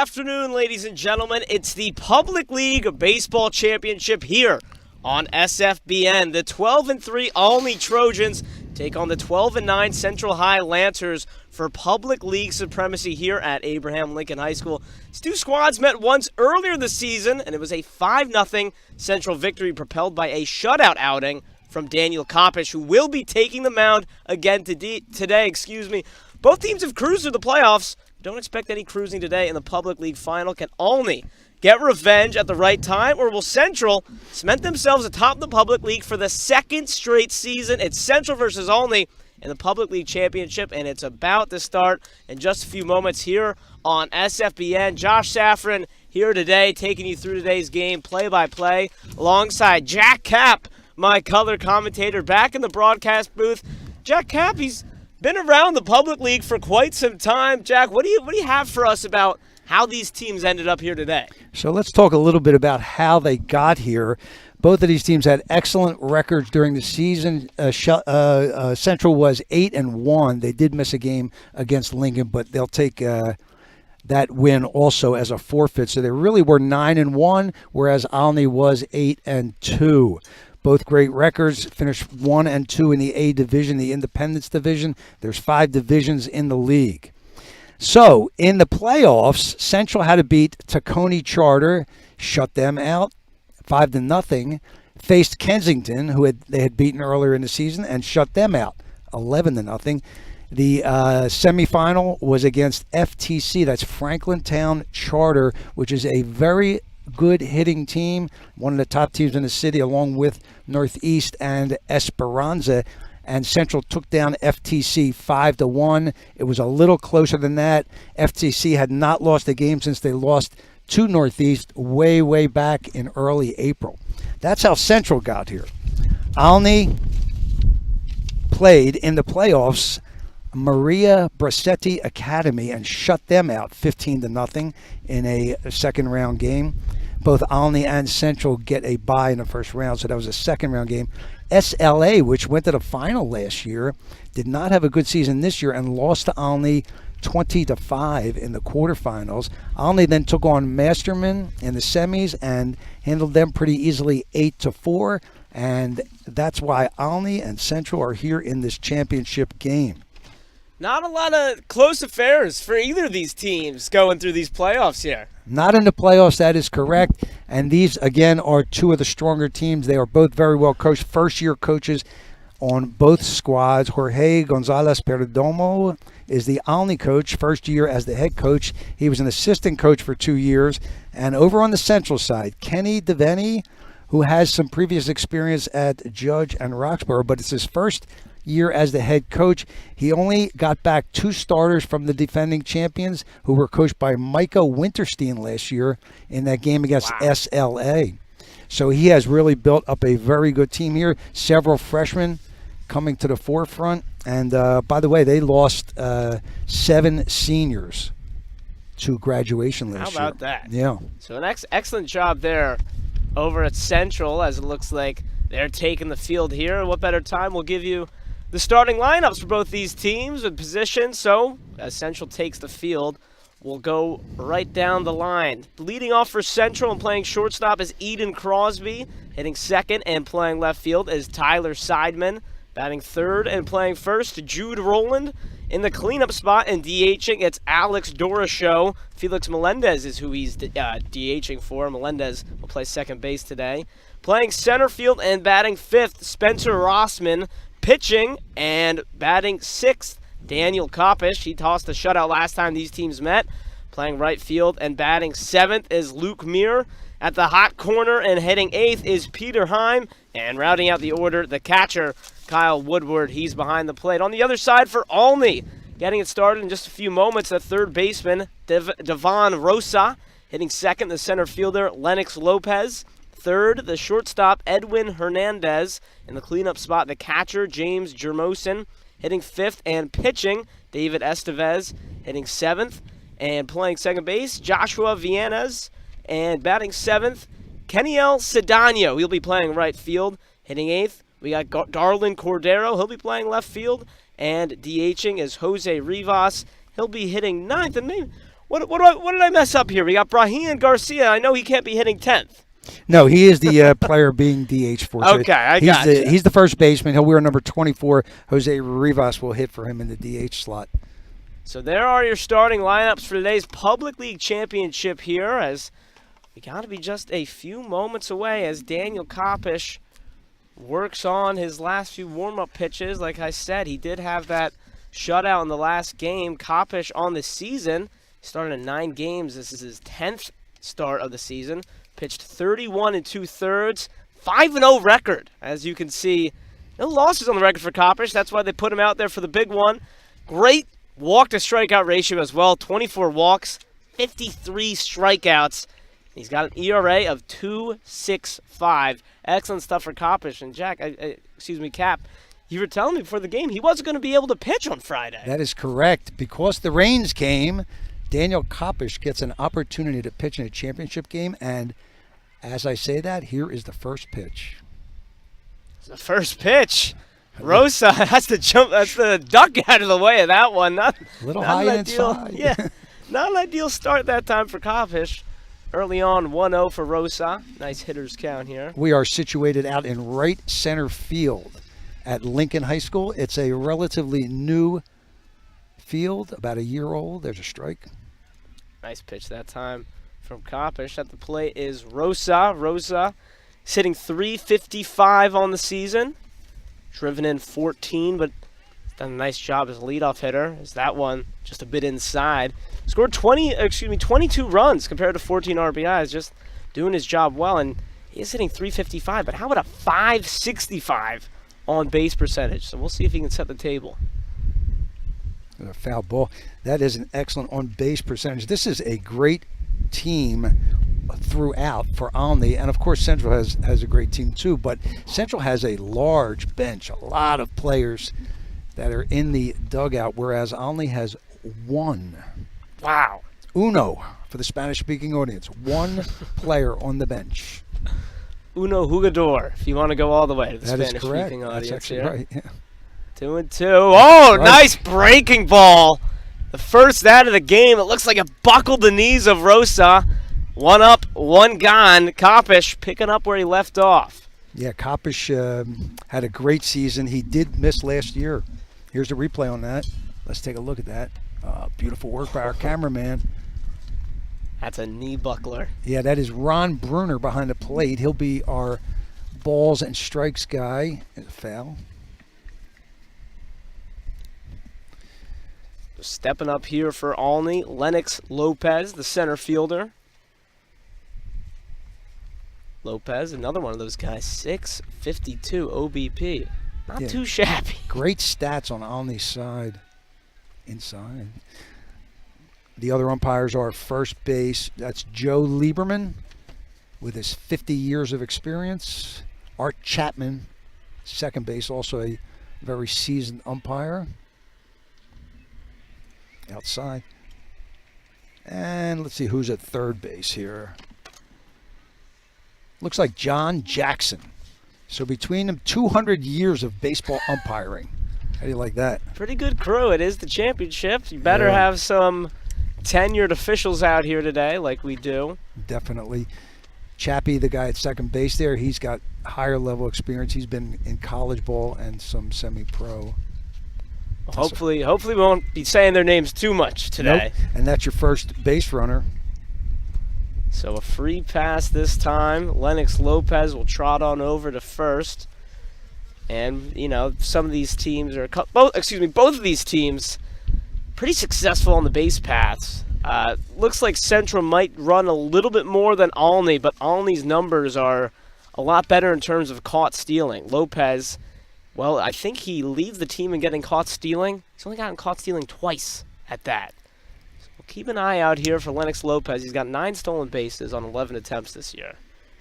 afternoon, ladies and gentlemen. It's the Public League Baseball Championship here on SFBN. The 12-3 Olney Trojans take on the 12-9 Central High Lancers for Public League supremacy here at Abraham Lincoln High School. These two squads met once earlier this season, and it was a 5-0 Central victory propelled by a shutout outing from Daniel Koppisch, who will be taking the mound again today. Both teams have cruised through the playoffs. Don't expect any cruising today in the Public League final. Can Olney get revenge at the right time, or will Central cement themselves atop the Public League for the second straight season? It's Central versus Olney in the Public League Championship, and it's about to start in just a few moments here on SFBN. Josh Safran here today, taking you through today's game play-by-play, alongside Jack Kapp, my color commentator, back in the broadcast booth. Jack Kapp, he's been around the Public League for quite some time. Jack, what do you have for us about how these teams ended up here today? So let's talk a little bit about how they got here. Both of these teams had excellent records during the season. Central was 8-1. They did miss a game against Lincoln, but they'll take that win also as a forfeit. So they really were 9-1, whereas Olney was 8-2. Both great records, finished 1-2 in the A division, the Independence division. There's 5 divisions in the league. So in the playoffs, Central had to beat Tacony Charter, shut them out 5-0. Faced Kensington, who they had beaten earlier in the season, and shut them out 11-0. The semifinal was against FTC, that's Franklin Town Charter, which is a very good hitting team, one of the top teams in the city, along with Northeast and Esperanza. And Central took down FTC 5-1. It was a little closer than that. FTC had not lost a game since they lost to Northeast way back in early April. That's how Central got here. Olney played in the playoffs Maria Brassetti Academy and shut them out 15-0 in a second round game. Both Olney and Central get a bye in the first round, so that was a second round game. SLA, which went to the final last year, did not have a good season this year and lost to Olney 20-5 in the quarterfinals. Olney then took on Masterman in the semis and handled them pretty easily 8-4, and that's why Olney and Central are here in this championship game. Not a lot of close affairs for either of these teams going through these playoffs here. Not in the playoffs, that is correct. And these, again, are two of the stronger teams. They are both very well coached, first-year coaches on both squads. Jorge Gonzalez Perdomo is the Olney coach, first year as the head coach. He was an assistant coach for 2 years. And over on the Central side, Kenny Devaney, who has some previous experience at Judge and Roxborough, but it's his first year as the head coach. He only got back 2 starters from the defending champions, who were coached by Micah Winterstein last year in that game against SLA. So he has really built up a very good team here. Several freshmen coming to the forefront. And by the way, they lost 7 seniors to graduation last year. How about that? Yeah. So an excellent job there over at Central, as it looks like they're taking the field here. What better time? We'll give you the starting lineups for both these teams with positions. So as Central takes the field, we'll go right down the line. Leading off for Central and playing shortstop is Eden Crosby. Hitting second and playing left field is Tyler Seidman. Batting third and playing first, Jude Rowland. In the cleanup spot and DHing, it's Alex Dorashow. Felix Melendez is who he's DHing for. Melendez will play second base today. Playing center field and batting fifth, Spencer Rossman. Pitching and batting sixth, Daniel Koppisch. He tossed a shutout last time these teams met. Playing right field and batting seventh is Luke Muir. At the hot corner and hitting eighth is Peter Heim. And rounding out the order, the catcher, Kyle Woodward. He's behind the plate. On the other side for Olney, getting it started in just a few moments, the third baseman, Devon Rosa. Hitting second, the center fielder, Lennox Lopez. Third, the shortstop, Edwin Hernandez. In the cleanup spot, the catcher, James Jermosin. Hitting fifth and pitching, David Estevez. Hitting seventh and playing second base, Joshua Viennes. And batting seventh, Keniel Cedano. He'll be playing right field. Hitting eighth, we got Darlin Cordero. He'll be playing left field. And DHing is Jose Rivas. He'll be hitting ninth. And maybe What did I mess up here? We got Brahim Garcia. I know he can't be hitting 10th. No, he is the player being DH for. Okay, I got you. He's the first baseman. He'll wear number 24. Jose Rivas will hit for him in the DH slot. So there are your starting lineups for today's Public League Championship here, as we got to be just a few moments away as Daniel Kopish works on his last few warm-up pitches. Like I said, he did have that shutout in the last game. Kopish on the season started in 9 games. This is his 10th start of the season. Pitched 31 2/3, 5-0 record. As you can see, no losses on the record for Kopish. That's why they put him out there for the big one. Great walk-to-strikeout ratio as well. 24 walks, 53 strikeouts. He's got an ERA of 2.65. Excellent stuff for Kopish. And Jack, Cap, you were telling me before the game he wasn't going to be able to pitch on Friday. That is correct. Because the rains came, Daniel Kopish gets an opportunity to pitch in a championship game, and as I say that, here is the first pitch. The first pitch. Rosa has to jump. That's the duck out of the way of that one. Not a little not high ideal, inside. Yeah, not an ideal start that time for Kopish. Early on, 1-0 for Rosa. Nice hitter's count here. We are situated out in right center field at Lincoln High School. It's a relatively new field, about a year old. There's a strike. Nice pitch that time from Kopish. At the plate is Rosa. Rosa sitting .355 on the season. Driven in 14, but done a nice job as a leadoff hitter. Is that one just a bit inside? Scored 22 runs compared to 14 RBIs. Just doing his job well, and he is hitting .355. But how about a .565 on base percentage? So we'll see if he can set the table. A foul ball. That is an excellent on base percentage. This is a great team throughout for Olney, and of course Central has a great team too, but Central has a large bench, a lot of players that are in the dugout, whereas Olney has one. Wow. Uno for the Spanish-speaking audience. One player on the bench. Uno jugador, if you want to go all the way to the That is Spanish-speaking correct. audience. That's actually here. right. Yeah. 2-2. Oh, Right. Nice breaking ball. The first out of the game. It looks like it buckled the knees of Rosa. One up, one gone. Kopish picking up where he left off. Yeah, Kopish had a great season. He did miss last year. Here's a replay on that. Let's take a look at that. Beautiful work by our cameraman. That's a knee buckler. Yeah, that is Ron Bruner behind the plate. He'll be our balls and strikes guy. It's a foul. Stepping up here for Olney, Lennox Lopez, the center fielder. Lopez, another one of those guys, 6.52 OBP. Not too shabby. Great stats on Olney's side. Inside. The other umpires are first base. That's Joe Lieberman with his 50 years of experience. Art Chapman, second base, also a very seasoned umpire. Outside. And let's see who's at third base here. Looks like John Jackson. So between them, 200 years of baseball umpiring. How do you like that? Pretty good crew. It is the championship. You better have some tenured officials out here today like we do. Definitely. Chappie, the guy at second base there, he's got higher level experience. He's been in college ball and some semi-pro. Hopefully we won't be saying their names too much today. Nope. And that's your first base runner. So a free pass this time. Lennox Lopez will trot on over to first. And, you know, some of these teams are both of these teams pretty successful on the base paths. Looks like Central might run a little bit more than Olney, but Olney's numbers are a lot better in terms of caught stealing. Lopez, well, I think he leads the team in getting caught stealing. He's only gotten caught stealing twice at that. So we'll keep an eye out here for Lennox Lopez. He's got 9 stolen bases on 11 attempts this year.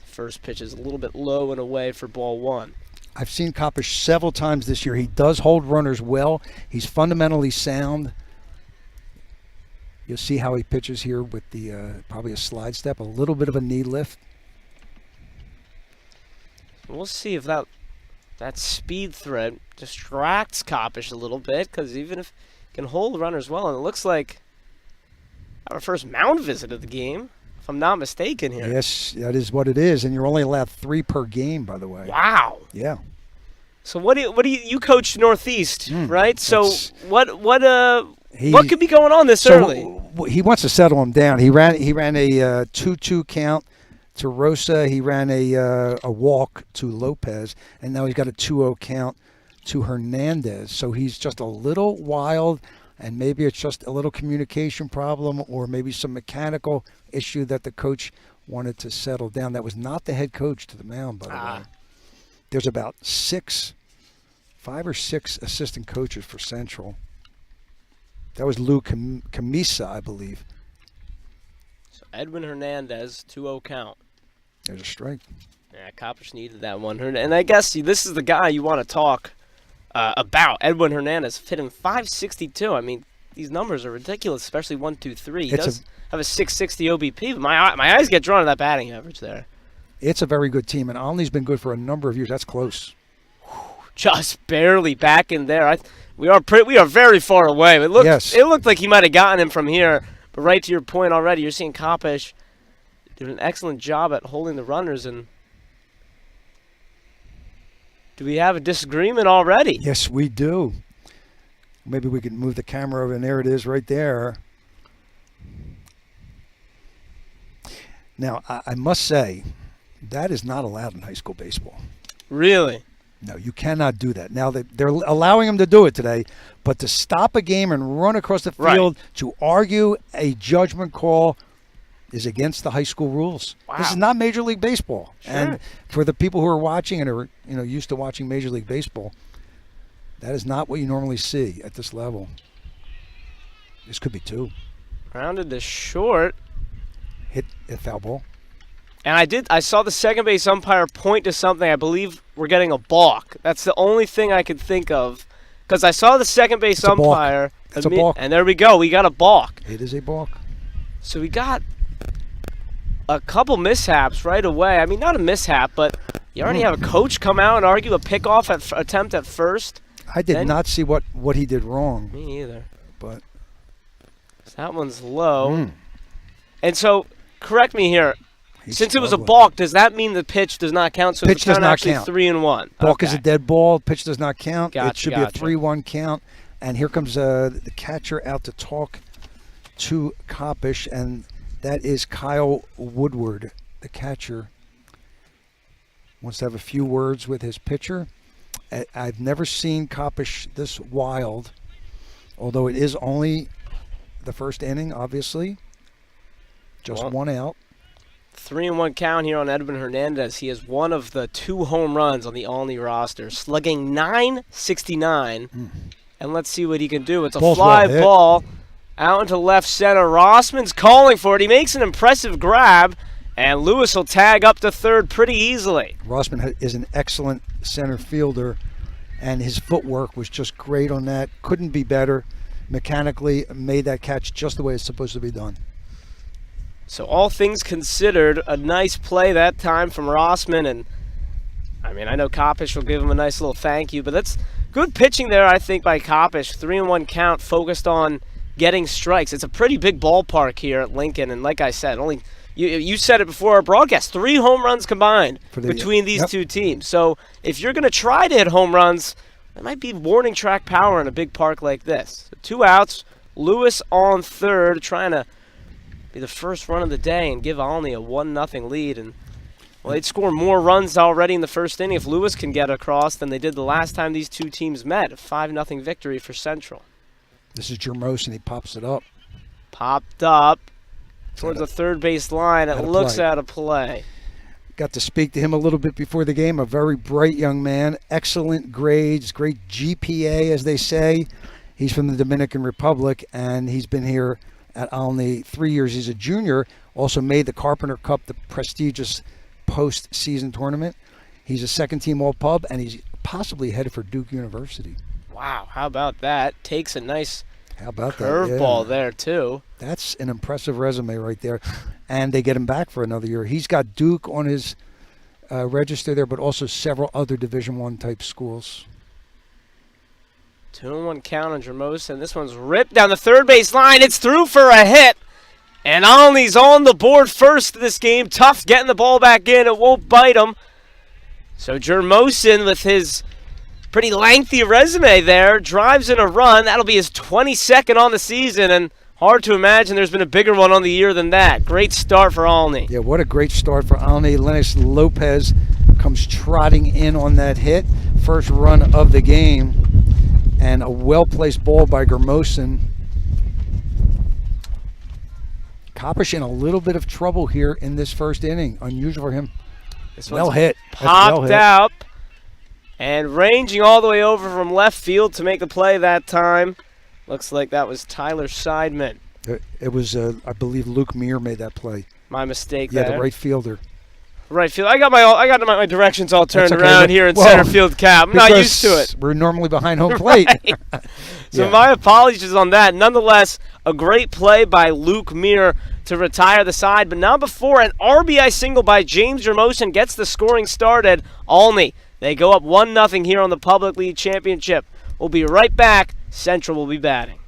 First pitch is a little bit low and away for ball 1. I've seen Kopish several times this year. He does hold runners well. He's fundamentally sound. You'll see how he pitches here with the probably a slide step, a little bit of a knee lift. We'll see if that speed threat distracts Kopish a little bit, because even if he can hold runners well, and it looks like Our first mound visit of the game, if I'm not mistaken here. Yes, that is what it is, and you're only allowed 3 per game, by the way. Wow. Yeah. So what do you coached Northeast, right? So what could be going on this early? He wants to settle him down. He ran a 2-2 count to Rosa. He ran a walk to Lopez, and now he's got a 2-0 count to Hernandez. So he's just a little wild, and maybe it's just a little communication problem or maybe some mechanical issue that the coach wanted to settle down. That was not the head coach to the mound, by the way. There's about 5 or 6 assistant coaches for Central. That was Lou Camisa, I believe. So Edwin Hernandez, 2-0 count. There's a strike. Yeah, Coppish needed that one. And I guess this is the guy you want to talk about. Edwin Hernandez hitting .562. I mean, these numbers are ridiculous, especially 1, 2, 3. He does have a .660 OBP, but my eyes get drawn to that batting average there. It's a very good team, and Olney's been good for a number of years. That's close. Just barely back in there. We are very far away. It looked like he might have gotten him from here. But right to your point already, you're seeing Coppish do an excellent job at holding the runners. And do we have a disagreement already? Yes, we do. Maybe we can move the camera over, and there it is right there. Now, I must say, that is not allowed in high school baseball. Really? No, you cannot do that. Now, they're allowing him to do it today, but to stop a game and run across the field to argue a judgment call is against the high school rules. Wow. This is not Major League Baseball. Sure. And for the people who are watching and are used to watching Major League Baseball, that is not what you normally see at this level. This could be 2. Rounded to short. Hit a foul ball. And I saw the second base umpire point to something. I believe we're getting a balk. That's the only thing I could think of. Because I saw the second base umpire. It's a balk. And there we go. We got a balk. It is a balk. So we got a couple mishaps right away. I mean, not a mishap, but you already have a coach come out and argue a pickoff attempt at first. I did not see what he did wrong. Me either. But that one's low. And so, correct me here. Since it was a struggling. balk, does that mean the pitch does not count? So Pitch the count does not actually count. 3-1. Balk is a dead ball. Pitch does not count. Gotcha, it should be a 3-1 count. And here comes the catcher out to talk to Coppish, and that is Kyle Woodward, the catcher. Wants to have a few words with his pitcher. I've never seen Coppish this wild, although it is only the first inning, obviously. Just one out. 3-1 count here on Edwin Hernandez. He is one of the 2 home runs on the Olney roster, slugging .969. And let's see what he can do. It's a fly ball out into left center. Rossman's calling for it. He makes an impressive grab, and Lewis will tag up to third pretty easily. Rossman is an excellent center fielder, and his footwork was just great on that. Couldn't be better. Mechanically made that catch just the way it's supposed to be done. So all things considered, a nice play that time from Rossman. And, I mean, I know Coppish will give him a nice little thank you, but that's good pitching there, I think, by Coppish. 3-1 count, focused on getting strikes. It's a pretty big ballpark here at Lincoln, and like I said, only you said it before our broadcast, 3 home runs combined between these two teams. So if you're going to try to hit home runs, that might be warning track power in a big park like this. So 2 outs, Lewis on third, trying to be the first run of the day and give Olney a 1-0 lead. And well, they'd score more runs already in the first inning if Lewis can get across than they did the last time these two teams met. A 5-0 victory for Central. This is Jermos, and he pops it up. Popped up towards the third base line. It looks out of play. Got to speak to him a little bit before the game. A very bright young man. Excellent grades, great GPA, as they say. He's from the Dominican Republic, and he's been here at Olney 3 years. He's a junior. Also made the Carpenter Cup, the prestigious post-season tournament. He's a second-team All-Pub, and he's possibly headed for Duke University. Wow, how about that? Takes a nice curveball curveball there, too. That's an impressive resume right there. And they get him back for another year. He's got Duke on his register there, but also several other Division I type schools. 2-1 count on Jermos, and this one's ripped down the third base line. It's through for a hit. And Olney's on the board first this game. Tough getting the ball back in. It won't bite him. So Jermosin, with his pretty lengthy resume there, drives in a run. That'll be his 22nd on the season, and hard to imagine there's been a bigger one on the year than that. Great start for Olney. Yeah, what a great start for Olney. Lennox Lopez comes trotting in on that hit. First run of the game. And a well-placed ball by Jermosin. Koppisch in a little bit of trouble here in this first inning. Unusual for him. This well one's hit. Popped out. And ranging all the way over from left field to make the play that time. Looks like that was Tyler Seidman. It was, I believe, Luke Muir made that play. My mistake there. there. Yeah, the right fielder. Right field. I got my directions all turned around here in center field cap. I'm not used to it. We're normally behind home plate. Right. So my apologies on that. Nonetheless, a great play by Luke Muir to retire the side. But not before an RBI single by James Jermosin gets the scoring started. Olney, they go up 1-0 here on the Public League Championship. We'll be right back. Central will be batting.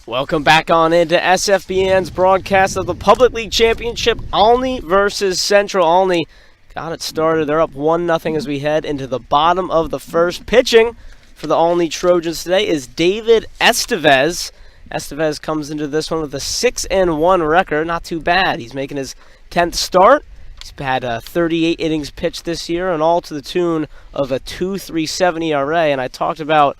Welcome back on into SFBN's broadcast of the Public League Championship. Olney versus Central. Olney got it started. They're up 1-0 as we head into the bottom of the first. Pitching for the Olney Trojans today is David Estevez. Estevez comes into this one with a 6-1 record. Not too bad. He's making his 10th start. He's had 38 innings pitched this year, and all to the tune of a 2.37 ERA. And I talked about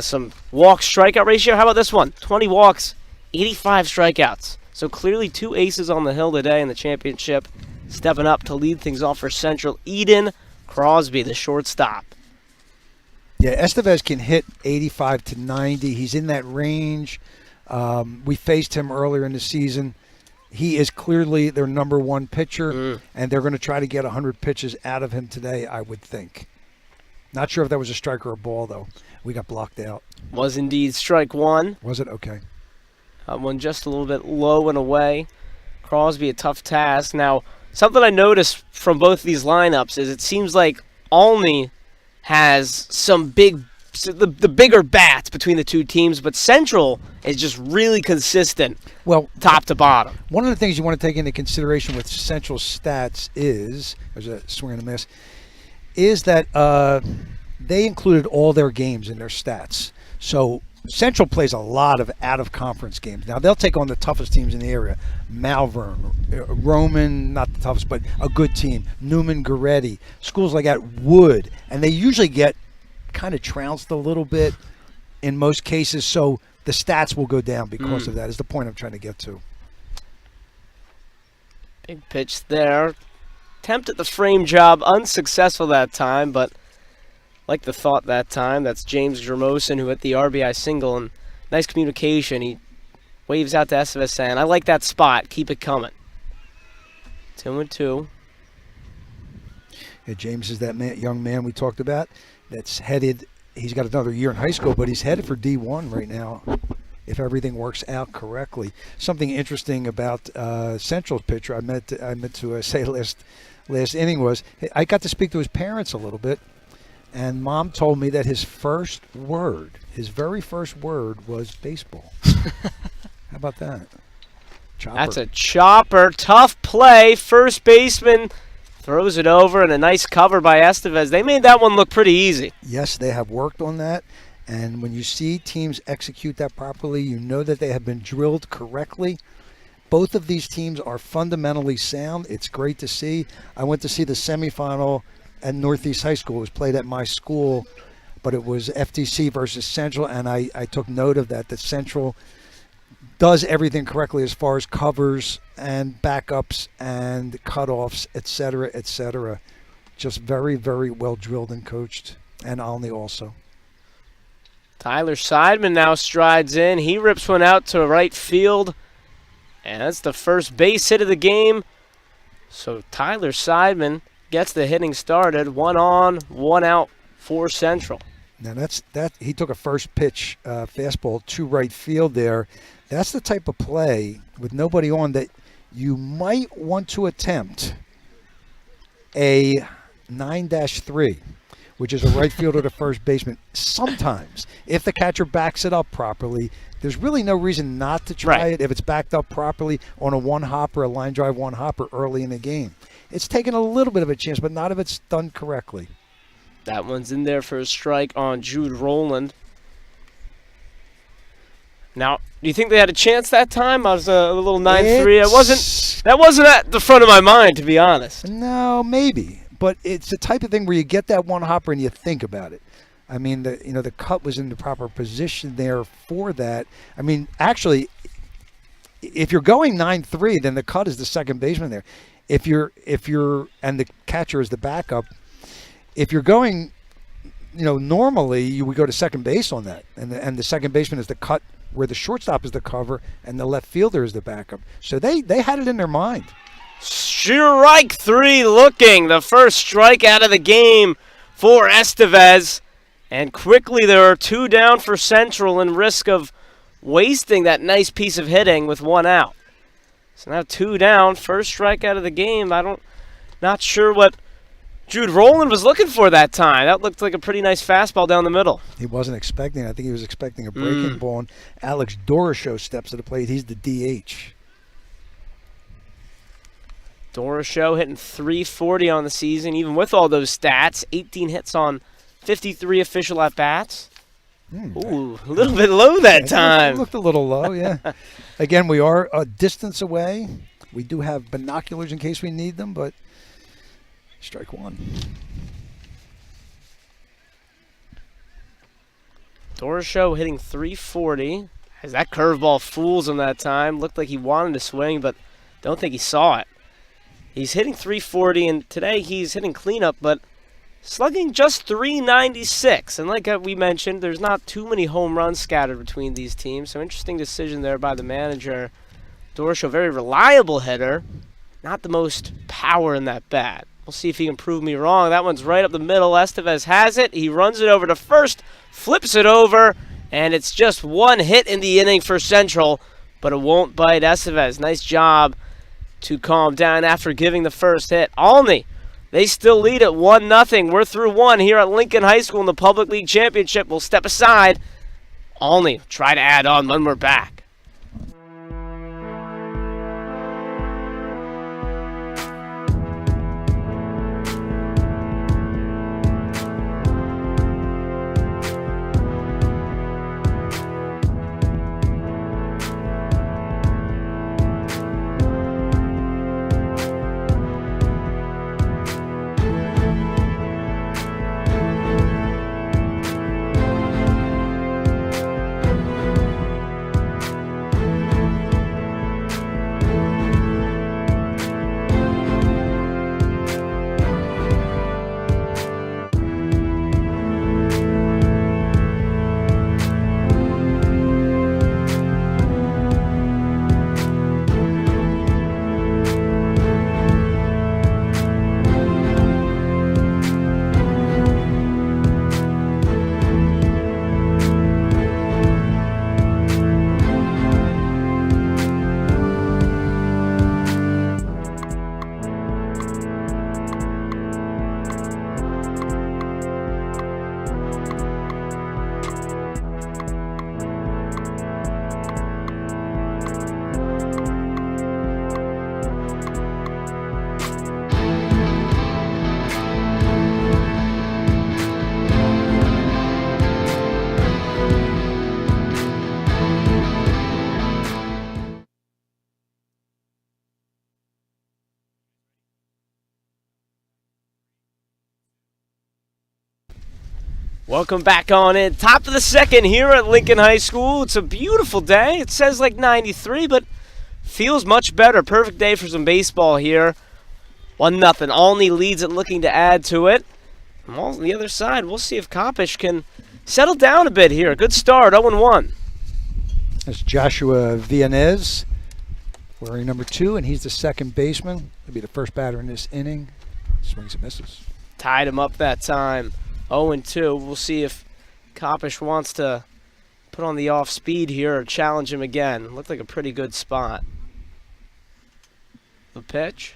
some walk-strikeout ratio. How about this one? 20 walks, 85 strikeouts. So clearly two aces on the hill today in the championship. Stepping up to lead things off for Central, Eden Crosby, the shortstop. Yeah, Estevez can hit 85 to 90. He's in that range. We faced him earlier in the season. He is clearly their number one pitcher, and they're going to try to get 100 pitches out of him today, I would think. Not sure if that was a strike or a ball, though. We got blocked out. Was indeed strike one. Was it? Okay. One just a little bit low and away. Crosby, a tough task. Now, something I noticed from both these lineups is it seems like Olney has some the bigger bats between the two teams, but Central is just really consistent, well, top to bottom. One of the things you want to take into consideration with Central stats is, there's a swing and a miss, is that they included all their games in their stats. So Central plays a lot of out-of-conference games. Now, they'll take on the toughest teams in the area. Malvern, Roman, not the toughest, but a good team. Newman, Goretti, schools like that, Wood. And they usually get kind of trounced a little bit in most cases, so the stats will go down because of that, is the point I'm trying to get to. Big pitch there. Attempt at the frame job, unsuccessful that time, but like the thought that time. That's James Jermosin who hit the RBI single, and nice communication. He waves out to Estevez saying, I like that spot. Keep it coming. 2-2. Yeah, James is that young man we talked about that's headed. He's got another year in high school, but he's headed for D1 right now if everything works out correctly. Something interesting about Central's pitcher I meant to say last inning was I got to speak to his parents a little bit. And Mom told me that his very first word was baseball. How about that? Chopper. That's a chopper. Tough play. First baseman throws it over, and a nice cover by Estevez. They made that one look pretty easy. Yes, they have worked on that. And when you see teams execute that properly, you know that they have been drilled correctly. Both of these teams are fundamentally sound. It's great to see. I went to see the semifinal at Northeast High School. It was played at my school, but it was FTC versus Central, and I took note of that Central does everything correctly as far as covers and backups and cutoffs, et cetera, et cetera. Just very, very well drilled and coached, and Olney also. Tyler Seidman now strides in. He rips one out to right field, and that's the first base hit of the game. So Tyler Seidman gets the hitting started. 1 on, 1 out for Central. Now that he took a first pitch fastball to right field there. That's the type of play with nobody on that you might want to attempt a 9-3, which is a right fielder to first baseman. Sometimes, if the catcher backs it up properly, there's really no reason not to try it if it's backed up properly on a one-hopper, a line drive one-hopper early in the game. It's taken a little bit of a chance, but not if it's done correctly. That one's in there for a strike on Jude Rowland. Now, do you think they had a chance that time? I was a little 9-3. That wasn't at the front of my mind, to be honest. No, maybe. But it's the type of thing where you get that one hopper and you think about it. I mean, the cut was in the proper position there for that. I mean, actually, if you're going 9-3, then the cut is the second baseman there. If you're and the catcher is the backup, if you're going, normally you would go to second base on that, and the second baseman is the cut where the shortstop is the cover and the left fielder is the backup. So they had it in their mind. Strike 3 looking. The first strike out of the game for Estevez. And quickly there are 2 down for Central in risk of wasting that nice piece of hitting with 1 out. So now 2 down, first strike out of the game. Not sure what Jude Rowland was looking for that time. That looked like a pretty nice fastball down the middle. He wasn't expecting it. I think he was expecting a breaking ball. And Alex Doroshow steps to the plate. He's the DH. Doroshow hitting .340 on the season, even with all those stats. 18 hits on 53 official at-bats. Ooh, a little bit low that time. It looked a little low, yeah. Again, we are a distance away. We do have binoculars in case we need them, but strike 1. Doroshow hitting .340. As that curveball fools him that time. Looked like he wanted to swing, but don't think he saw it. He's hitting .340, and today he's hitting cleanup, but slugging just .396. And like we mentioned, there's not too many home runs scattered between these teams. So interesting decision there by the manager. Dorsho, very reliable hitter. Not the most power in that bat. We'll see if he can prove me wrong. That one's right up the middle. Estevez has it. He runs it over to first, flips it over, and it's just one hit in the inning for Central, but it won't bite Estevez. Nice job to calm down after giving the first hit. Olney, they still lead at 1-0. We're through one here at Lincoln High School in the Public League Championship. We'll step aside. Olney try to add on when we're back. Welcome back on in. Top of the second here at Lincoln High School. It's a beautiful day. It says like 93, but feels much better. Perfect day for some baseball here. 1-0. Olney leads it, looking to add to it. And on the other side, we'll see if Kopish can settle down a bit here. Good start, 0-1. That's Joshua Villanez, wearing number 2, and he's the second baseman. He'll be the first batter in this inning. Swings and misses. Tied him up that time. 0-2. We'll see if Kopish wants to put on the off speed here or challenge him again. Looked like a pretty good spot. The pitch.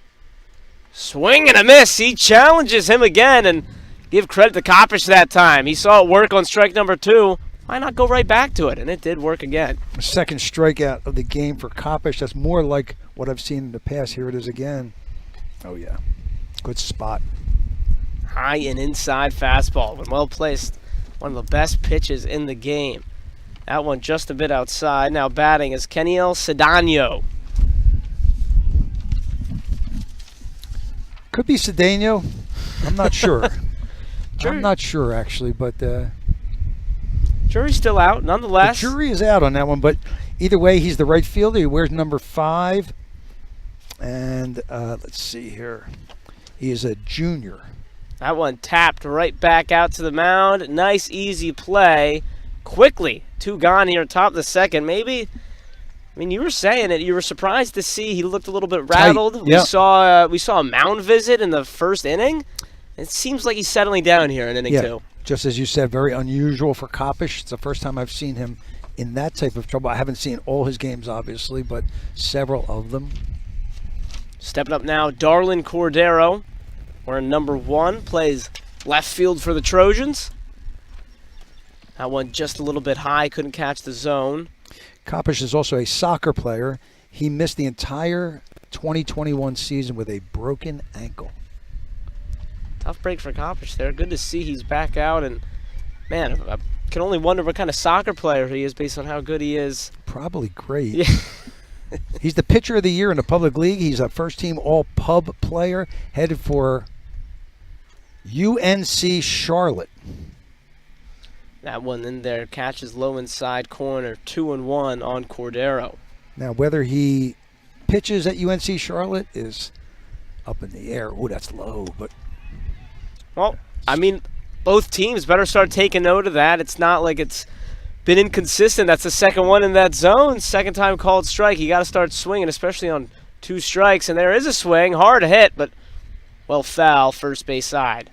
Swing and a miss. He challenges him again, and give credit to Kopish that time. He saw it work on strike number 2. Why not go right back to it? And it did work again. Second strikeout of the game for Kopish. That's more like what I've seen in the past. Here it is again. Oh, yeah. Good spot. High and inside fastball. When well placed, one of the best pitches in the game. That one just a bit outside. Now batting is Keniel Cedano. Could be Cedano. I'm not sure. Jury. I'm not sure, actually, but Jury's still out, nonetheless. the jury is out on that one. But either way, he's the right fielder. He wears number 5. And let's see here. He is a junior. That one tapped right back out to the mound. Nice, easy play. Quickly, 2 gone here, top of the second. Maybe, I mean, you were saying it. You were surprised to see he looked a little bit rattled. Tight. Yep. We saw a mound visit in the first inning. It seems like he's settling down here in inning 2. Just as you said, very unusual for Kopish. It's the first time I've seen him in that type of trouble. I haven't seen all his games, obviously, but several of them. Stepping up now, Darlin Cordero. Wearing number 1, plays left field for the Trojans. That one just a little bit high, couldn't catch the zone. Kopish is also a soccer player. He missed the entire 2021 season with a broken ankle. Tough break for Kopish there. Good to see he's back out. And, man, I can only wonder what kind of soccer player he is based on how good he is. Probably great. Yeah. He's the pitcher of the year in the public league. He's a first-team all-pub player, headed for UNC Charlotte. That one in there catches low inside corner, 2-1 on Cordero. Now, whether he pitches at UNC Charlotte is up in the air. Oh, that's low, but Well, I mean, both teams better start taking note of that. It's not like it's been inconsistent. That's the second one in that zone. Second time called strike. You got to start swinging, especially on 2 strikes. And there is a swing. Hard hit, but, well, foul, first base side.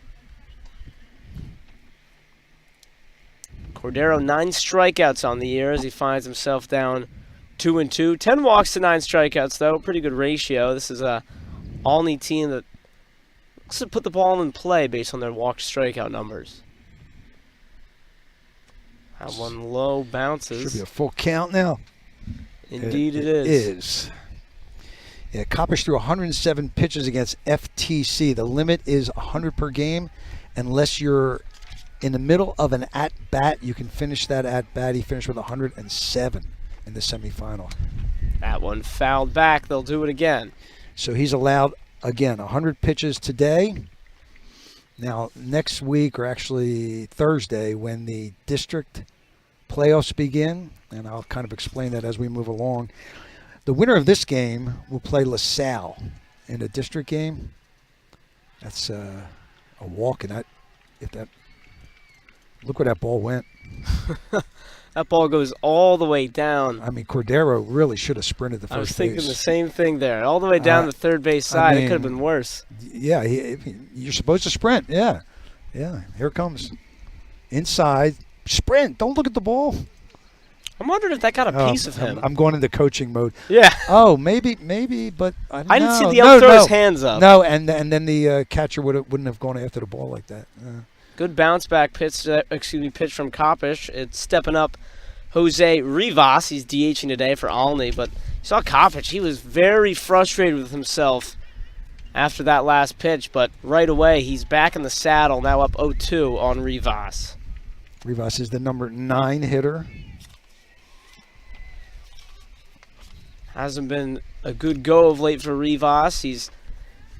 Cordero, 9 strikeouts on the year as he finds himself down 2-2. 10 walks to 9 strikeouts, though. Pretty good ratio. This is a Olney team that looks to put the ball in play based on their walk-strikeout numbers. That one low bounces. Should be a full count now. Indeed it is. is. It is. Yeah, Kopech threw 107 pitches against FTC. The limit is 100 per game. Unless you're in the middle of an at-bat, you can finish that at-bat. He finished with 107 in the semifinal. That one fouled back. They'll do it again. So he's allowed, again, 100 pitches today. Now, next week, or actually Thursday, when the district playoffs begin, and I'll kind of explain that as we move along, the winner of this game will play LaSalle in a district game. That's a walk, and look where that ball went. That ball goes all the way down. I mean, Cordero really should have sprinted the first base. I was thinking the same thing there. All the way down the third base side. It could have been worse. Yeah, you're supposed to sprint. Yeah. Here it comes. Inside. Sprint. Don't look at the ball. I'm wondering if that got a piece of him. I'm going into coaching mode. Yeah. Oh, maybe, but I didn't see the ump throw his hands up. No, and then the catcher wouldn't have gone after the ball like that. Good bounce back pitch from Kopech. It's stepping up Jose Rivas. He's DHing today for Olney, but you saw Kopech. He was very frustrated with himself after that last pitch, but right away he's back in the saddle, now up 0-2 on Rivas. Rivas is the number 9 hitter. Hasn't been a good go of late for Rivas. He's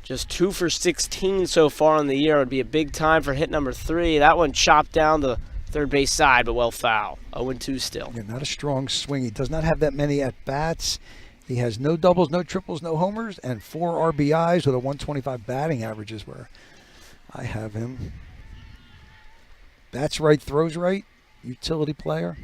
just 2 for 16 so far in the year. It would be a big time for hit number 3. That one chopped down the third base side, but well foul. 0-2 still. Yeah, not a strong swing. He does not have that many at-bats. He has no doubles, no triples, no homers, and 4 RBIs with a 125 batting average is where I have him. Bats right, throws right, utility player.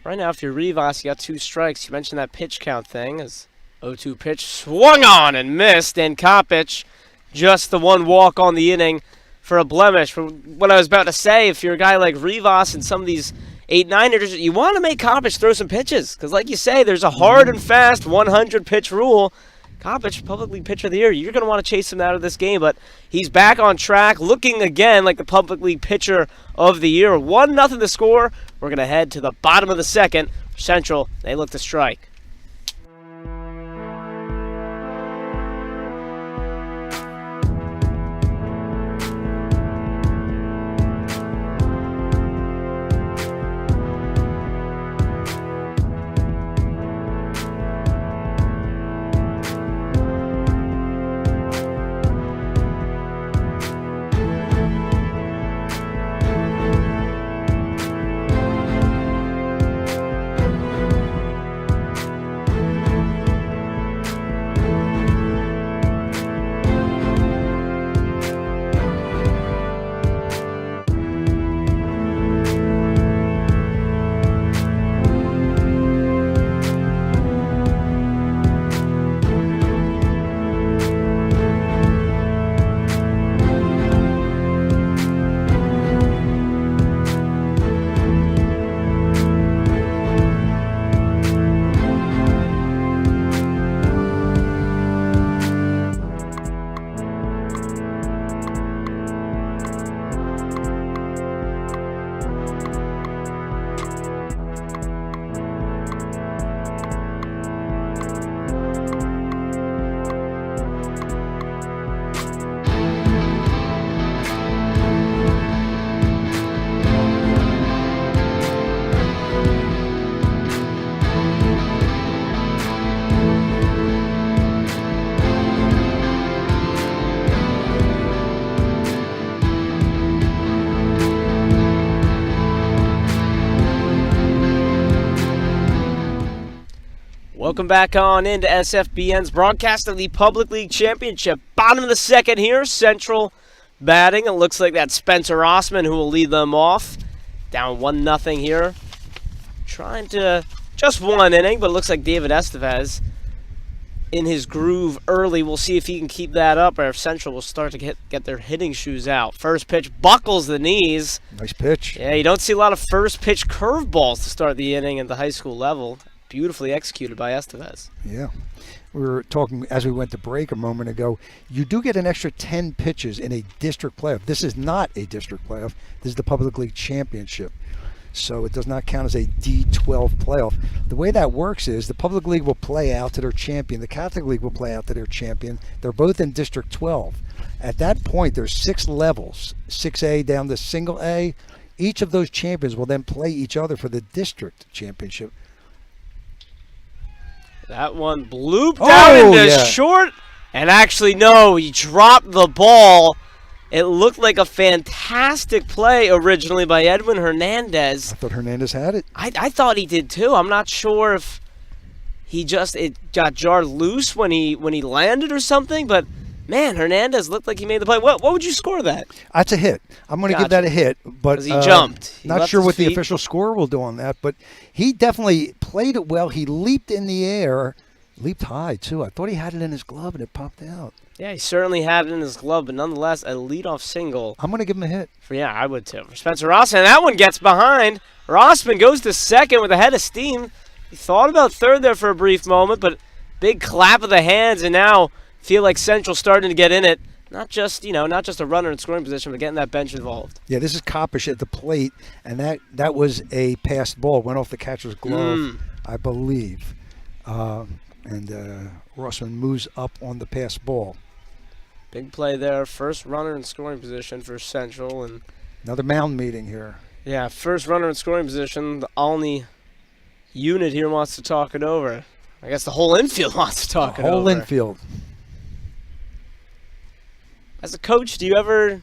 Right now, if you're Rivas, you got 2 strikes. You mentioned that pitch count thing. As 0-2 pitch swung on and missed, and Kopech just the 1 walk on the inning for a blemish. For what I was about to say, if you're a guy like Rivas and some of these 8-9 hitters, you want to make Kopech throw some pitches. Because like you say, there's a hard and fast 100-pitch rule. Kopech, Public League Pitcher of the Year, you're going to want to chase him out of this game. But he's back on track, looking again like the Public League Pitcher of the Year. 1-0 the score. We're going to head to the bottom of the second. Central, they look to strike. Welcome back on into SFBN's broadcast of the Public League Championship. Bottom of the second here. Central batting. It looks like that's Spencer Rossman who will lead them off. Down 1-0 here. Trying to just one inning, but it looks like David Estevez in his groove early. We'll see if he can keep that up, or if Central will start to get their hitting shoes out. First pitch buckles the knees. Nice pitch. Yeah, you don't see a lot of first pitch curveballs to start the inning at the high school level. Beautifully executed by Estevez. Yeah. We were talking as we went to break a moment ago. You do get an extra 10 pitches in a district playoff. This is not a district playoff. This is the Public League Championship. So it does not count as a D12 playoff. The way that works is the Public League will play out to their champion. The Catholic League will play out to their champion. They're both in District 12. At that point, there's 6 levels, 6A down to single A. Each of those champions will then play each other for the district championship. That one blooped down into short. And actually, no, he dropped the ball. It looked like a fantastic play originally by Edwin Hernandez. I thought Hernandez had it. I thought he did too. I'm not sure if it got jarred loose when he landed or something, but man, Hernandez looked like he made the play. What would you score that? That's a hit. I'm going to give that a hit, but he jumped. Not sure what the official score will do on that, but he definitely played it well. He leaped in the air, leaped high too. I thought he had it in his glove and it popped out. Yeah, he certainly had it in his glove, but nonetheless, a leadoff single. I'm going to give him a hit. Yeah, I would too. For Spencer Rossman, that one gets behind. Rossman goes to second with a head of steam. He thought about third there for a brief moment, but big clap of the hands, and now feel like Central starting to get in it. Not just a runner in scoring position, but getting that bench involved. Yeah, this is Kopish at the plate, and that was a passed ball. Went off the catcher's glove, I believe. And Rossman moves up on the passed ball. Big play there. First runner in scoring position for Central. And another mound meeting here. Yeah, first runner in scoring position. The Olney unit here wants to talk it over. I guess the whole infield wants to talk it over. The whole infield. As a coach, do you ever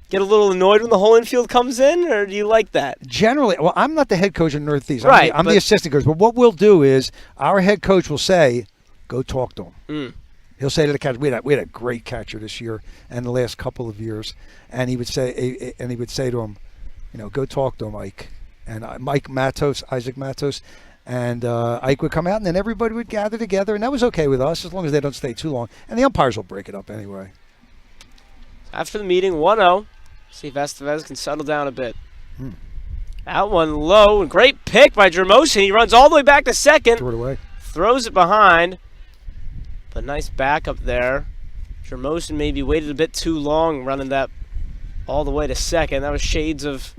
get a little annoyed when the whole infield comes in, or do you like that? Generally, well, I'm not the head coach in Northeast. Right, I'm the assistant coach. But what we'll do is our head coach will say, go talk to him. He'll say to the catcher, we had a great catcher this year and the last couple of years, and he would say to him, go talk to him, Ike. And Isaac Matos, and Ike would come out, and then everybody would gather together, and that was okay with us as long as they don't stay too long. And the umpires will break it up anyway. After the meeting, 1-0. See if Estevez can settle down a bit. That one low, and great pick by Jermosin. He runs all the way back to second. Threw it away. Throws it behind. But nice backup there. Jermosin maybe waited a bit too long running that all the way to second. That was shades of,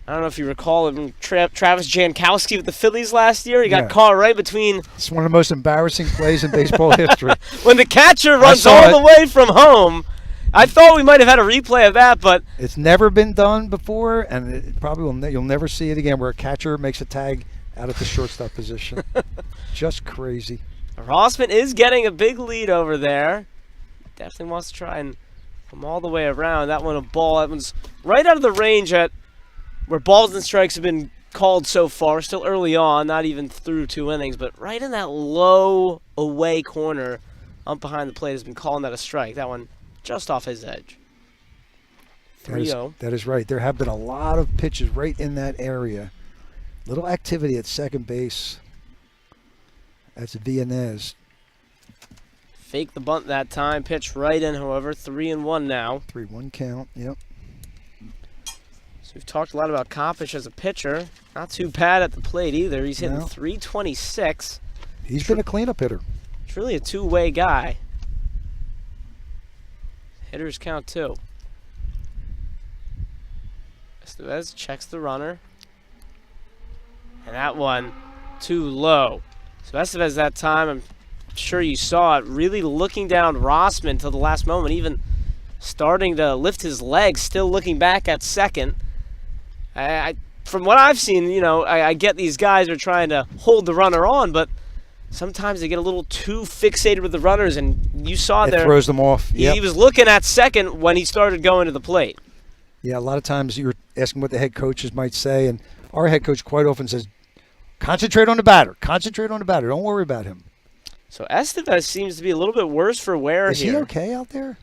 I don't know if you recall him, Travis Jankowski with the Phillies last year. He got caught right between. It's one of the most embarrassing plays in baseball history. When the catcher runs all the way from home. I thought we might have had a replay of that, but it's never been done before, and it probably will. You'll never see it again, where a catcher makes a tag out at the shortstop position. Just crazy. Rossman is getting a big lead over there. Definitely wants to try and come all the way around. That one a ball. That one's right out of the range at where balls and strikes have been called so far. Still early on, not even through 2 innings, but right in that low away corner, up behind the plate, has been calling that a strike. That one just off his edge. 3-0. That is right. There have been a lot of pitches right in that area. Little activity at second base. That's Villanez. Fake the bunt that time. Pitch right in, however. 3-1 now. 3-1 count, yep. So we've talked a lot about Kopish as a pitcher. Not too bad at the plate either. He's hitting .326. He's been a cleanup hitter. It's really a two-way guy. Hitters count 2. Estevez checks the runner. And that one too low. So Estevez that time, I'm sure you saw it, really looking down Rossman till the last moment, even starting to lift his legs, still looking back at second. From what I've seen, I get these guys are trying to hold the runner on, but sometimes they get a little too fixated with the runners, and you saw there. It throws them off. He was looking at second when he started going to the plate. Yeah, a lot of times you're asking what the head coaches might say, and our head coach quite often says, concentrate on the batter. Concentrate on the batter. Don't worry about him. So Estevez seems to be a little bit worse for wear here. Is he okay out there?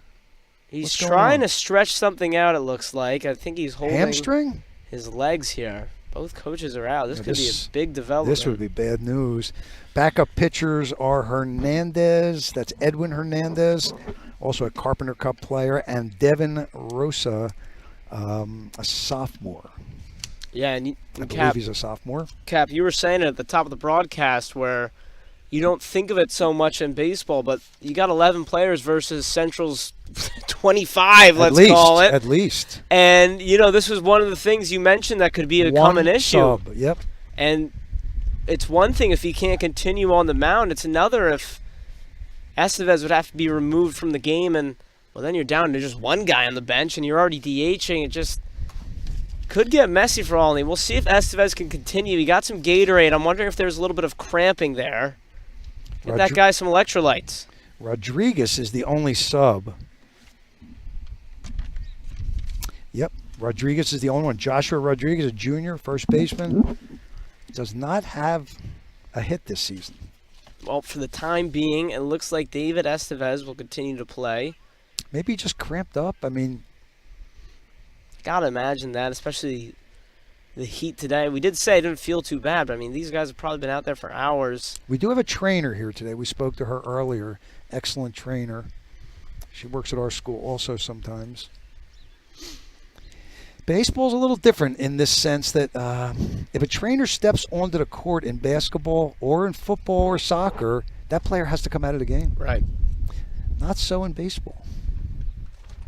He's What's going trying on? to stretch something out, it looks like. I think he's holding Hamstring? his legs here. Both coaches are out. This Yeah, could be a big development. This would be bad news. Backup pitchers are Hernandez. That's Edwin Hernandez, also a Carpenter Cup player, and Devin Rosa, a sophomore. Yeah, and I believe Cap, he's a sophomore. Cap, you were saying it at the top of the broadcast where you don't think of it so much in baseball, but you got 11 players versus Central's 25, let's call it. At least. And, this was one of the things you mentioned that could be a common issue. Sub, yep. And it's one thing if he can't continue on the mound. It's another if Estevez would have to be removed from the game, and, well, then you're down to just one guy on the bench, and you're already DHing. It just could get messy for Olney. We'll see if Estevez can continue. He got some Gatorade. I'm wondering if there's a little bit of cramping there. Give that guy some electrolytes. Rodriguez is the only sub. Yep, Rodriguez is the only one. Joshua Rodriguez, a junior, first baseman, does not have a hit this season. Well, for the time being, it looks like David Estevez will continue to play. Maybe he just cramped up. I mean, Gotta imagine that, especially the heat today. We did say it didn't feel too bad, but I mean, these guys have probably been out there for hours. we do have a trainer here today. We spoke to her earlier. Excellent trainer. She works at our school also sometimes. Baseball's a little different in this sense that if a trainer steps onto the court in basketball or in football or soccer, that player has to come out of the game. Right. Not so in baseball.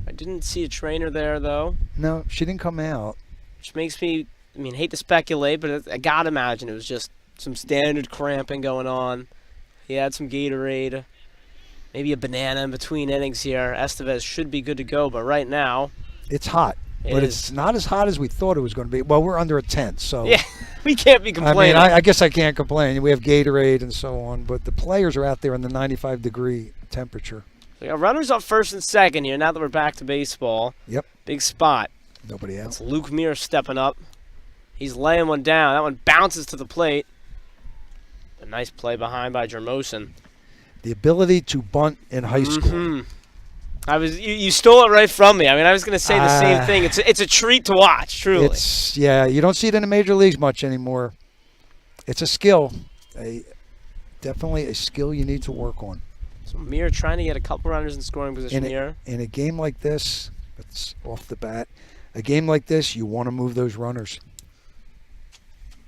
I didn't see a trainer there, though, No, she didn't come out. which makes me, hate to speculate, but I gotta imagine it was just some standard cramping going on. He had some Gatorade, maybe a banana in between innings here. Estevez should be good to go, but right now, It's hot, but it's not as hot as we thought it was going to be. Well, we're under a tent, so yeah, we can't be complaining. I guess I can't complain. We have Gatorade and so on, but the players are out there in the 95-degree temperature. We got runners up first and second here now that we're back to baseball. Yep. Big spot. Nobody else. It's Luke Muir stepping up. He's laying one down. That one bounces to the plate. A nice play behind by Jermosin. The ability to bunt in high school. You stole it right from me. I was going to say the same thing. It's a treat to watch, truly. You don't see it in the major leagues much anymore. It's a skill, definitely a skill you need to work on. So Muir trying to get a couple runners in scoring position here. In a game like this, it's off the bat. A game like this, you want to move those runners.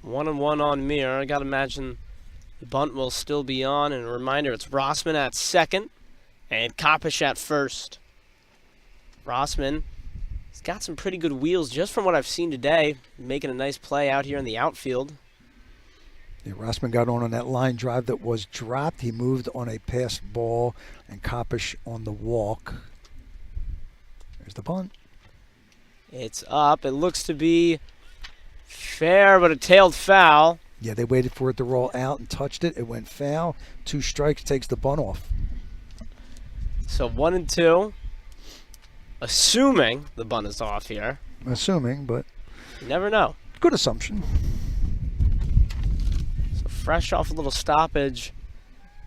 1-1 on Muir. I got to imagine the bunt will still be on. And a reminder, it's Rossman at second and Kopish at first. Rossman, he's got some pretty good wheels just from what I've seen today. Making a nice play out here in the outfield. Yeah, Rossman got on that line drive that was dropped. He moved on a passed ball, and Kopish on the walk. There's the bunt. It's up. It looks to be fair, but a tailed foul. Yeah, they waited for it to roll out and touched it. It went foul. 2 strikes, takes the bunt off. So 1-2. Assuming the bunt is off here. Assuming, but You never know. good assumption. So fresh off a little stoppage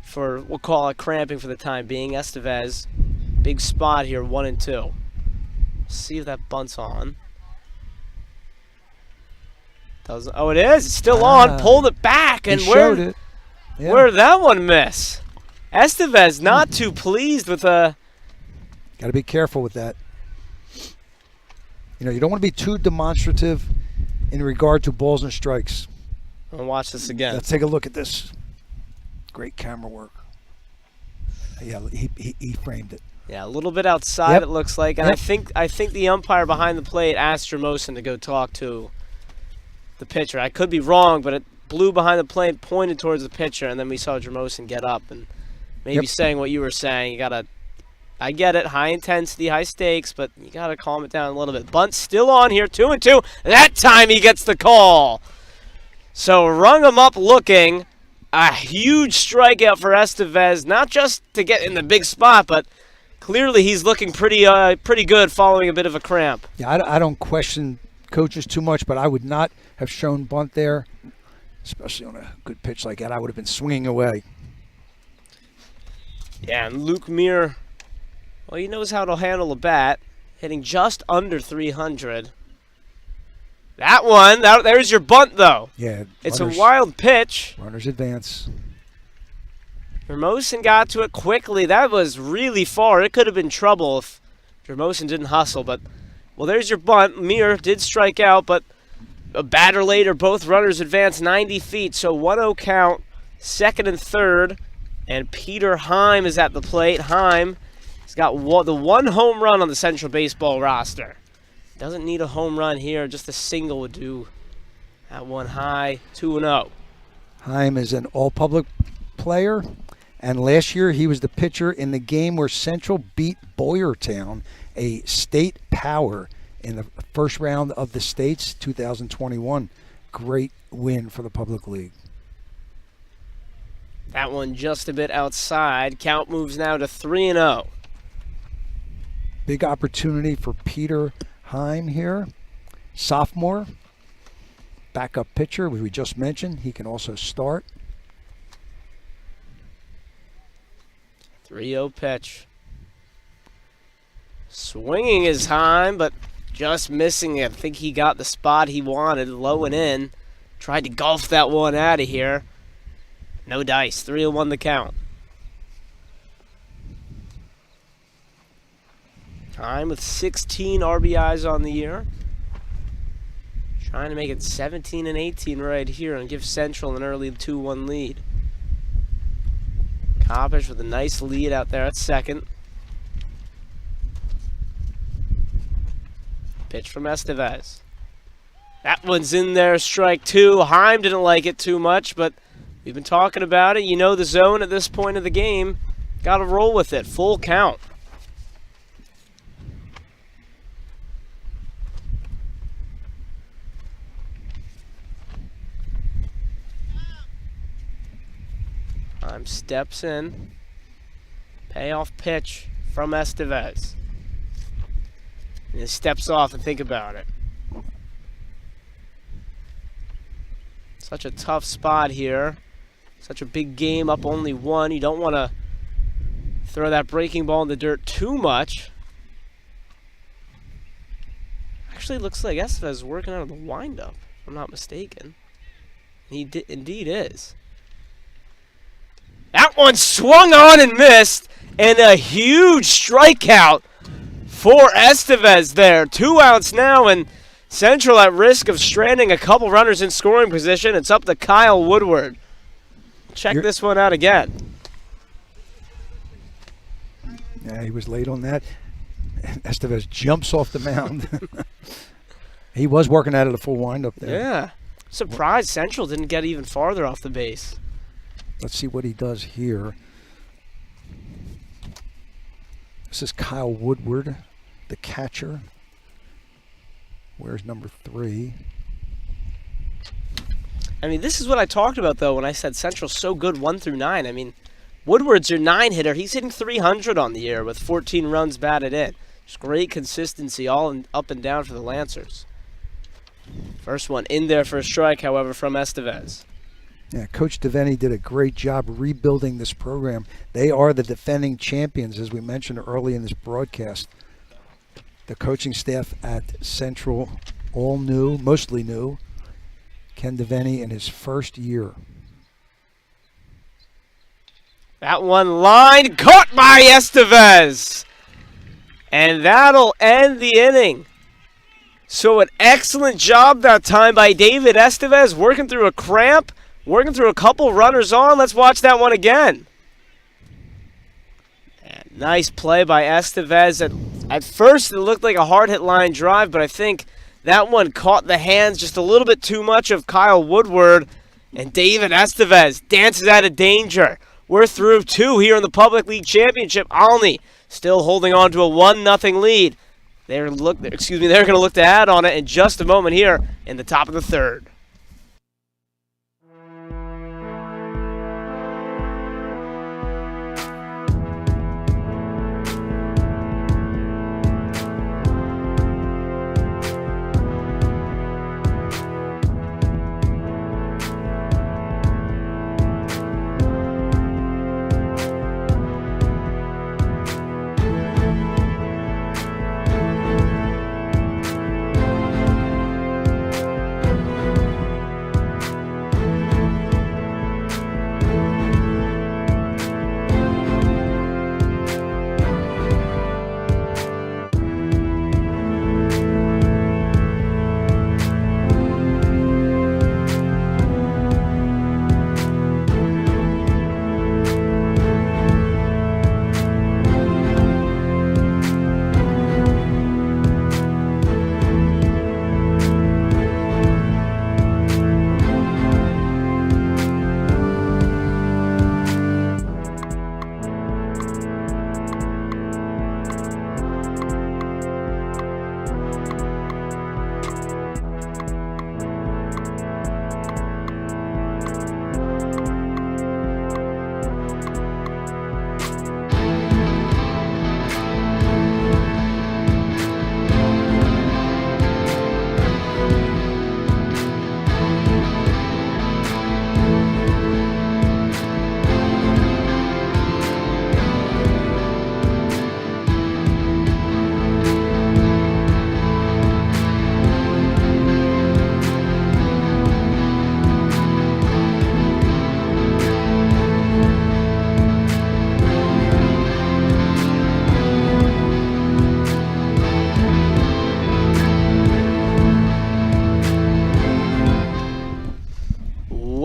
for, we'll call it cramping for the time being. Estevez, big spot here, 1-2. See if that bunt's on. Doesn't. Oh, it is. It's still on. Pulled it back, and He showed it. Yeah. where did that one miss? Estevez not too pleased with a. Got to be careful with that. You don't want to be too demonstrative in regard to balls and strikes. I'll watch this again. Let's take a look at this. Great camera work. Yeah, he framed it. Yeah, a little bit outside. Yep. It looks like, and Yep. I think the umpire behind the plate asked Jermosin to go talk to the pitcher. I could be wrong, but it blew behind the plate, pointed towards the pitcher, and then we saw Jermosin get up and maybe saying what you were saying. You gotta. I get it, high intensity, high stakes, but you got to calm it down a little bit. Bunt's still on here, 2-2. That time he gets the call. So rung him up looking. A huge strikeout for Estevez, not just to get in the big spot, but clearly he's looking pretty good following a bit of a cramp. Yeah, I don't question coaches too much, but I would not have shown bunt there, especially on a good pitch like that. I would have been swinging away. Yeah, and Luke Muir Well, he knows how to handle a bat, hitting just under 300. That one, there's your bunt, though. Yeah. It's a wild pitch. Runners advance. Hermosen got to it quickly. That was really far. It could have been trouble if Hermosen didn't hustle. But, well, there's your bunt. Muir did strike out, but a batter later, both runners advance 90 feet. So 1-0 count, second and third. And Peter Heim is at the plate. Heim has got the one home run on the Central Baseball roster. Doesn't need a home run here. Just a single would do. That one high, 2-0. Heim is an all-public player, and last year he was the pitcher in the game where Central beat Boyertown, a state power, in the first round of the states 2021. Great win for the public league. That one just a bit outside. Count moves now to 3-0. Big opportunity for Peter Heim here. Sophomore. Backup pitcher, we just mentioned. He can also start. 3-0 pitch. Swinging is Heim, but just missing it. I think he got the spot he wanted, low and in. Tried to golf that one out of here. No dice. 3-1 the count. Heim with 16 RBIs on the year. Trying to make it 17 and 18 right here and give Central an early 2-1 lead. Coppish with a nice lead out there at second. Pitch from Estevez. That one's in there, strike two. Heim didn't like it too much, but we've been talking about it. You know the zone at this point of the game. Got to roll with it. Full count. Heim steps in. Payoff pitch from Estevez. And he steps off and think about it. Such a tough spot here. Such a big game, up only one. You don't want to throw that breaking ball in the dirt too much. Actually, it looks like Estevez is working out of the windup, if I'm not mistaken. He indeed is. That one swung on and missed, and a huge strikeout for Estevez there. 2 outs now, and Central at risk of stranding a couple runners in scoring position. It's up to Kyle Woodward. Check this one out again. Yeah, he was late on that. Estevez jumps off the mound. He was working out of the full windup there. Yeah. Surprised Central didn't get even farther off the base. Let's see what he does here. This is Kyle Woodward, the catcher. Where's number 3? I mean, this is what I talked about, though, when I said Central's so good 1 through 9. I mean, Woodward's your 9-hitter. He's hitting 300 on the year with 14 runs batted in. Just great consistency all up and down for the Lancers. First one in there for a strike, however, from Estevez. Yeah, Coach Devaney did a great job rebuilding this program. They are the defending champions, as we mentioned early in this broadcast. The coaching staff at Central, all new, mostly new. Ken Devaney in his first year. That one line caught by Estevez. And that'll end the inning. So an excellent job that time by David Estevez, working through a cramp, working through a couple runners on. Let's watch that one again. And nice play by Estevez. At first, it looked like a hard-hit line drive, but I think that one caught the hands just a little bit too much of Kyle Woodward. And David Estevez dances out of danger. We're through 2 here in the Public League Championship. Olney still holding on to a 1-0 lead. They're going to look to add on it in just a moment here in the top of the third.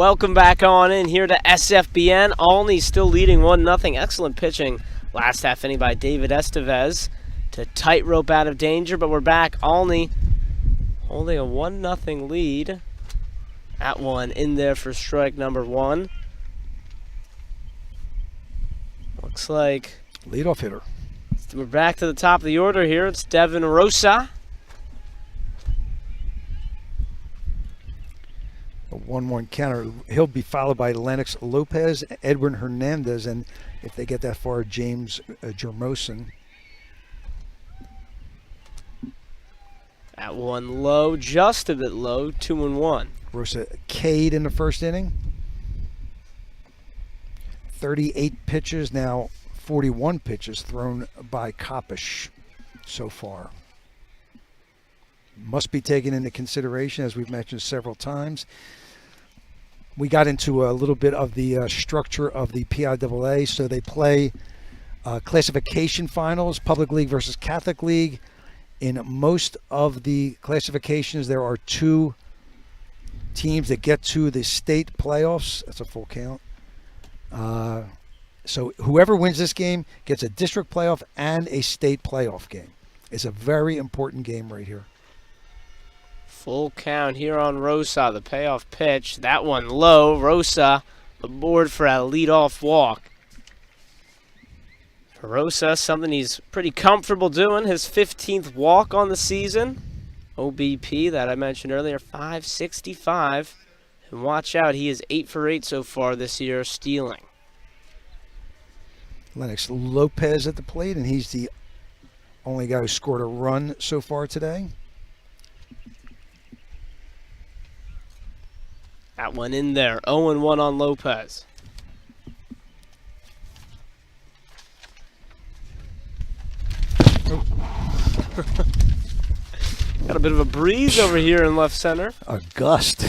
Welcome back on in here to SFBN. Olney still leading 1-0. Excellent pitching last half inning by David Estevez to tightrope out of danger, but we're back. Olney holding a 1-0 lead. That one in there for strike number 1. Looks like leadoff hitter. We're back to the top of the order here. It's Devin Rosa. A 1-1 counter. He'll be followed by Lennox Lopez, Edwin Hernandez, and if they get that far, James Jermosin. That one low, just a bit low, 2-1. Rosa Cade in the first inning. 38 pitches, now 41 pitches thrown by Kopish so far. Must be taken into consideration, as we've mentioned several times. We got into a little bit of the structure of the PIAA. So they play classification finals, Public League versus Catholic League. In most of the classifications, there are 2 teams that get to the state playoffs. That's a full count. So whoever wins this game gets a district playoff and a state playoff game. It's a very important game right here. Full count here on Rosa, the payoff pitch. That one low. Rosa aboard for a leadoff walk. For Rosa, something he's pretty comfortable doing. His 15th walk on the season. OBP that I mentioned earlier, 565. And watch out, he is 8 for 8 so far this year, stealing. Lennox Lopez at the plate, and he's the only guy who scored a run so far today. That one in there, 0-1 on Lopez. Oh. Got a bit of a breeze over here in left center. A gust.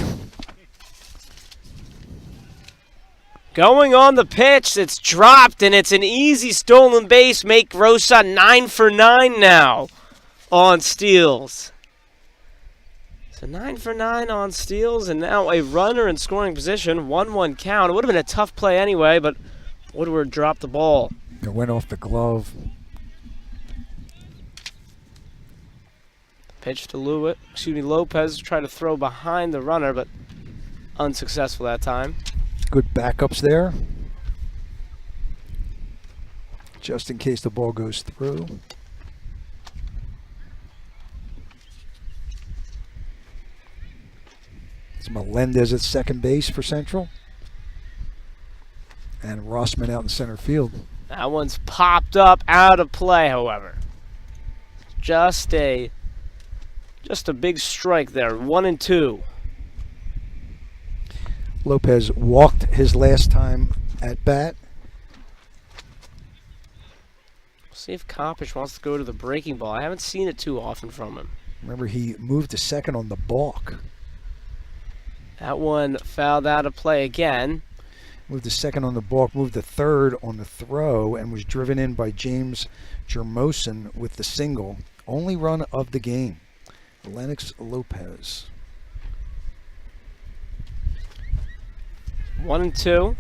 Going on the pitch, it's dropped, and it's an easy stolen base. Make Rosa 9 for 9 now on steals. So 9 for 9 on steals, and now a runner in scoring position. 1-1 count. It would have been a tough play anyway, but Woodward dropped the ball. It went off the glove. Pitch to Lopez tried to throw behind the runner, but unsuccessful that time. Good backups there, just in case the ball goes through. It's Melendez at second base for Central, and Rossman out in center field. That one's popped up out of play, however. Just a big strike there, 1-2. Lopez walked his last time at bat. We'll see if Kopish wants to go to the breaking ball. I haven't seen it too often from him. Remember, he moved to second on the balk. That one fouled out of play again. Moved to second on the balk, moved to third on the throw, and was driven in by James Jermosin with the single. Only run of the game. Lennox Lopez. 1-2.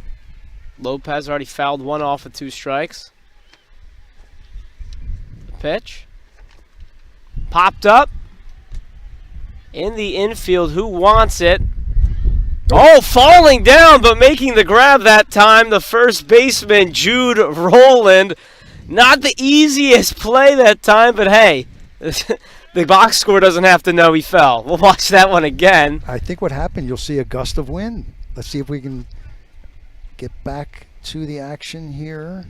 Lopez already fouled one off with 2 strikes. The pitch. Popped up. In the infield. Who wants it? Oh, falling down, but making the grab that time. The first baseman, Jude Rowland. Not the easiest play that time, but hey, the box score doesn't have to know he fell. We'll watch that one again. I think what happened, you'll see a gust of wind. Let's see if we can get back to the action here.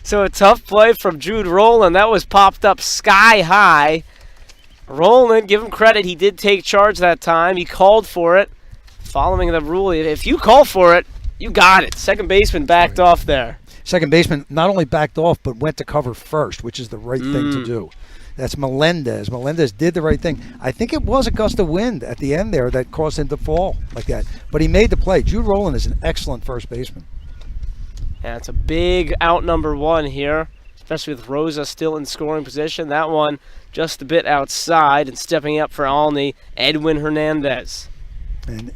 So a tough play from Jude Rowland. That was popped up sky high. Rowland, give him credit, he did take charge that time. He called for it, following the rule. If you call for it, you got it. Second baseman backed off there. Second baseman not only backed off, but went to cover first, which is the right thing to do. That's Melendez. Melendez did the right thing. I think it was a gust of wind at the end there that caused him to fall like that. But he made the play. Jude Rowland is an excellent first baseman. Yeah, it's a big out number 1 here, especially with Rosa still in scoring position. That one just a bit outside, and stepping up for Olney, Edwin Hernandez. And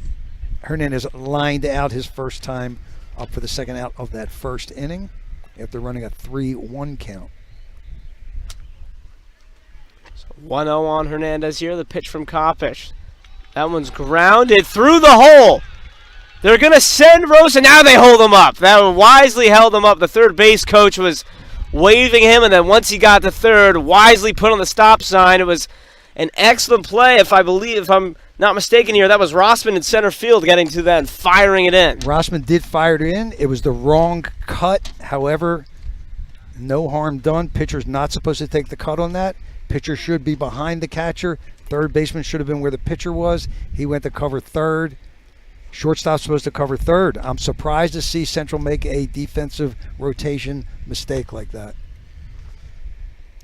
Hernandez lined out his first time up for the second out of that first inning after running a 3-1 count. 1-0 on Hernandez here. The pitch from Kopish. That one's grounded through the hole. They're going to send Rose, and now they hold him up. That wisely held him up. The third base coach was waving him, and then once he got to third, wisely put on the stop sign. It was an excellent play, if I'm not mistaken here. That was Rossman in center field getting to that and firing it in. Rossman did fire it in. It was the wrong cut. However, no harm done. Pitcher's not supposed to take the cut on that. Pitcher should be behind the catcher. Third baseman should have been where the pitcher was. He went to cover third. Shortstop's supposed to cover third. I'm surprised to see Central make a defensive rotation mistake like that.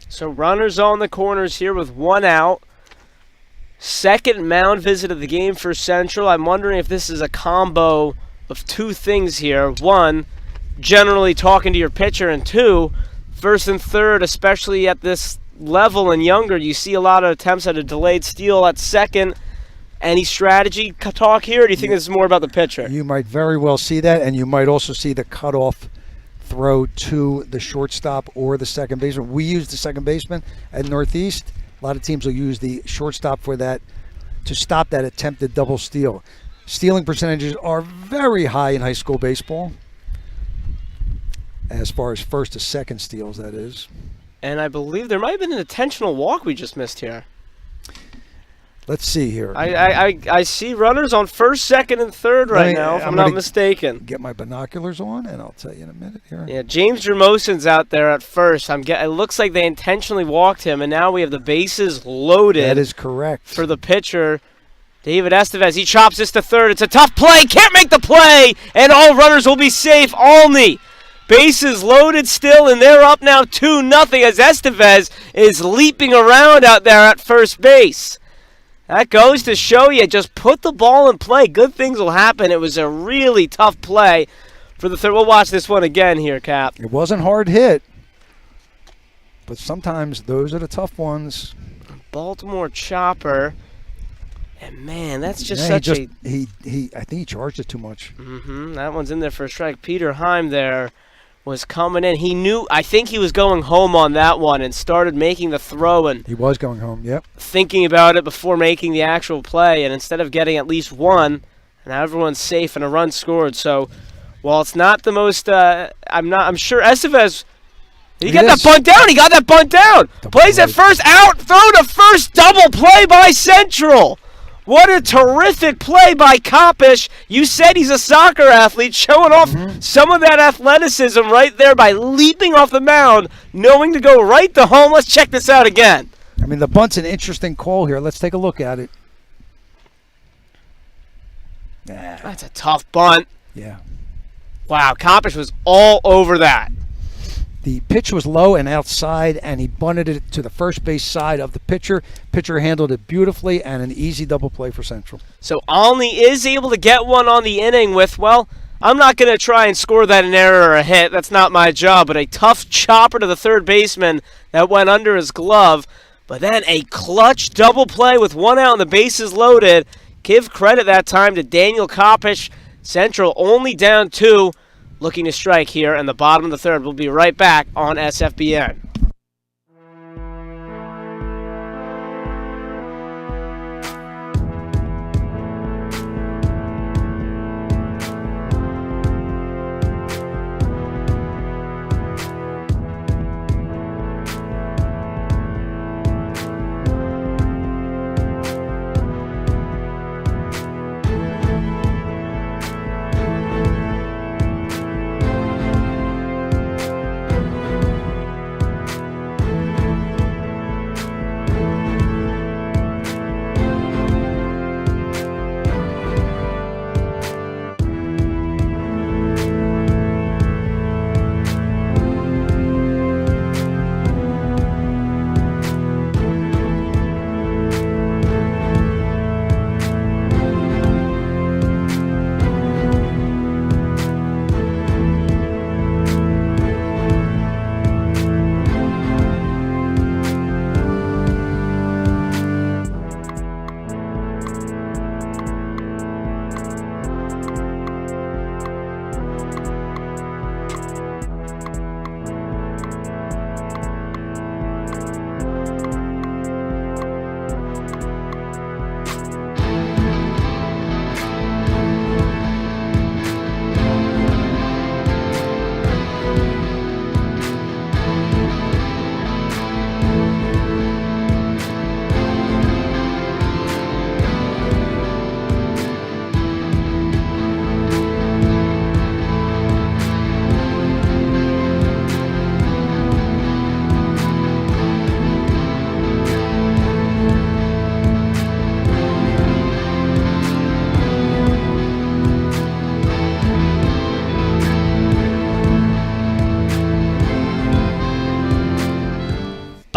So runners on the corners here with 1 out. Second mound visit of the game for Central. I'm wondering if this is a combo of two things here. One, generally talking to your pitcher, and two, first and third, especially at this level and younger, you see a lot of attempts at a delayed steal at second. Any strategy talk here, or do you think this is more about the pitcher? You might very well see that, and you might also see the cutoff throw to the shortstop or the second baseman. We use the second baseman at Northeast. A lot of teams will use the shortstop for that, to stop that attempted double steal. Stealing percentages are very high in high school baseball, as far as first to second steals, that is. And I believe there might have been an intentional walk we just missed here. Let's see here. I see runners on first, second, and third right now, if I'm not mistaken. Get my binoculars on, and I'll tell you in a minute here. Yeah, James Jermosin's out there at first. It looks like they intentionally walked him, and now we have the bases loaded. That is correct. For the pitcher, David Estevez. He chops this to third. It's a tough play. Can't make the play, and all runners will be safe. Olney. Bases loaded still, and they're up now 2-0 as Estevez is leaping around out there at first base. That goes to show you, just put the ball in play. Good things will happen. It was a really tough play for the third. We'll watch this one again here, Cap. It wasn't hard hit, but sometimes those are the tough ones. Baltimore chopper. And, man, that's just I such think he charged it too much. That one's in there for a strike. Peter Heim there was coming in. I think he was going home on that one and started making the throw. And he was going home, yep. Thinking about it before making the actual play. And instead of getting at least one, now everyone's safe and a run scored. So, while it's not the most, I'm sure Estevez, he got that bunt down. He got that bunt down. Plays at first, out, throw to first, double play by Central. What a terrific play by Kopish. You said he's a soccer athlete, showing off some of that athleticism right there by leaping off the mound, knowing to go right to home. Let's check this out again. I mean, the bunt's an interesting call here. Let's take a look at it. That's a tough bunt. Yeah. Wow, Kopish was all over that. The pitch was low and outside, and he bunted it to the first base side of the pitcher. Pitcher handled it beautifully, and an easy double play for Central. So Olney is able to get one on the inning with, well, I'm not going to try and score that an error or a hit. That's not my job. But a tough chopper to the third baseman that went under his glove. But then a clutch double play with 1 out and the bases loaded. Give credit that time to Daniel Kopish. Central only down 2. Looking to strike here in the bottom of the third. We'll be right back on SFBN.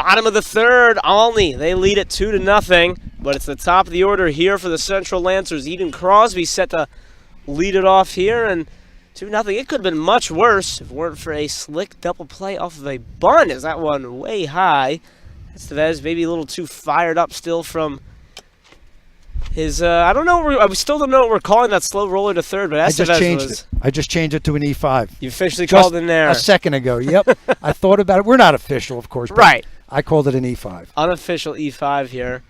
Bottom of the third, Olney. They lead it 2-0, but it's the top of the order here for the Central Lancers. Eden Crosby set to lead it off here, and 2-0. It could have been much worse if it weren't for a slick double play off of a bunt. Is that one way high? Estevez maybe a little too fired up still from his, I don't know, we still don't know what we're calling that slow roller to third, but Estevez I just changed it to an E5. You officially called in there. A second ago, yep. I thought about it. We're not official, of course. But right. I called it an E5. Unofficial E5 here.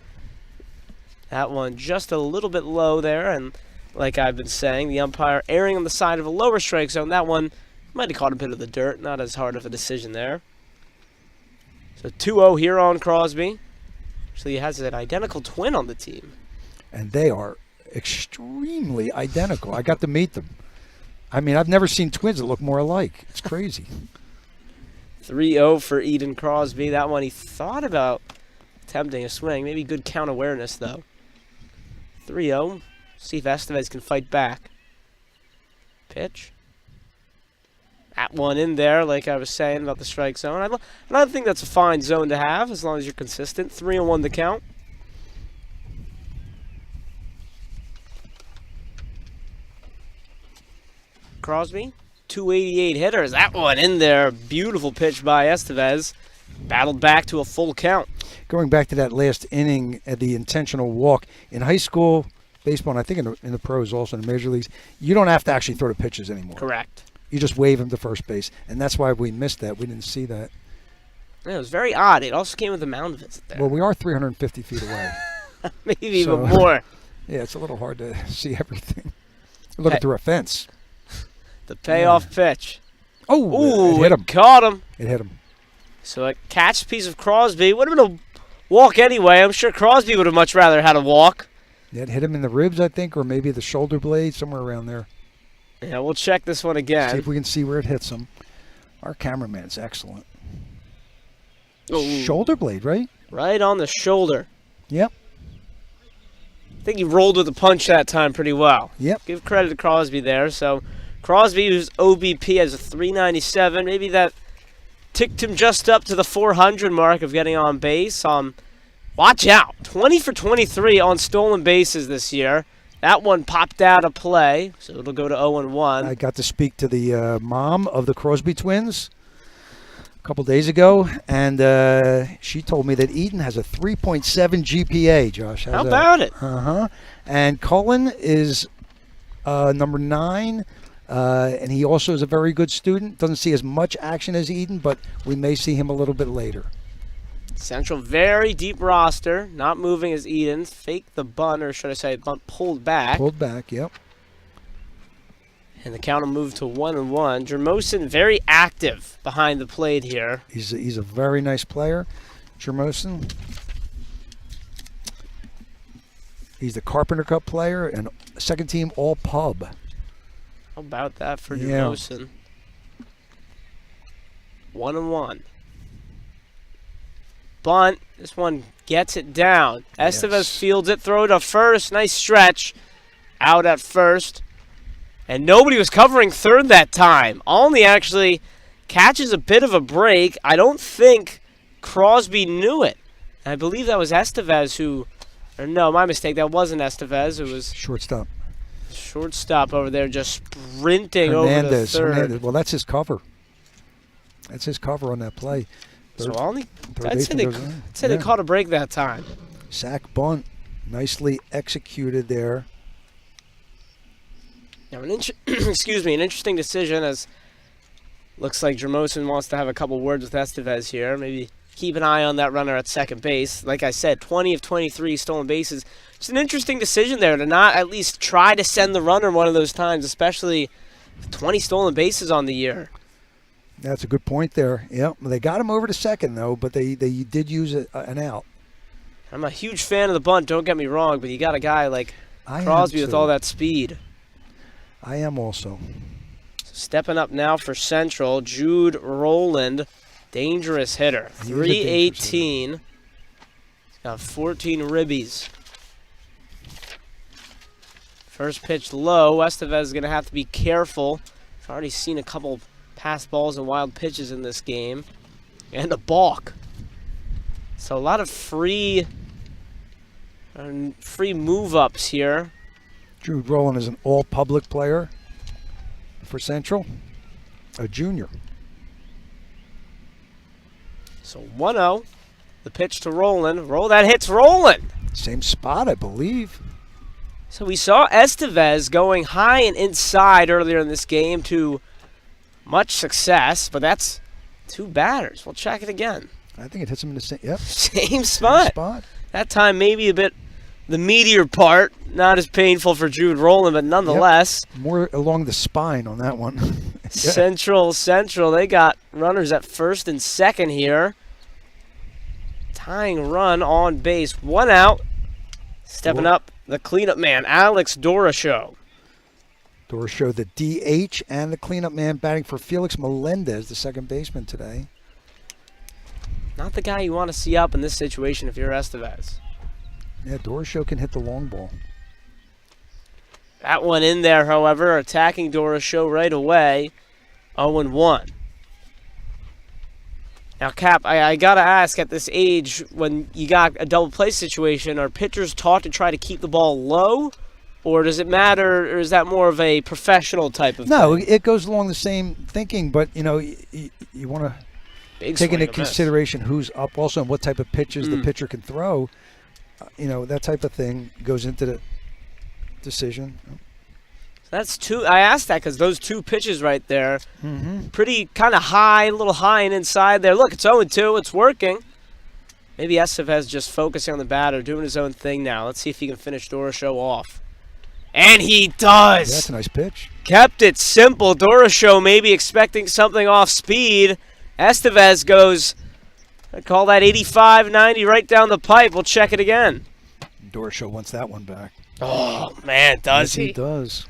That one just a little bit low there, and like I've been saying, the umpire erring on the side of a lower strike zone. That one might have caught a bit of the dirt. Not as hard of a decision there. So 2-0 here on Crosby. Actually, he has an identical twin on the team. And they are extremely identical. I got to meet them. I mean, I've never seen twins that look more alike. It's crazy. 3-0 for Eden Crosby. That one he thought about attempting a swing. Maybe good count awareness, though. 3-0. See if Estevez can fight back. Pitch. That one in there, like I was saying about the strike zone. I think that's a fine zone to have as long as you're consistent. 3-1 the count. Crosby, 288 hitters. That one in there. Beautiful pitch by Estevez. Battled back to a full count. Going back to that last inning at the intentional walk, in high school baseball, and I think in the pros also, in the major leagues, you don't have to actually throw the pitches anymore. Correct. You just wave him to first base, and that's why we missed that. We didn't see that. Yeah, it was very odd. It also came with a mound visit there. Well, we are 350 feet away. Maybe even more. Yeah, it's a little hard to see everything. We're looking through a fence. The payoff pitch. Oh, it hit him. Caught him. It hit him. So a catch piece of Crosby. Would have been a walk anyway. I'm sure Crosby would have much rather had a walk. It hit him in the ribs, I think, or maybe the shoulder blade, somewhere around there. Yeah, we'll check this one again. See if we can see where it hits him. Our cameraman's excellent. Ooh. Shoulder blade, right? Right on the shoulder. Yep. I think he rolled with the punch that time pretty well. Yep. Give credit to Crosby there. So Crosby, whose OBP has a 397, maybe that ticked him just up to the 400 mark of getting on base. Watch out. 20 for 23 on stolen bases this year. That one popped out of play, so it'll go to 0-1. I got to speak to the mom of the Crosby twins a couple days ago, and she told me that Eden has a 3.7 GPA, Josh. How about it? Uh-huh. And Cullen is number 9, and he also is a very good student. Doesn't see as much action as Eden, but we may see him a little bit later. Central, very deep roster, not moving as Eden's. Fake the bunt, or should I say bunt pulled back. Pulled back, yep. And the count will move to 1-1. Jermosin very active behind the plate here. He's a very nice player, Jermosin. He's the Carpenter Cup player and second team all pub. How about that for Jermosin? 1-1. Bunt. This one gets it down. Estevez fields it. Throw to first. Nice stretch. Out at first. And nobody was covering third that time. Olney actually catches a bit of a break. I don't think Crosby knew it. I believe that was Estevez who... Or no, my mistake. That wasn't Estevez. It was... Shortstop. Shortstop over there just sprinting over to third. Hernandez. Well, that's his cover. That's his cover on that play. So Olney, I'd say they caught a break that time. Sack bunt, nicely executed there. Now, an interesting decision, as looks like Jermosin wants to have a couple words with Estevez here. Maybe keep an eye on that runner at second base. Like I said, 20 of 23 stolen bases. Just an interesting decision there to not at least try to send the runner one of those times, especially with 20 stolen bases on the year. That's a good point there. Yep, they got him over to second, though, but they did use an out. I'm a huge fan of the bunt, don't get me wrong, but you got a guy like Crosby with all that speed. I am also. So stepping up now for Central, Jude Rowland, dangerous hitter. 318. He's got 14 ribbies. First pitch low. Estevez is going to have to be careful. I've already seen a couple pass balls and wild pitches in this game. And a balk. So a lot of free move-ups here. Drew Rowland is an all-public player for Central, a junior. So 1-0. The pitch to Rowland. That hits Rowland. Same spot, I believe. So we saw Estevez going high and inside earlier in this game to much success, but that's 2 batters. We'll check it again. I think it hits him in the same, Same spot. Same spot. That time maybe a bit the meteor part, not as painful for Jude Rowland, but nonetheless. Yep. More along the spine on that one. Central, they got runners at first and second here. Tying run on base, 1 out. Stepping up, the cleanup man, Alex Dorashow. Dorashow, the DH, and the cleanup man batting for Felix Melendez, the second baseman today. Not the guy you want to see up in this situation if you're Estevez. Yeah, Dorashow can hit the long ball. That one in there, however, attacking Dorashow right away. 0-1. Now, Cap, I got to ask, at this age, when you got a double play situation, are pitchers taught to try to keep the ball low? Or does it matter, or is that more of a professional type of No, thing? it goes along the same thinking, but, you want to take into consideration who's up also and what type of pitches the pitcher can throw. That type of thing goes into the decision. That's 2. I asked that because those 2 pitches right there, pretty kind of high, a little high and inside there. Look, it's 0-2. It's working. Maybe Estevez just focusing on the batter, doing his own thing now. Let's see if he can finish Dorashow off. And he does. Yeah, that's a nice pitch. Kept it simple. Dorashow maybe expecting something off speed. Estevez goes, I call that 85-90 right down the pipe. We'll check it again. Dorashow wants that one back. Oh, man, does he? He does.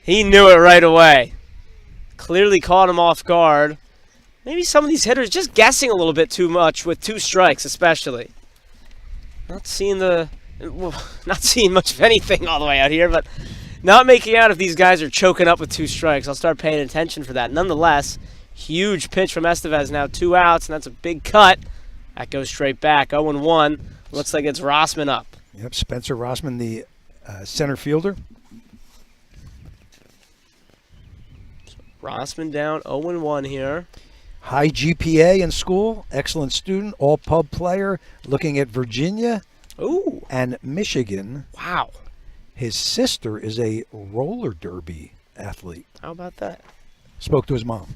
He knew it right away. Clearly caught him off guard. Maybe some of these hitters just guessing a little bit too much with 2 strikes especially. Not seeing much of anything all the way out here, but not making out if these guys are choking up with 2 strikes. I'll start paying attention for that. Nonetheless, huge pitch from Estevez now, 2 outs, and that's a big cut. That goes straight back, 0-1. Looks like it's Rossman up. Yep, Spencer Rossman, the center fielder. Rossman down, 0-1 here. High GPA in school, excellent student, all pub player, looking at Virginia and Michigan. Wow. His sister is a roller derby athlete. How about that? Spoke to his mom.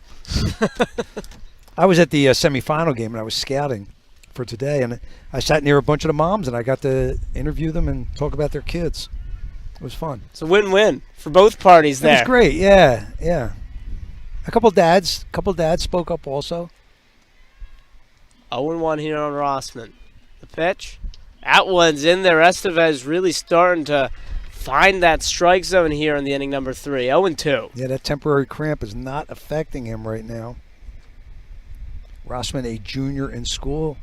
I was at the semifinal game and I was scouting for today, and I sat near a bunch of the moms and I got to interview them and talk about their kids. It was fun. It's a win-win for both parties there. It was great, yeah. A couple dads spoke up also. 0-1 here on Rossman. The pitch. That one's in there. Estevez really starting to find that strike zone here in the inning number 3. 0-2. Yeah, that temporary cramp is not affecting him right now. Rossman, a junior in school.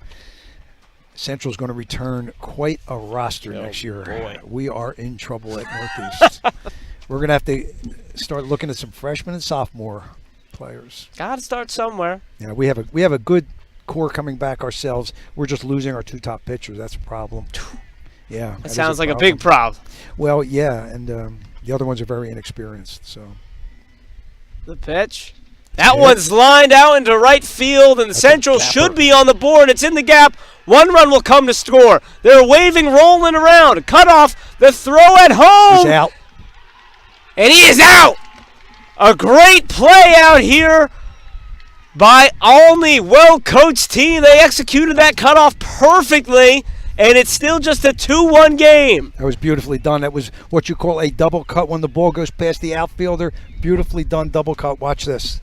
Central's going to return quite a roster next year. Boy. We are in trouble at Northeast. We're going to have to start looking at some freshmen and sophomore players. Got to start somewhere. Yeah, we have a good core coming back ourselves. We're just losing our 2 top pitchers. That's a problem. Yeah. That sounds like a big problem. Well, yeah, and the other ones are very inexperienced. So the pitch. That one's lined out into right field, and Central should be on the board. It's in the gap. 1 run will come to score. They're waving Rowland around. Cut off the throw at home. He's out. And he is out. A great play out here by Olney. Well-coached team. They executed that cutoff perfectly, and it's still just a 2-1 game. That was beautifully done. That was what you call a double cut when the ball goes past the outfielder. Beautifully done double cut. Watch this.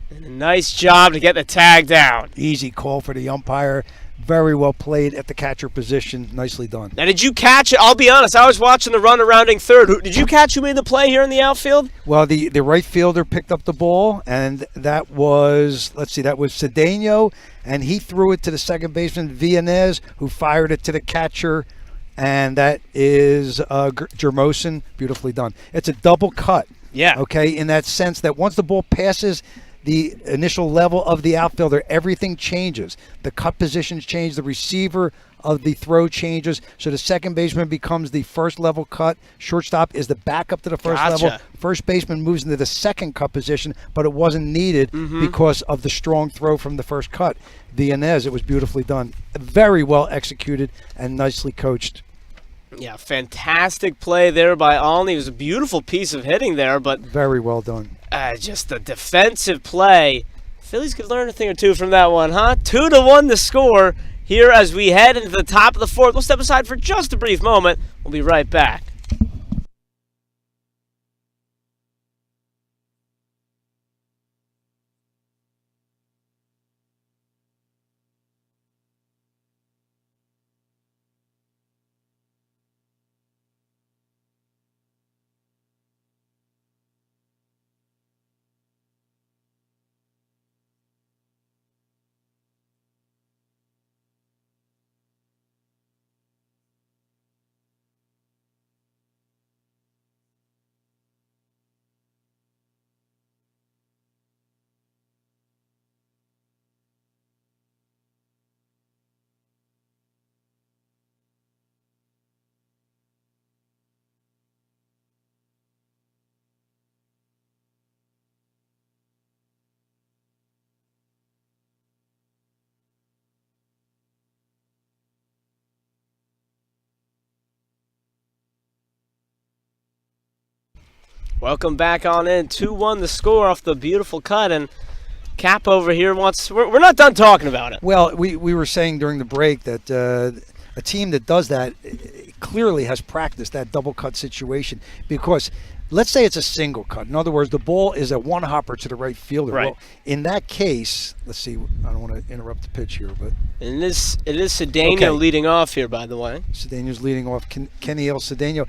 And a nice job to get the tag down. Easy call for the umpire. Very well played at the catcher position. Nicely done. Now, did you catch it? I'll be honest. I was watching the run arounding third. Did you catch who made the play here in the outfield? Well, the right fielder picked up the ball, and that was Cedeno, and he threw it to the second baseman, Villanez, who fired it to the catcher, and that is Jermosin. Beautifully done. It's a double cut. Yeah. Okay, in that sense that once the ball passes the initial level of the outfielder, everything changes. The cut positions change. The receiver of the throw changes. So the second baseman becomes the first level cut. Shortstop is the backup to the first level. First baseman moves into the second cut position, but it wasn't needed because of the strong throw from the first cut. The Inez, it was beautifully done. Very well executed and nicely coached. Yeah, fantastic play there by Olney. It was a beautiful piece of hitting there, but very well done. Just the defensive play. Phillies could learn a thing or two from that one, huh? 2-1 the score here as we head into the top of the fourth. We'll step aside for just a brief moment. We'll be right back. Welcome back on in. 2-1 the score off the beautiful cut, and Cap over here wants. We're not done talking about it. Well, we were saying during the break that a team that does that clearly has practiced that double cut situation, because let's say it's a single cut. In other words, the ball is a one hopper to the right fielder. Right. Well, in that case, let's see. I don't want to interrupt the pitch here, but And it is Cedeno leading off here, by the way. Cedeno's leading off. Kenny Cedeno.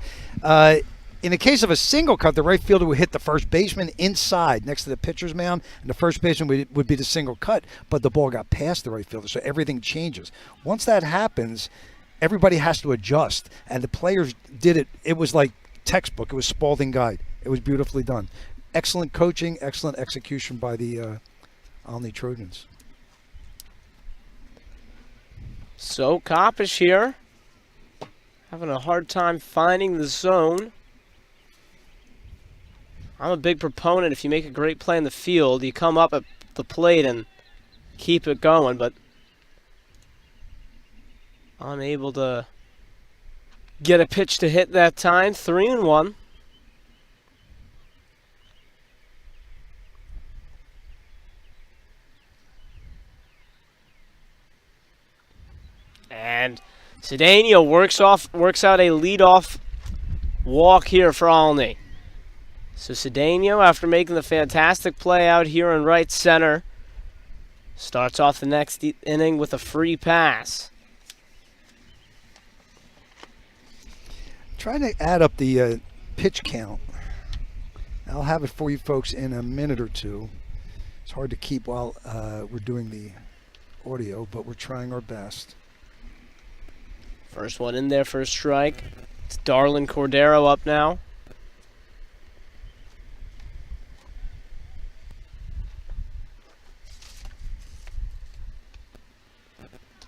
In the case of a single cut, the right fielder would hit the first baseman inside next to the pitcher's mound, and the first baseman would be the single cut, but the ball got past the right fielder, so everything changes. Once that happens, everybody has to adjust, and the players did it. It was like textbook. It was Spalding Guide. It was beautifully done. Excellent coaching, excellent execution by the Olney Trojans. So Coppish here, having a hard time finding the zone. I'm a big proponent, if you make a great play in the field, you come up at the plate and keep it going, but unable to get a pitch to hit that time. 3-1. And Cedeno works out a leadoff walk here for Olney. So Cedeno, after making the fantastic play out here in right center, starts off the next inning with a free pass. Trying to add up the pitch count. I'll have it for you folks in a minute or two. It's hard to keep while we're doing the audio, but we're trying our best. First one in there for a strike. It's Darlin Cordero up now.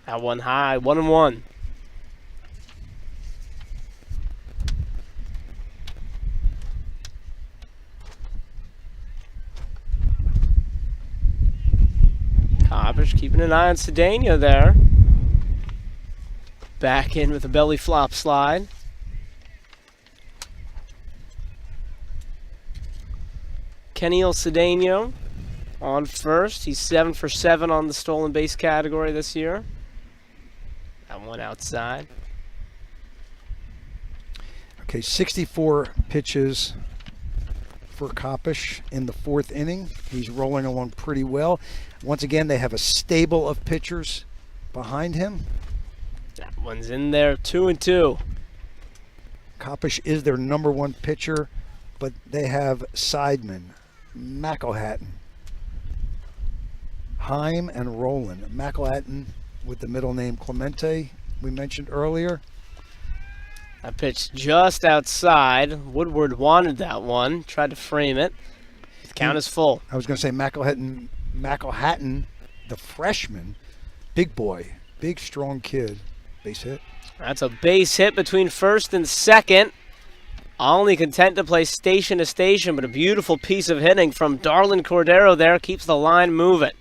That one high, 1-1. Coppish keeping an eye on Cedeno there. Back in with a belly flop slide. Kenny Cedeno on first. He's 7 for 7 on the stolen base category this year. That one outside. Okay, 64 pitches for Coppish in the fourth inning. He's rolling along pretty well. Once again, they have a stable of pitchers behind him. That one's in there, 2-2. Coppish is their number one pitcher, but they have Seidman, McElhatton, Heim, and Rowland. McElhatton with the middle name Clemente, we mentioned earlier. That pitch just outside. Woodward wanted that one, tried to frame it. Count is full. I was going to say McElhatton, the freshman, big boy, big, strong kid. Base hit. That's a base hit between first and second. Olney content to play station to station, but a beautiful piece of hitting from Darlin Cordero there keeps the line moving.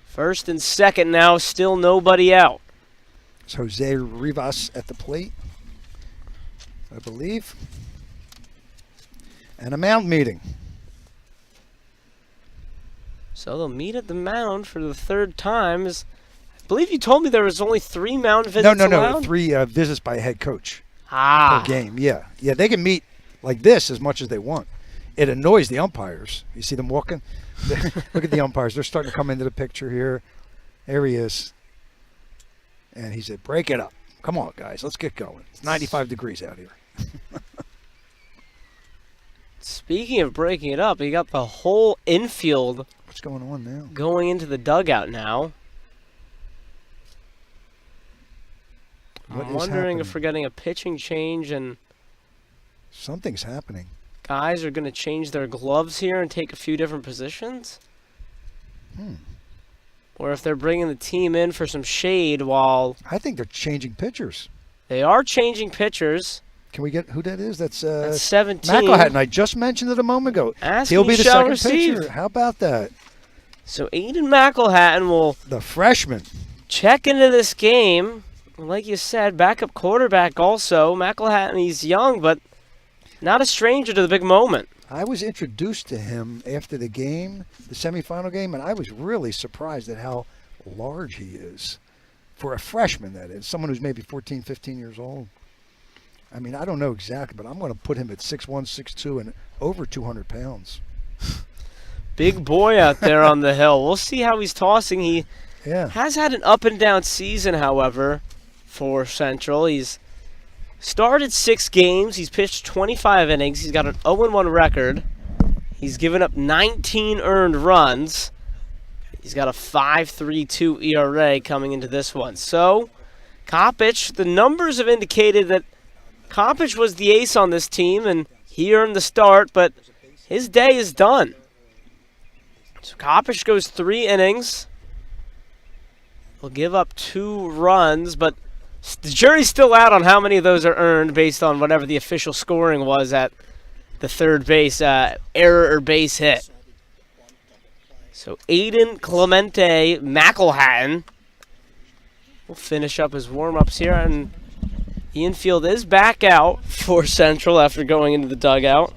First and second now, still nobody out. It's Jose Rivas at the plate, I believe. And a mound meeting. So they'll meet at the mound for the third time. I believe you told me there was only 3 mound visits No, allowed? 3 visits by a head coach per game. Yeah, they can meet like this as much as they want. It annoys the umpires. You see them walking? Look at the umpires. They're starting to come into the picture here. There he is. And he said, break it up. Come on, guys. Let's get going. It's 95 degrees out here. Speaking of breaking it up, you got the whole infield. What's going on now? Going into the dugout now. I'm wondering if we're getting a pitching change and something's happening. Guys are going to change their gloves here and take a few different positions. Or if they're bringing the team in for some shade while... I think they're changing pitchers. They are changing pitchers. Can we get who that is? That's 17. McElhatton. I just mentioned it a moment ago. He'll be the second pitcher. How about that? So Aiden McElhatton will... The freshman. Check into this game. Like you said, backup quarterback also. McElhatton, he's young, but not a stranger to the big moment. I was introduced to him after the game, the semifinal game, and I was really surprised at how large he is. For a freshman, that is. Someone who's maybe 14, 15 years old. I mean, I don't know exactly, but I'm going to put him at 6'1", 6'2", and over 200 pounds. Big boy out there on the hill. We'll see how he's tossing. He Yeah. has had an up-and-down season, however, for Central. He's started 6 games. He's pitched 25 innings. He's got an 0-1 record. He's given up 19 earned runs. He's got a 5.32 ERA coming into this one. So, Kopich, the numbers have indicated that Kopich was the ace on this team, and he earned the start, but his day is done. So Kopich goes 3 innings. He'll give up 2 runs, but the jury's still out on how many of those are earned based on whatever the official scoring was at the third base error or base hit. So Aiden Clemente McElhatton will finish up his warm-ups here, and the infield is back out for Central after going into the dugout.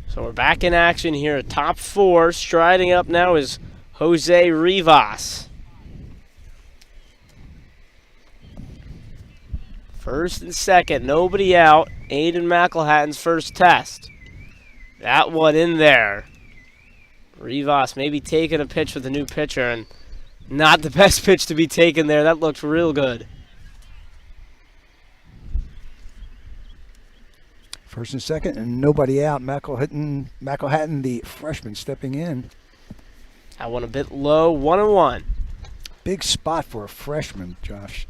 So we're back in action here at top 4. Striding up now is Jose Rivas. First and second, nobody out. Aiden McElhatton's first test. That one in there. Rivas maybe taking a pitch with a new pitcher, and not the best pitch to be taken there. That looked real good. First and second, and nobody out. McElhatton, the freshman, stepping in. That one a bit low, 1-1. Big spot for a freshman, Josh.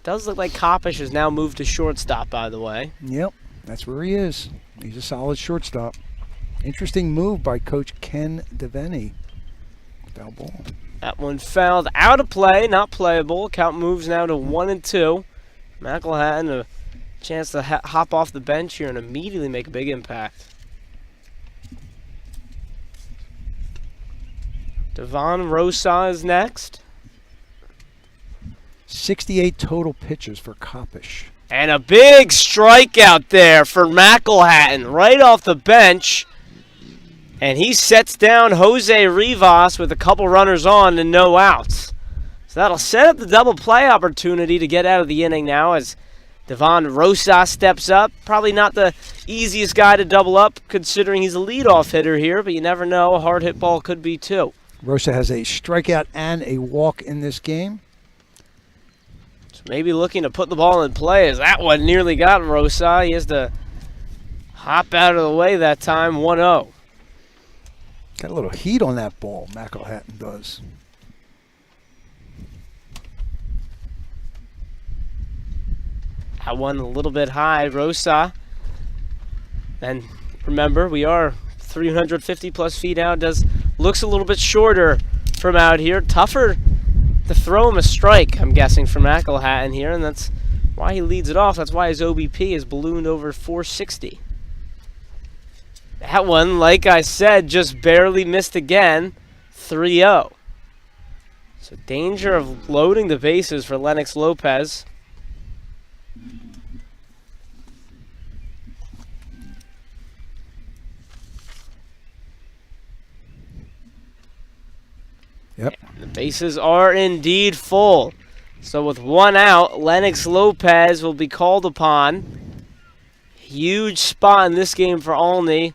Does look like Kopich has now moved to shortstop, by the way. Yep, that's where he is. He's a solid shortstop. Interesting move by Coach Ken Devaney. Foul ball. That one fouled out of play, not playable. Count moves now to 1-2. McElhatton a chance to hop off the bench here and immediately make a big impact. Devon Rosa is next. 68 total pitches for Kopich. And a big strikeout there for McElhatton right off the bench. And he sets down Jose Rivas with a couple runners on and no outs. So that'll set up the double play opportunity to get out of the inning now as Devon Rosa steps up. Probably not the easiest guy to double up considering he's a leadoff hitter here, but you never know. A hard hit ball could be too. Rosa has a strikeout and a walk in this game. So maybe looking to put the ball in play as that one nearly got Rosa. He has to hop out of the way that time, 1-0. Got a little heat on that ball, McElhatton does. That one a little bit high, Rosa. And remember, we are 350 plus feet out. Looks a little bit shorter from out here. Tougher to throw him a strike, I'm guessing, from McElhatton here, and that's why he leads it off. That's why his OBP is ballooned over 460. That one, like I said, just barely missed again, 3-0. So danger of loading the bases for Lennox Lopez. Yep. The bases are indeed full. So with one out, Lennox Lopez will be called upon. Huge spot in this game for Olney.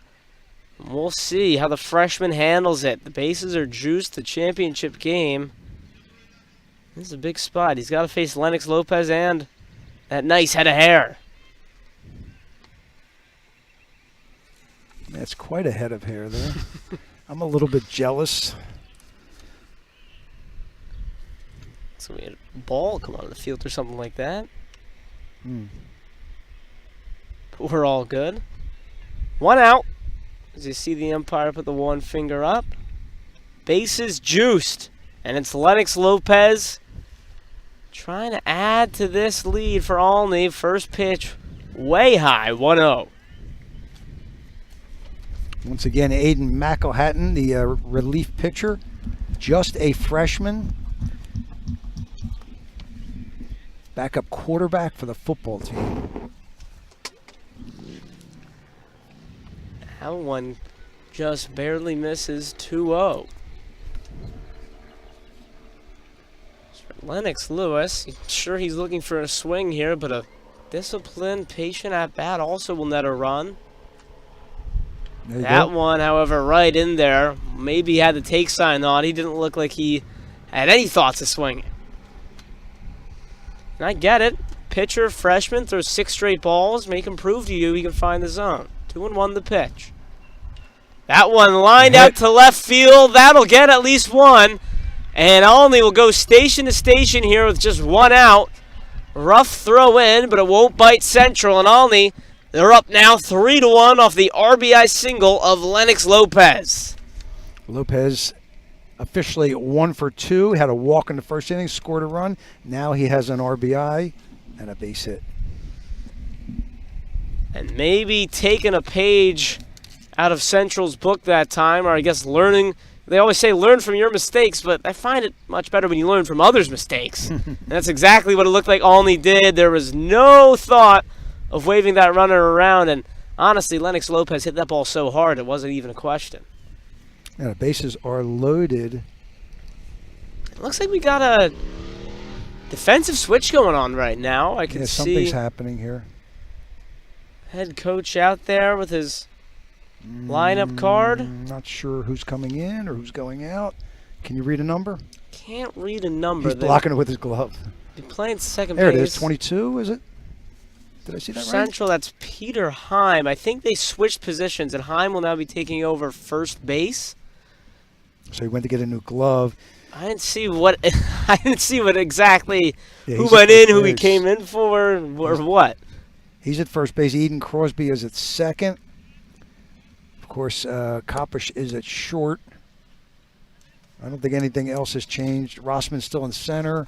And we'll see how the freshman handles it. The bases are juiced, the championship game. This is a big spot. He's got to face Lennox Lopez and that nice head of hair. That's quite a head of hair there. I'm a little bit jealous. So we had a ball come out of the field or something like that. But we're all good. One out. As you see the umpire put the one finger up. Bases juiced. And it's Lennox Lopez trying to add to this lead for Olney. First pitch way high, 1-0. Once again, Aiden McElhatton, the relief pitcher. Just a freshman. Backup quarterback for the football team. That one just barely misses, 2-0. Lennox Lewis, sure he's looking for a swing here, but a disciplined, patient at bat also will net a run. That one, however, right in there. Maybe he had the take sign on. He didn't look like he had any thoughts of swinging. And I get it. Pitcher, freshman, throws 6 straight balls. Make him prove to you he can find the zone. 2-1 the pitch. That one lined out to left field. That'll get at least one. And Olney will go station to station here with just one out. Rough throw in, but it won't bite Central. And Olney, they're up now 3-1 off the RBI single of Lennox Lopez. Lopez officially 1 for 2. Had a walk in the first inning, scored a run. Now he has an RBI and a base hit. And maybe taking a page out of Central's book that time, or I guess learning. They always say learn from your mistakes, but I find it much better when you learn from others' mistakes. And that's exactly what it looked like Olney did. There was no thought of waving that runner around, and honestly, Lennox Lopez hit that ball so hard it wasn't even a question. Yeah, the bases are loaded. It looks like we got a defensive switch going on right now. I can see something's happening here. Head coach out there with his lineup card. Not sure who's coming in or who's going out. Can you read a number? Can't read a number. He's blocking it with his glove. He's playing second there base. There it is, 22, is it? Did I see that right? Central, that's Peter Heim. I think they switched positions, and Heim will now be taking over first base. So he went to get a new glove. I didn't see what exactly who went in, who he came in for, or what. He's at first base. Eden Crosby is at second. Of course, Koppisch is at short. I don't think anything else has changed. Rossman's still in center.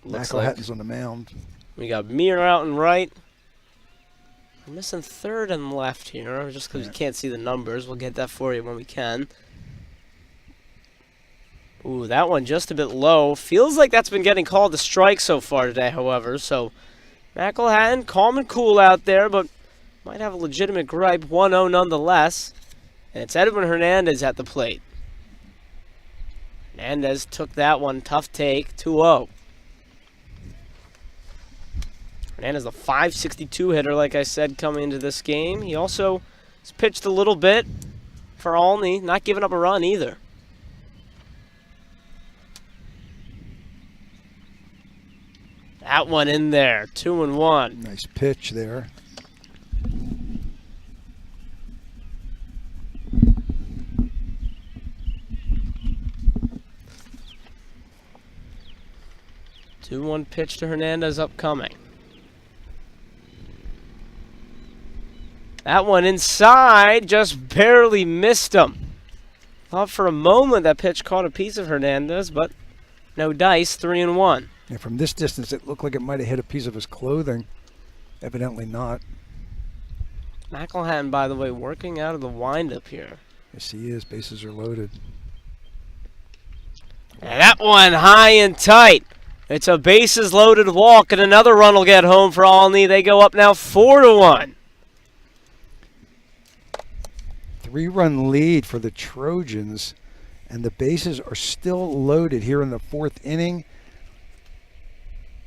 McElhatton's on the mound. We got Muir out and right. We're missing third and left here, just because you can't see the numbers. We'll get that for you when we can. Ooh, that one just a bit low. Feels like that's been getting called a strike so far today, however. So, McElhatton, calm and cool out there, but might have a legitimate gripe. 1-0 nonetheless. And it's Edwin Hernandez at the plate. Hernandez took that one. Tough take. 2-0. Hernandez, the .562 hitter, like I said, coming into this game. He also has pitched a little bit for Olney. Not giving up a run either. That one in there. 2-1. Nice pitch there. Two-one pitch to Hernandez upcoming. That one inside, just barely missed him. Thought for a moment that pitch caught a piece of Hernandez, but no dice. 3-1. And from this distance, it looked like it might have hit a piece of his clothing. Evidently not. McElhatton, by the way, working out of the windup here. Yes, he is. Bases are loaded. And that one high and tight. It's a bases loaded walk, and another run will get home for Olney. They go up now 4-1. 3-run lead for the Trojans, and the bases are still loaded here in the fourth inning.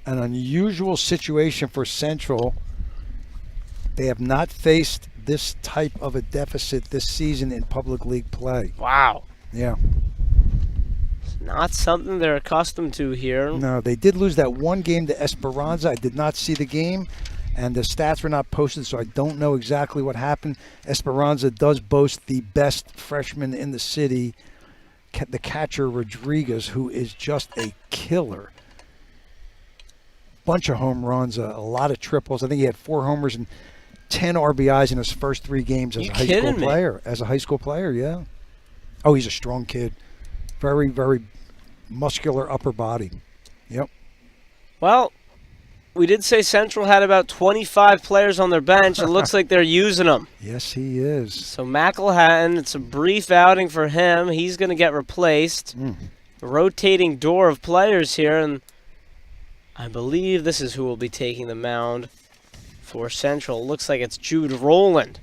An unusual situation for Central. They have not faced this type of a deficit this season in public league play. Wow. Yeah. Not something they're accustomed to here. No, they did lose that one game to Esperanza. I did not see the game, and the stats were not posted, so I don't know exactly what happened. Esperanza does boast the best freshman in the city, the catcher Rodriguez, who is just a killer. Bunch of home runs, a lot of triples. I think he had 4 homers and 10 RBIs in his first 3 games as a high school player. As a high school player, yeah. Oh, he's a strong kid. Very, very muscular upper body. Yep. Well, we did say Central had about 25 players on their bench. It looks like they're using them. Yes, he is. So McElhatton, it's a brief outing for him. He's going to get replaced. Rotating door of players here, and I believe this is who will be taking the mound for Central. Looks like it's Jude Rowland,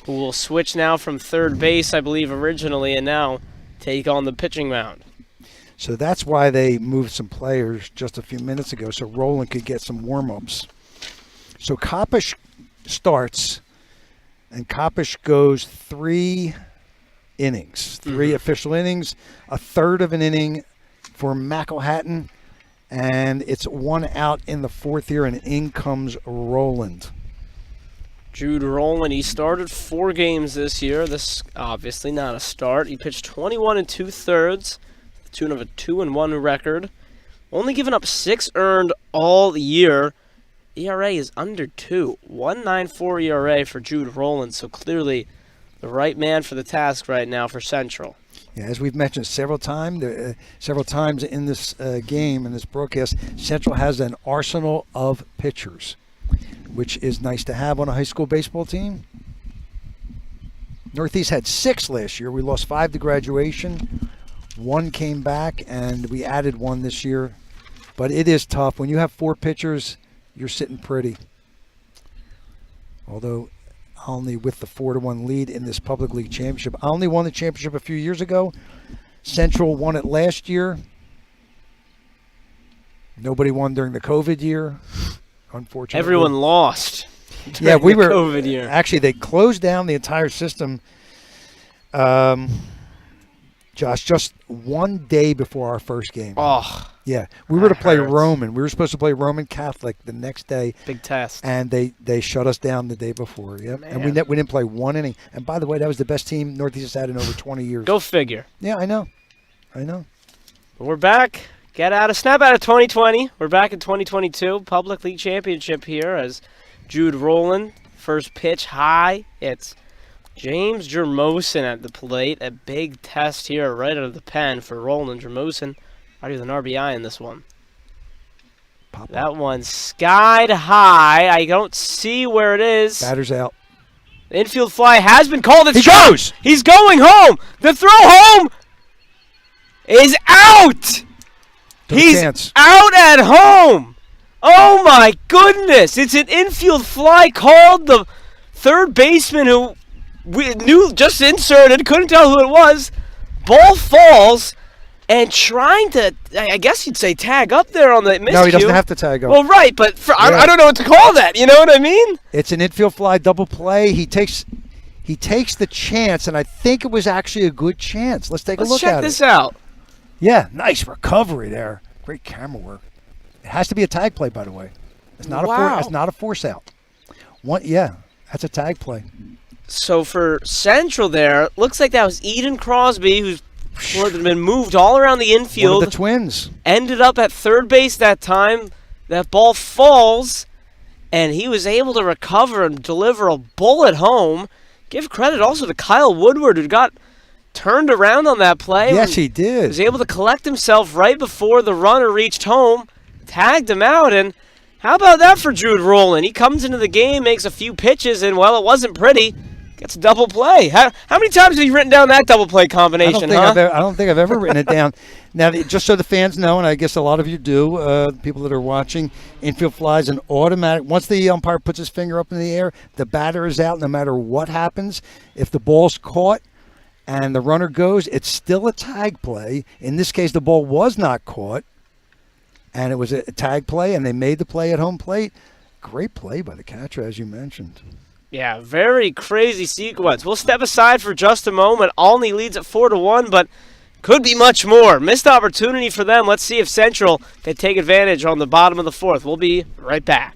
who will switch now from third base, I believe, originally, and now take on the pitching mound. So that's why they moved some players just a few minutes ago, so Rowland could get some warm-ups. So Koppisch starts, and Koppisch goes 3 innings, 3 official innings, a third of an inning for McElhatton, and it's 1 out in the 4th here, and in comes Rowland. Jude Rowland, he started 4 games this year. This obviously not a start. He pitched 21 2/3, the tune of a 2-1 record. Only given up 6 earned all year. ERA is under 2. 1.94 ERA for Jude Rowland, so clearly the right man for the task right now for Central. Yeah, as we've mentioned several times in this game, in this broadcast, Central has an arsenal of pitchers, which is nice to have on a high school baseball team. Northeast had 6 last year. We lost 5 to graduation. 1 came back, and we added 1 this year. But it is tough. When you have 4 pitchers, you're sitting pretty. Although Olney with the 4-1 lead in this public league championship. Olney won the championship a few years ago. Central won it last year. Nobody won during the COVID year, unfortunately. Everyone lost. Yeah, we were COVID year. Actually, they closed down the entire system. Josh, just 1 day before our first game. Oh, yeah, we were to play hurts. Roman. We were supposed to play Roman Catholic the next day. big test. And they shut us down the day before. Yep. Man. And we didn't play 1 inning. And by the way, that was the best team Northeast has had in over 20 years. Go figure. Yeah, I know. We're back. Snap out of 2020. We're back in 2022. Public League Championship here as Jude Rowland, first pitch high. It's James Jermosin at the plate. A big test here right out of the pen for Rowland. Jermosin already with an RBI in this one. That one skied high. I don't see where it is. Batter's out. The infield fly has been called. It's He shot. goes! He's going home. The throw home is out. Took a He's chance. out at home. Oh my goodness. It's an infield fly called. The third baseman who we knew just inserted, couldn't tell who it was. Ball falls and trying to, I guess you'd say, tag up there on the miscue. No, he doesn't have to tag up. Well, right, but I don't know what to call that. You know what I mean? It's an infield fly double play. He takes He takes the chance, and I think it was actually a good chance. Let's take a look at it. Let's check this out. Yeah, nice recovery there. Great camera work. It has to be a tag play, by the way. It's not it's not a force out. That's a tag play. So for Central there, looks like that was Eden Crosby, who's been moved all around the infield. One of the Twins. Ended up at third base that time. That ball falls, and he was able to recover and deliver a bullet home. Give credit also to Kyle Woodward, who got turned around on that play. Yes, he did. Was able to collect himself right before the runner reached home, tagged him out, and how about that for Jude Rowland? He comes into the game, makes a few pitches, and, well, it wasn't pretty. Gets a double play. How many times have you written down that double play combination, I don't think I've ever written it down. Now, just so the fans know, and I guess a lot of you do, people that are watching, infield flies an automatic. Once the umpire puts his finger up in the air, the batter is out no matter what happens. If the ball's caught and the runner goes, it's still a tag play. In this case, the ball was not caught, and it was a tag play, and they made the play at home plate. Great play by the catcher, as you mentioned. Yeah, very crazy sequence. We'll step aside for just a moment. Olney leads at 4-1, but could be much more. Missed opportunity for them. Let's see if Central can take advantage on the bottom of the fourth. We'll be right back.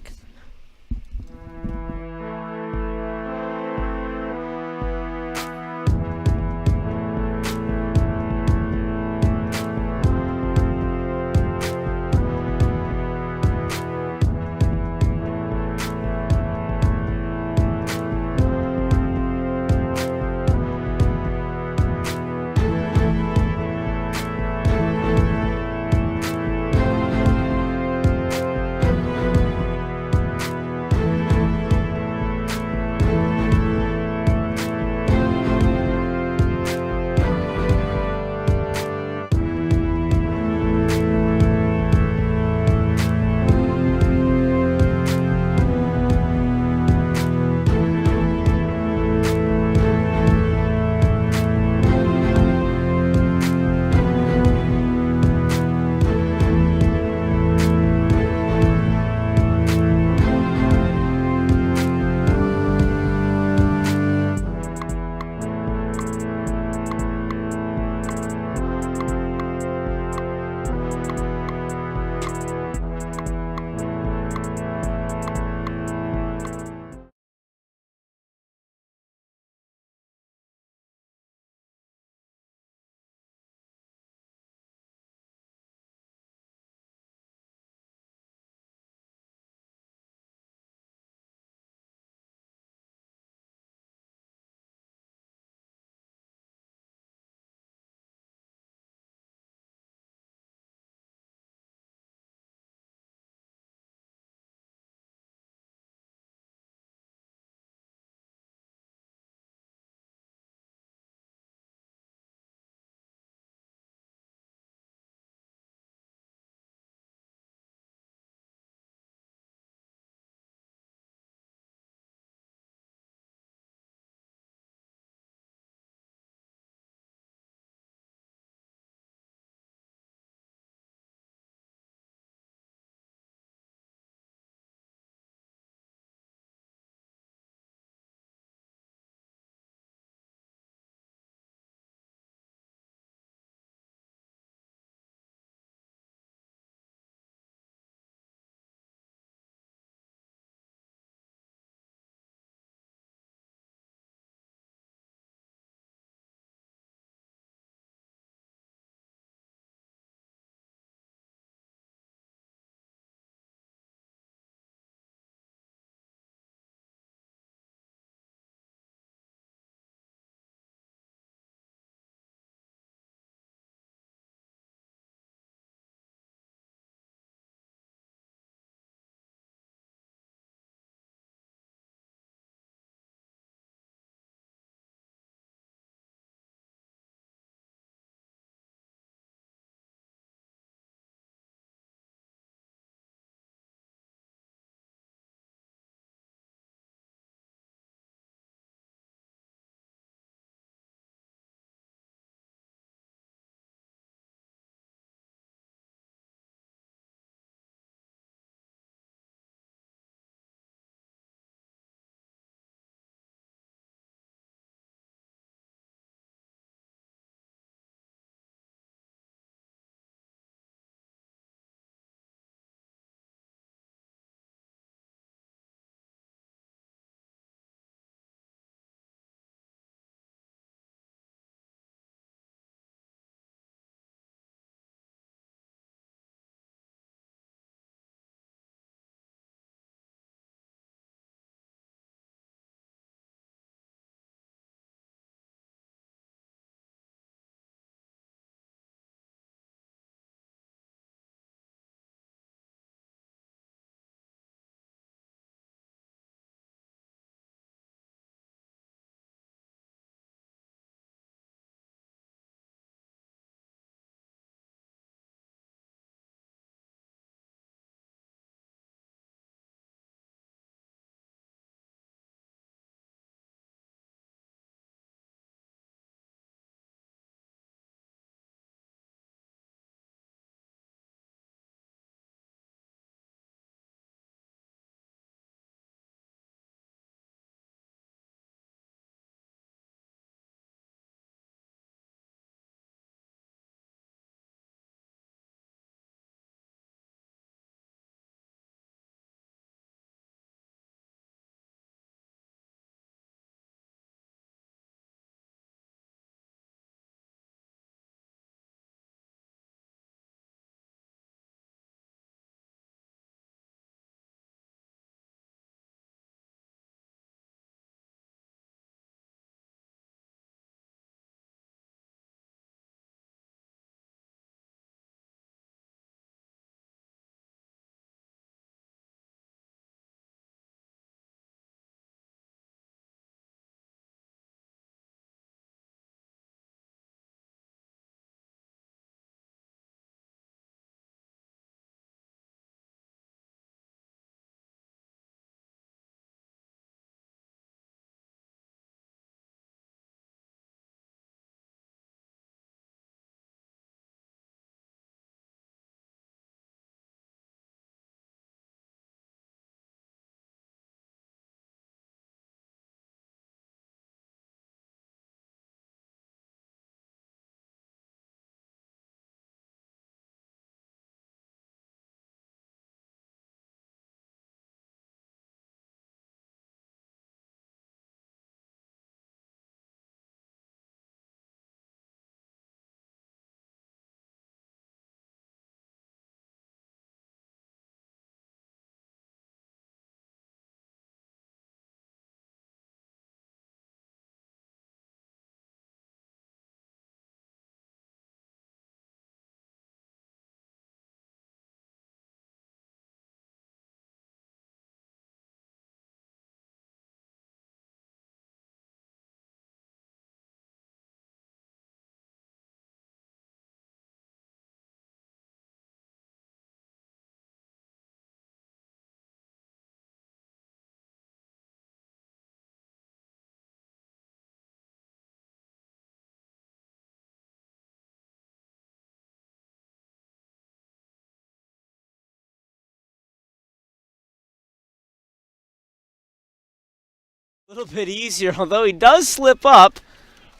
A little bit easier, although he does slip up.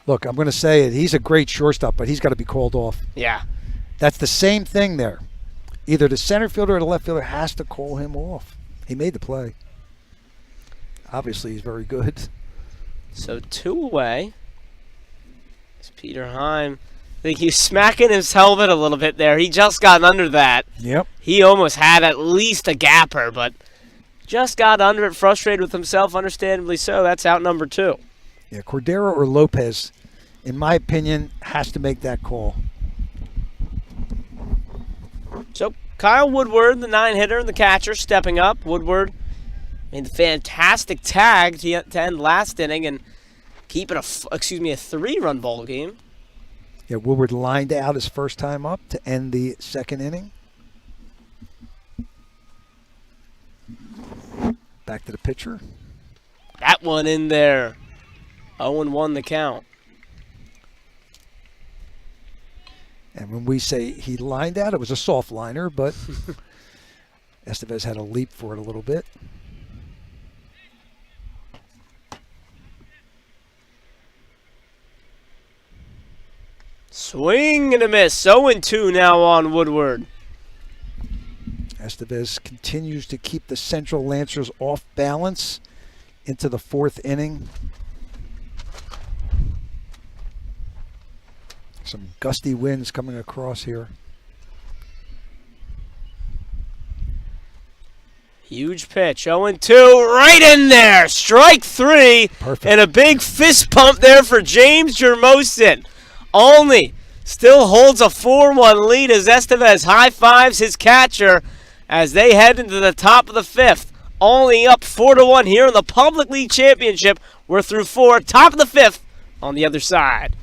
Look, I'm going to say it. He's a great shortstop, but he's got to be called off. Yeah. That's the same thing there. Either the center fielder or the left fielder has to call him off. He made the play. Obviously, he's very good. So 2 away. It's Peter Heim. I think he's smacking his helmet a little bit there. He just got under that. Yep. He almost had at least a gapper, but just got under it, frustrated with himself, understandably so. That's out number 2. Yeah, Cordero or Lopez, in my opinion, has to make that call. So Kyle Woodward, the 9-hitter and the catcher, stepping up. Woodward made the fantastic tag to end last inning and keep it a 3-run ball game. Yeah, Woodward lined out his first time up to end the second inning. Back to the pitcher. That one in there. 0-1 the count. And when we say he lined out, it was a soft liner, but Estevez had a leap for it a little bit. Swing and a miss. 0-2 now on Woodward. Estevez continues to keep the Central Lancers off balance into the 4th inning. Some gusty winds coming across here. Huge pitch. 0-2 right in there. Strike 3. Perfect. And a big fist pump there for James Jermosin. Olney still holds a 4-1 lead as Estevez high-fives his catcher as they head into the top of the 5th. Olney up 4-1 here in the Public League Championship. We're through 4. Top of the 5th on the other side.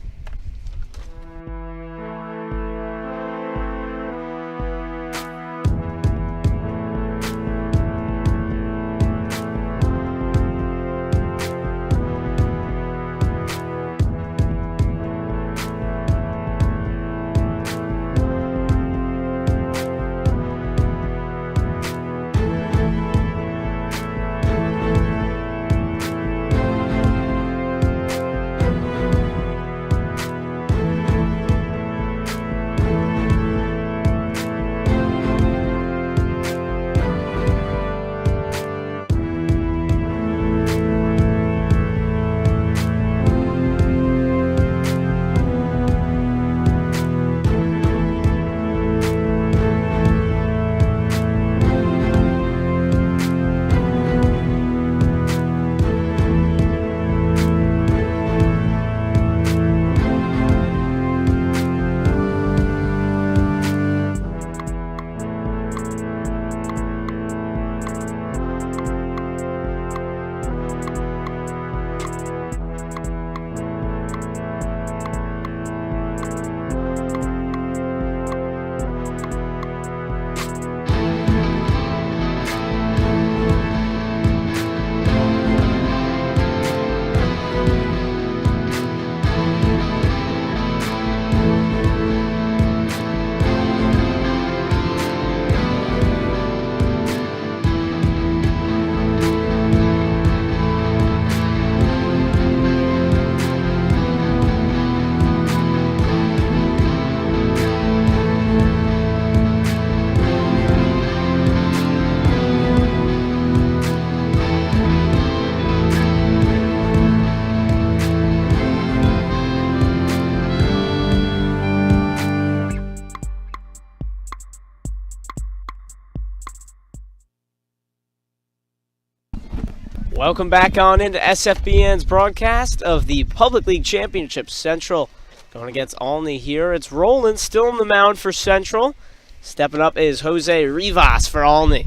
Welcome back on into SFBN's broadcast of the Public League Championship. Central going against Olney here. It's Roland still on the mound for Central. Stepping up is Jose Rivas for Olney.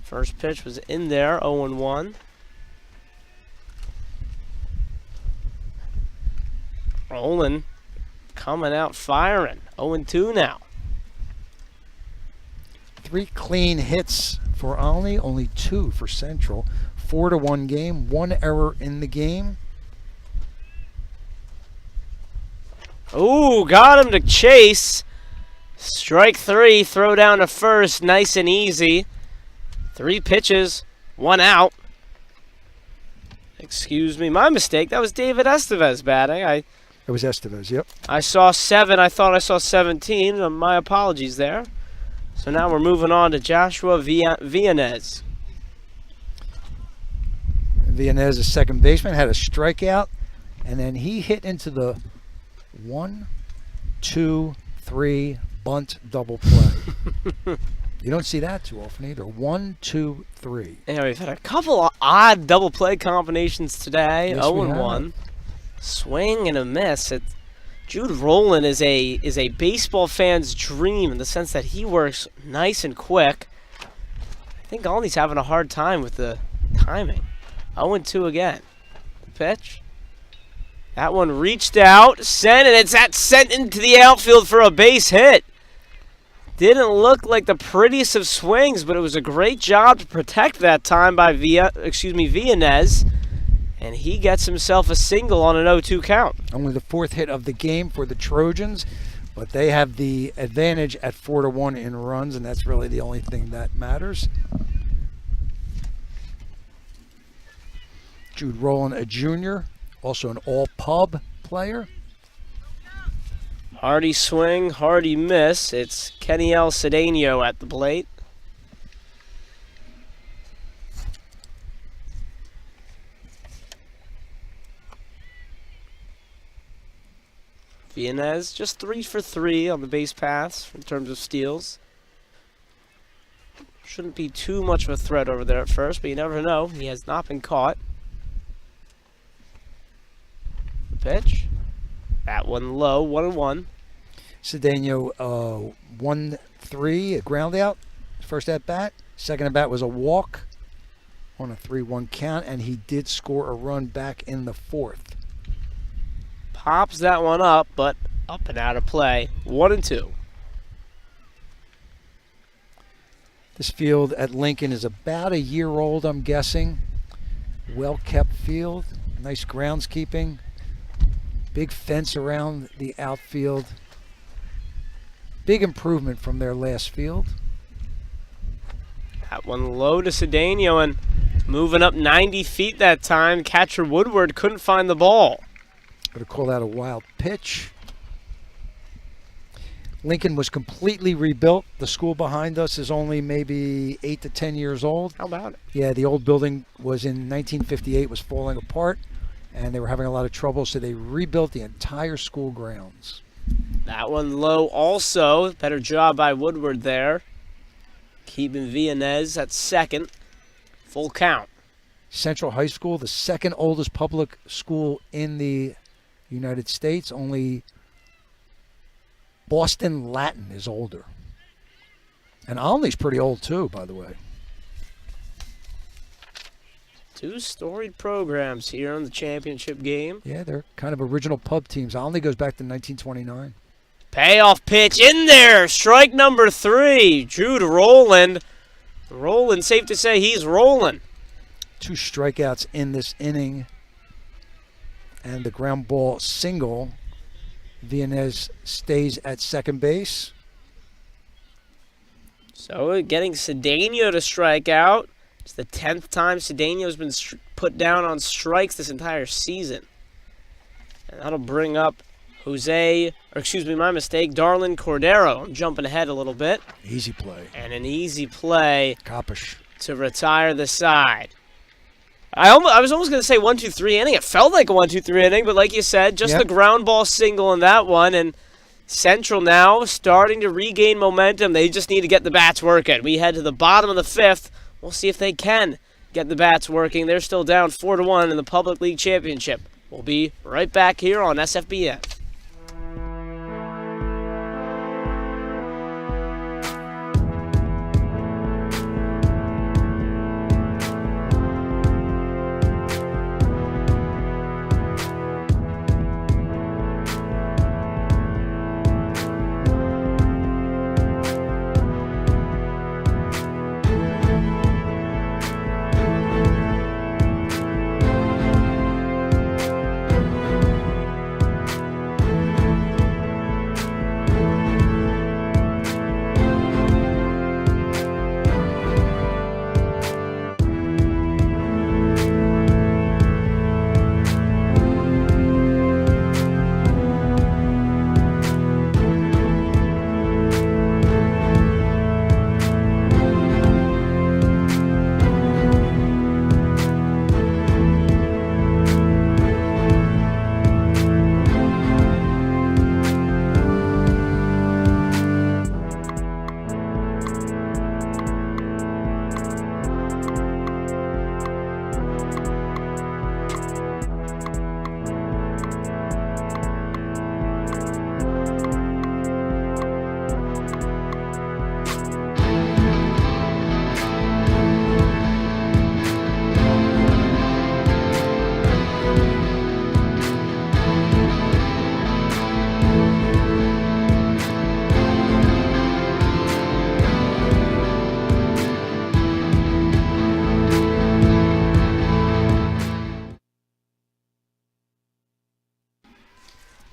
First pitch was in there, 0-1. Roland coming out firing, 0-2 now. 3 clean hits for Olney, only 2 for Central. 4-1 game, 1 error in the game. Ooh, got him to chase. Strike 3, throw down to first, nice and easy. 3 pitches One out. Excuse me, my mistake. That was David Estevez batting. It was Estevez, yep. I saw 7. I thought I saw 17. My apologies there. So now we're moving on to Joshua Villanez. Villanez, a second baseman, had a strikeout, and then he hit into the 1, 2, 3 bunt double play. You don't see that too often either. 1, 2, 3. Yeah, we've had a couple of odd double play combinations today. Yes, 0-1. Swing and a miss. Jude Rowland is a baseball fan's dream in the sense that he works nice and quick. I think Olney's having a hard time with the timing. 0-2 again. Pitch. That one reached out, sent, and it's sent into the outfield for a base hit. Didn't look like the prettiest of swings, but it was a great job to protect that time by Villanez. And he gets himself a single on an 0-2 count. Only the 4th hit of the game for the Trojans, but they have the advantage at 4-1 in runs, and that's really the only thing that matters. Jude Rowland, a junior, also an all-pub player. Hardy swing, hardy miss. It's Keniel Cedeno at the plate. Villanez just 3 for 3 on the base paths in terms of steals. Shouldn't be too much of a threat over there at first, but you never know. He has not been caught. The pitch. That one low, 1-1. Cedeno 1-3, a ground out. First at bat. Second at bat was a walk on a 3-1 count, and he did score a run back in the 4th. Pops that one up, but up and out of play. 1-2. This field at Lincoln is about a year old, I'm guessing. Well-kept field. Nice groundskeeping. Big fence around the outfield. Big improvement from their last field. That one low to Cedeno and moving up 90 feet that time. Catcher Woodward couldn't find the ball. Going to call that a wild pitch. Lincoln was completely rebuilt. The school behind us is only maybe 8 to 10 years old. How about it? Yeah, the old building was in 1958, was falling apart, and they were having a lot of trouble, so they rebuilt the entire school grounds. That one low also. Better job by Woodward there. Keeping Villanez at second. Full count. Central High School, the second oldest public school in the United States. Only Boston Latin is older. And Olney's pretty old too, by the way. 2 storied programs here on the championship game. Yeah, they're kind of original pub teams. Olney goes back to 1929. Payoff pitch in there. Strike number 3. Jude Rowland. Rowland, safe to say he's rolling. 2 strikeouts in this inning. And the ground ball single. Villanez stays at second base. So getting Cedeno to strike out. It's the 10th time Cedeno's been put down on strikes this entire season. And that'll bring up Darlin Cordero. I'm jumping ahead a little bit. Easy play. And an easy play Coppish to retire the side. I was almost going to say 1-2-3 inning. It felt like a 1-2-3 inning, but like you said, just the ground ball single in that one. And Central now starting to regain momentum. They just need to get the bats working. We head to the bottom of the 5th. We'll see if they can get the bats working. They're still down 4-1 in the Public League Championship. We'll be right back here on SFBN.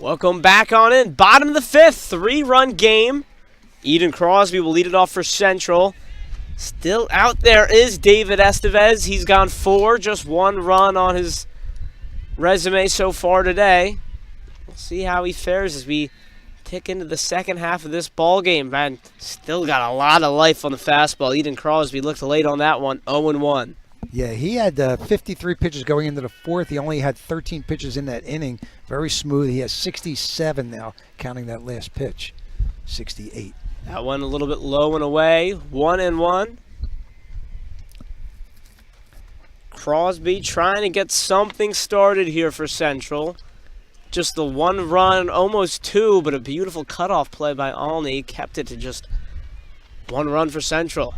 Welcome back on in. Bottom of the fifth, 3-run game. Eden Crosby will lead it off for Central. Still out there is David Estevez. He's gone 4, just 1 run on his resume so far today. We'll see how he fares as we tick into the second half of this ball game. Man, still got a lot of life on the fastball. Eden Crosby looked late on that one, 0-1. Yeah, he had 53 pitches going into the fourth. He only had 13 pitches in that inning. Very smooth. He has 67 now, counting that last pitch. 68. That one a little bit low and away. 1-1. Crosby trying to get something started here for Central. Just the 1 run, almost 2, but a beautiful cutoff play by Olney kept it to just 1 run for Central.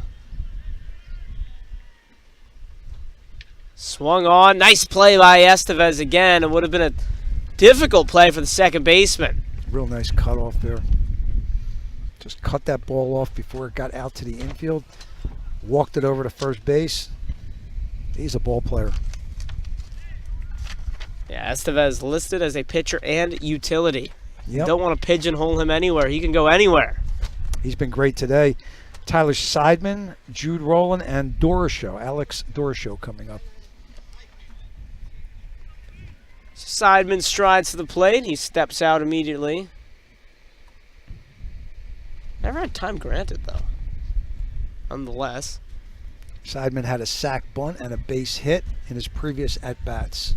Swung on. Nice play by Estevez again. It would have been a difficult play for the second baseman. Real nice cutoff there. Just cut that ball off before it got out to the infield. Walked it over to first base. He's a ball player. Yeah, Estevez listed as a pitcher and utility. Yep. Don't want to pigeonhole him anywhere. He can go anywhere. He's been great today. Tyler Seidman, Jude Rowland, and Alex Doroshow coming up. Seidman strides to the plate. He steps out immediately. Never had time granted, though. Nonetheless. Seidman had a sac bunt and a base hit in his previous at-bats.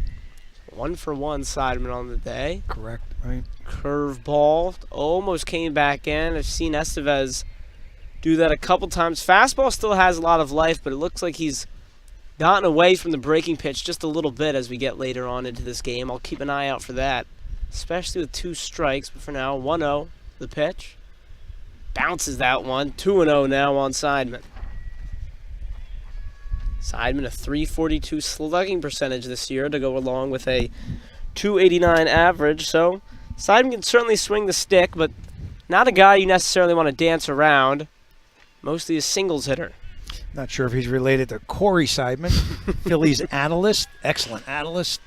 1 for 1 Seidman on the day. Correct, right? Curveball. Almost came back in. I've seen Estevez do that a couple times. Fastball still has a lot of life, but it looks like he's gotten away from the breaking pitch just a little bit as we get later on into this game. I'll keep an eye out for that, especially with 2 strikes. But for now, 1-0 the pitch. Bounces that one. 2-0 now on Seidman. Seidman a .342 slugging percentage this year to go along with a .289 average. So Seidman can certainly swing the stick, but not a guy you necessarily want to dance around. Mostly a singles hitter. Not sure if he's related to Corey Seidman, Phillies analyst, excellent analyst.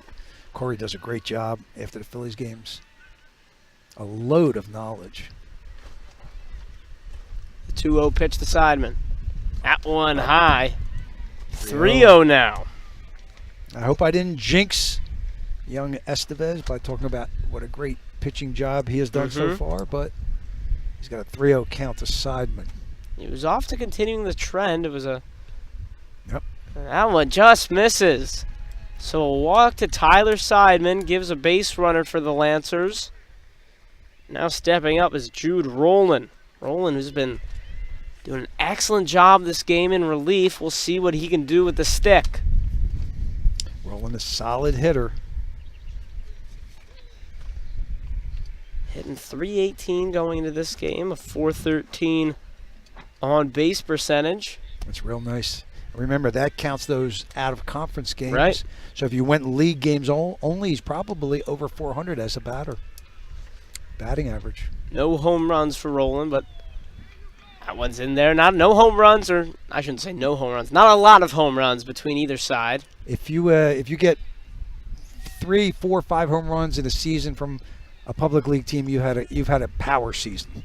Corey does a great job after the Phillies games. A load of knowledge. The 2-0 pitch to Seidman. That one high. 3-0 now. I hope I didn't jinx young Estevez by talking about what a great pitching job he has done so far, but he's got a 3-0 count to Seidman. He was off to continuing the trend. It was a... Yep. That one just misses. So a walk to Tyler Seidman gives a base runner for the Lancers. Now stepping up is Jude Rowland. Rowland, who's been doing an excellent job this game in relief. We'll see what he can do with the stick. Rowland, a solid hitter. Hitting .318 going into this game. A .413 on base percentage. That's real nice. Remember, that counts those out-of-conference games. Right. So if you went league games only, he's probably over 400 as a batter. Batting average. No home runs for Rowland, but that one's in there. No home runs, or I shouldn't say no home runs. Not a lot of home runs between either side. If you get 3, 4, 5 home runs in a season from a public league team, you've had a power season.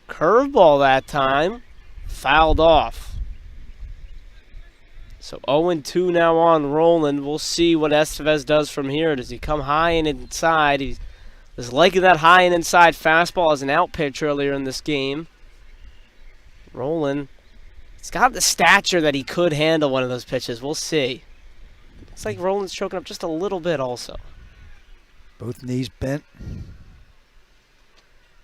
Curveball that time. Fouled off. So 0-2 now on Rowland. We'll see what Estevez does from here. Does he come high and inside? He was liking that high and inside fastball as an out pitch earlier in this game. Rowland, he's got the stature that he could handle one of those pitches. We'll see. Looks like Rowland's choking up just a little bit also. Both knees bent.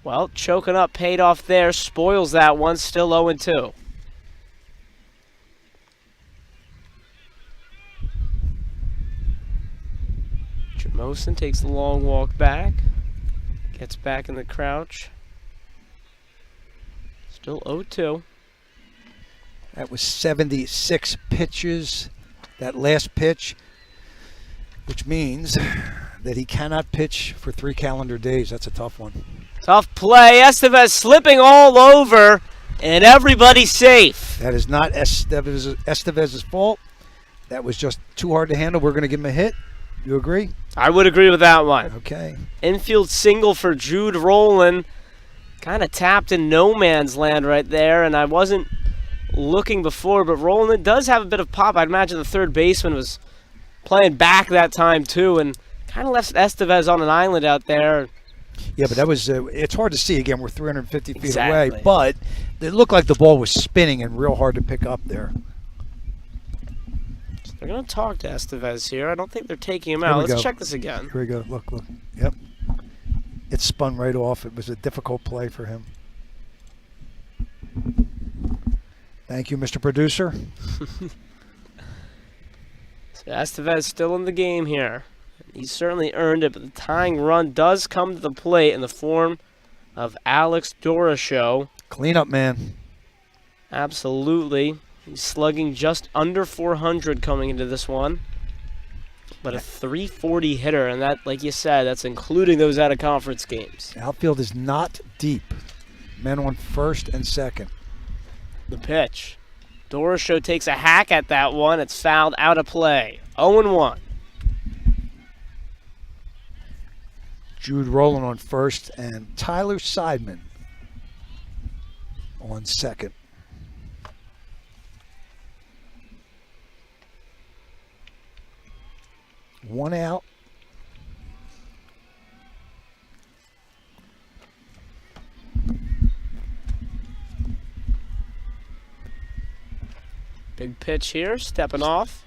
Well, choking up paid off there. Spoils that one. Still 0-2. Jamosin takes the long walk back. Gets back in the crouch. Still 0-2. That was 76 pitches. That last pitch, which means that he cannot pitch for 3 calendar days. That's a tough one. Tough play. Estevez slipping all over, and everybody's safe. That is not Estevez's fault. That was just too hard to handle. We're going to give him a hit. You agree? I would agree with that one. Okay. Infield single for Jude Rowland. Kind of tapped in no man's land right there, and I wasn't looking before, but Rowland does have a bit of pop. I'd imagine the third baseman was playing back that time too, and kind of left Estevez on an island out there. Yeah, but that was, it's hard to see. Again, we're 350 feet Exactly. away, but it looked like the ball was spinning and real hard to pick up there. They're going to talk to Estevez here. I don't think they're taking him Here out. we Let's go. check this again. Here we go. Look. Yep. It spun right off. It was a difficult play for him. Thank you, Mr. Producer. So Estevez still in the game here. He's certainly earned it, but the tying run does come to the plate in the form of Alex Doroshow. Cleanup man. Absolutely. He's slugging just under 400 coming into this one. But a 340 hitter, and that, like you said, that's including those out-of-conference games. Outfield is not deep. Men on first and second. The pitch. Doroshow takes a hack at that one. It's fouled out of play. 0-1. Jude Rowland on first and Tyler Seidman on second. One out. Big pitch here, stepping off.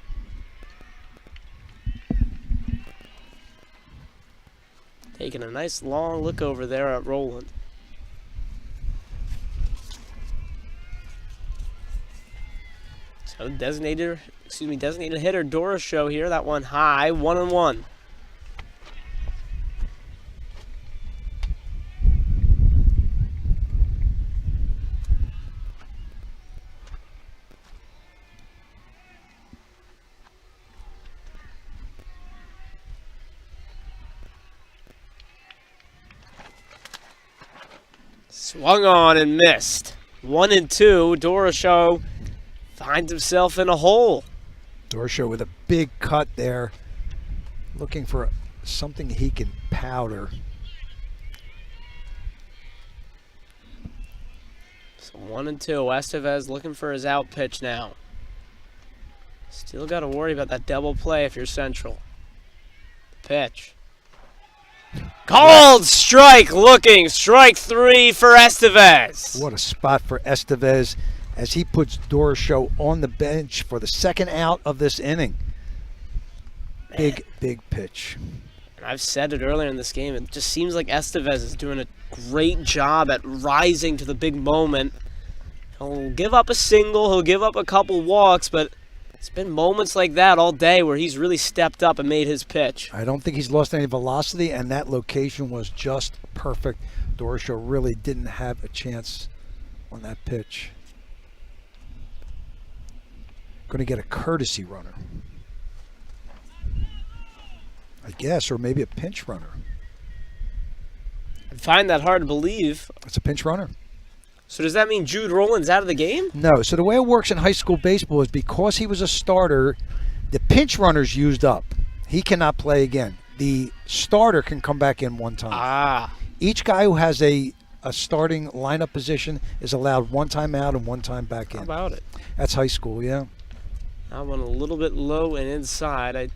Taking a nice long look over there at Rowland. So designated hitter Doroshow here. That one high, 1-1. Swung on and missed. 1-2. Doroshow finds himself in a hole. Doroshow with a big cut there, looking for something he can powder. So 1-2. Estevez looking for his out pitch now. Still got to worry about that double play if you're Central. Pitch. Called strike looking. Strike 3 for Estevez. What a spot for Estevez as he puts Doroshow on the bench for the second out of this inning. Big pitch. And I've said it earlier in this game. It just seems like Estevez is doing a great job at rising to the big moment. He'll give up a single. He'll give up a couple walks, but it's been moments like that all day where he's really stepped up and made his pitch. I don't think he's lost any velocity, and that location was just perfect. Doroshow really didn't have a chance on that pitch. Going to get a courtesy runner, I guess, or maybe a pinch runner. I find that hard to believe. It's a pinch runner. So does that mean Jude Rowland's out of the game? No. So the way it works in high school baseball is because he was a starter, the pinch runner's used up. He cannot play again. The starter can come back in one time. Ah. Each guy who has a starting lineup position is allowed one time out and one time back in. How about it? That's high school, yeah. I went a little bit low and inside. I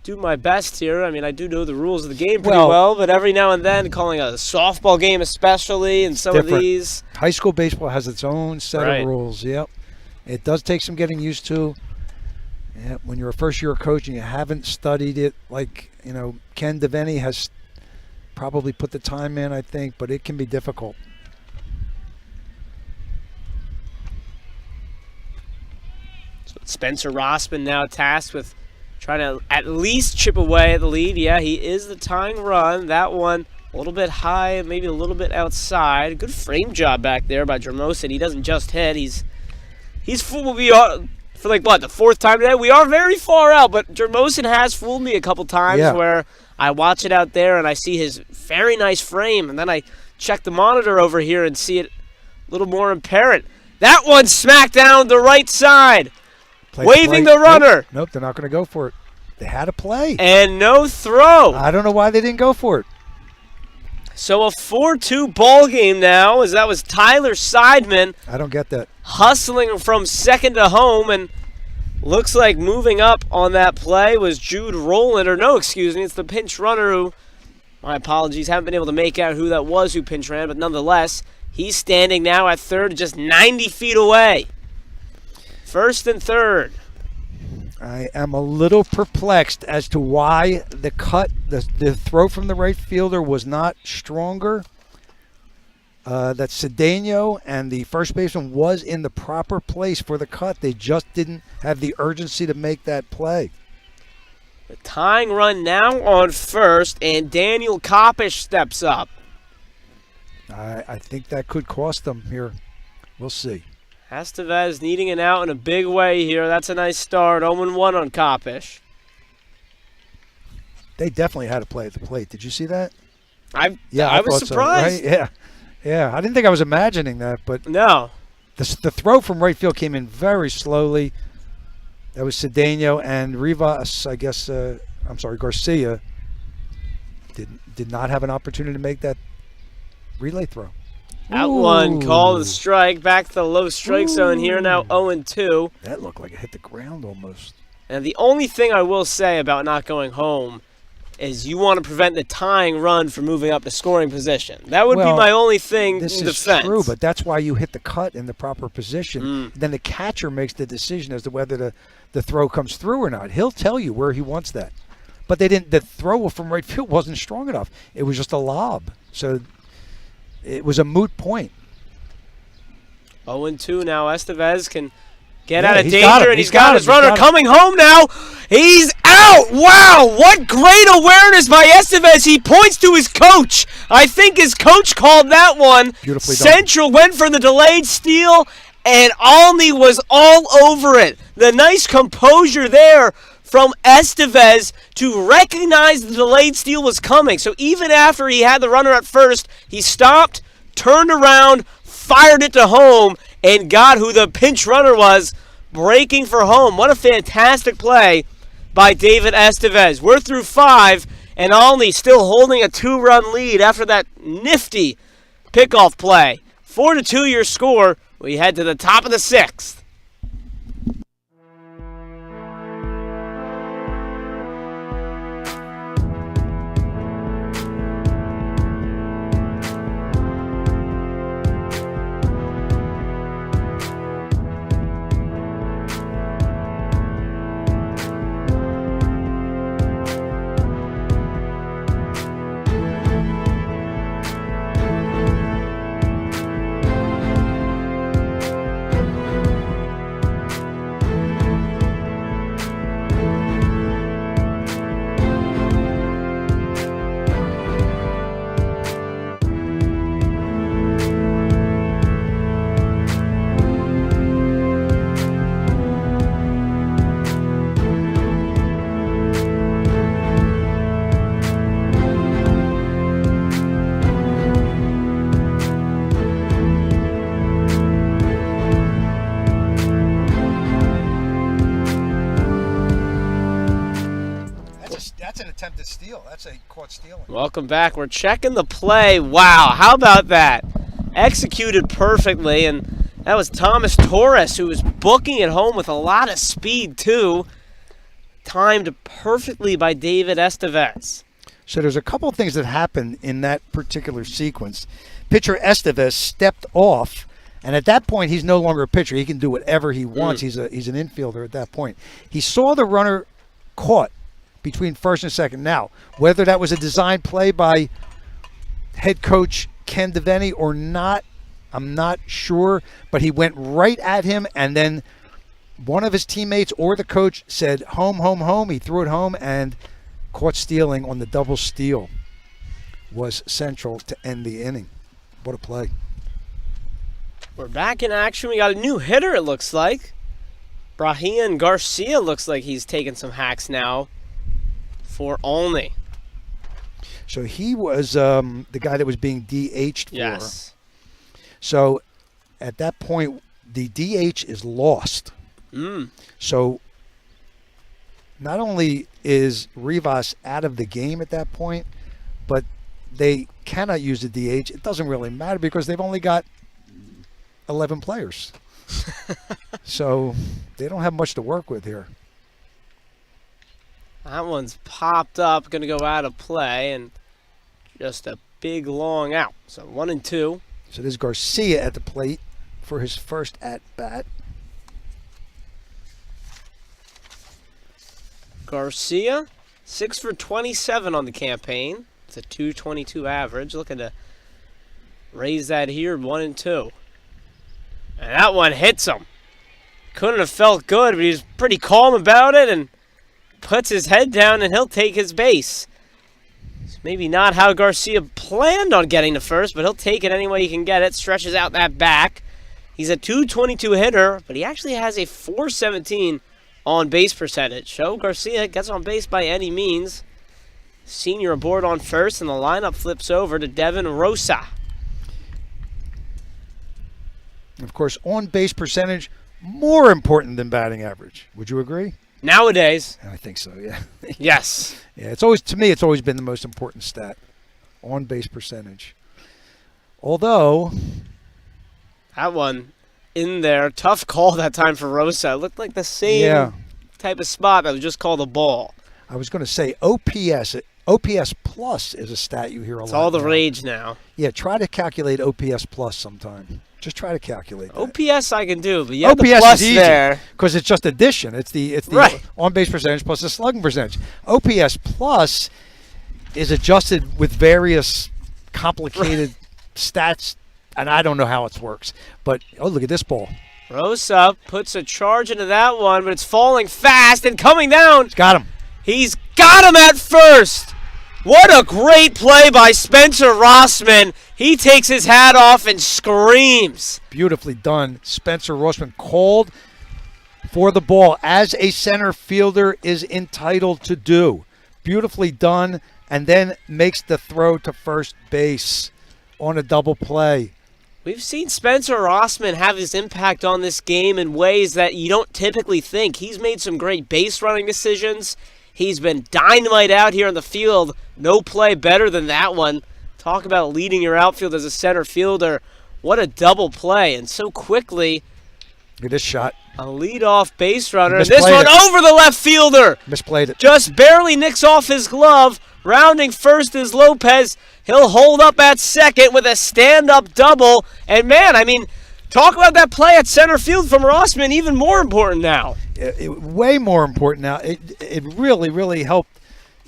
do my best here. I mean, I do know the rules of the game pretty well, but every now and then, calling a softball game especially, and some different. of these. High school baseball has its own set Right. of rules, yep. It does take some getting used to. Yeah, when you're a first-year coach and you haven't studied it, like, Ken Devaney has probably put the time in, I think, but it can be difficult. So Spencer Rossman now tasked with trying to at least chip away at the lead. Yeah, he is the tying run. That one a little bit high, maybe a little bit outside. Good frame job back there by Jermosin. He doesn't just hit. He's fooled me for the fourth time today. We are very far out, but Jermosin has fooled me a couple times where I watch it out there and I see his very nice frame, and then I check the monitor over here and see it a little more apparent. That one smacked down the right side. Waving the runner. Nope, they're not going to go for it. They had a play. And no throw. I don't know why they didn't go for it. So a 4-2 ball game now, as that was Tyler Seidman I don't get that. hustling from second to home, and looks like moving up on that play was Jude Rowland, or no, excuse me, it's the pinch runner who, my apologies, haven't been able to make out who that was who pinch ran, but nonetheless, he's standing now at third, just 90 feet away. First and third. I am a little perplexed as to why the throw from the right fielder was not stronger. That Cedeno and the first baseman was in the proper place for the cut. They just didn't have the urgency to make that play. The tying run now on first, and Daniel Kopish steps up. I think that could cost them here. We'll see. Estevez needing an out in a big way here. That's a nice start. 0-1 on Kopish. They definitely had a play at the plate. Did you see that? I thought was so, surprised. right? Yeah. I didn't think I was imagining that, but No. the throw from right field came in very slowly. That was Cedeno, and Rivas, I guess, Garcia did not have an opportunity to make that relay throw. Out one, call the strike. Back to the low strike zone here, now 0-2. That looked like it hit the ground almost. And the only thing I will say about not going home is you want to prevent the tying run from moving up to scoring position. That would be my only thing in defense. This is true, but that's why you hit the cut in the proper position. Then the catcher makes the decision as to whether the throw comes through or not. He'll tell you where he wants that. But they didn't. The throw from right field wasn't strong enough. It was just a lob. So it was a moot point. 0-2 now. Estevez can get out of danger, and he's got his runner coming home now. He's out. Wow, what great awareness by Estevez. He points to his coach. I think his coach called that one. Beautifully done. Central went for the delayed steal, and Olney was all over it. The nice composure there from Estevez to recognize the delayed steal was coming. So even after he had the runner at first, he stopped, turned around, fired it to home, and got who the pinch runner was, breaking for home. What a fantastic play by David Estevez. We're through 5, and Olney still holding a 2-run lead after that nifty pickoff play. 4-2 your score. We head to the top of the 6th. That's an attempted steal. That's a caught stealing. Welcome back. We're checking the play. Wow, how about that? Executed perfectly, and that was Thomas Torres, who was booking it home with a lot of speed, too. Timed perfectly by David Estevez. So there's a couple of things that happened in that particular sequence. Pitcher Estevez stepped off, and at that point, he's no longer a pitcher. He can do whatever he wants. He's an infielder at that point. He saw the runner caught between first and second. Now, whether that was a design play by head coach Ken DeVenny or not, I'm not sure, but he went right at him, and then one of his teammates or the coach said, home, home, home. He threw it home, and caught stealing on the double steal was central to end the inning. What a play. We're back in action. We got a new hitter, it looks like. Brahian Garcia looks like he's taking some hacks now for Olney. So he was the guy that was being DH'd for. Yes. So at that point, the DH is lost. So not only is Rivas out of the game at that point, but they cannot use the DH. It doesn't really matter because they've only got 11 players. So they don't have much to work with here. That one's popped up, going to go out of play, and just a big long out. So 1-2. So there's Garcia at the plate for his first at-bat. Garcia, 6 for 27 on the campaign. It's a .222 average. Looking to raise that here, 1-2. And that one hits him. Couldn't have felt good, but he's pretty calm about it and puts his head down, and he'll take his base. It's maybe not how Garcia planned on getting to first, but he'll take it any way he can get it. Stretches out that back. He's a .222 hitter, but he actually has a .417 on base percentage. So Garcia gets on base by any means. Senior aboard on first, and the lineup flips over to Devin Rosa. Of course, on base percentage, more important than batting average. Would you agree? Nowadays. I think so, yeah. Yes. Yeah, it's always, to me, it's always been the most important stat. On base percentage. Although, that one in there, tough call that time for Rosa. It looked like the same type of spot that was just called a ball. I was going to say OPS plus is a stat you hear a lot. It's all the now. rage now. Yeah, try to calculate OPS plus sometime. Just try to calculate that. OPS I can do, but you have OPS the plus is easy there. Because it's just addition. It's the right. on-base percentage plus the slugging percentage. OPS plus is adjusted with various complicated stats, and I don't know how it works. But, oh, look at this ball. Rosa puts a charge into that one, but it's falling fast and coming down. He's got him. He's got him at first. What a great play by Spencer Rossman. He takes his hat off and screams. Beautifully done. Spencer Rossman called for the ball, as a center fielder is entitled to do. Beautifully done, and then makes the throw to first base on a double play. We've seen Spencer Rossman have his impact on this game in ways that you don't typically think. He's made some great base running decisions. He's been dynamite out here in the field. No play better than that one. Talk about leading your outfield as a center fielder. What a double play. And so quickly, Look at this shot. a leadoff base runner. And Misplayed this one it. over the left fielder. Misplayed it. Just barely nicks off his glove. Rounding first is Lopez. He'll hold up at second with a stand-up double. And, man, I mean, talk about that play at center field from Rossman. Even more important now. Way more important now. It really, really helped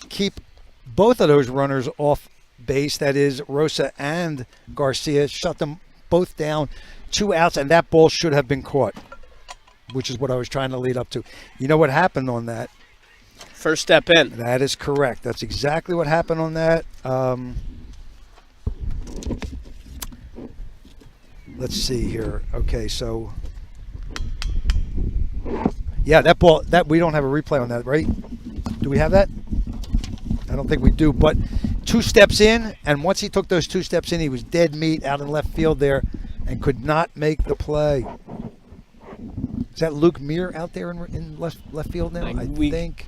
keep both of those runners off base. That is, Rosa and Garcia. Shut them both down. 2 outs, and that ball should have been caught, which is what I was trying to lead up to. You know what happened on that? First step in. That is correct. That's exactly what happened on that. Let's see here. Okay, so yeah, that ball, that we don't have a replay on that, right? Do we have that? I don't think we do, but 2 steps in, and once he took those 2 steps in, he was dead meat out in left field there and could not make the play. Is that Luke Muir out there in left field now? I think.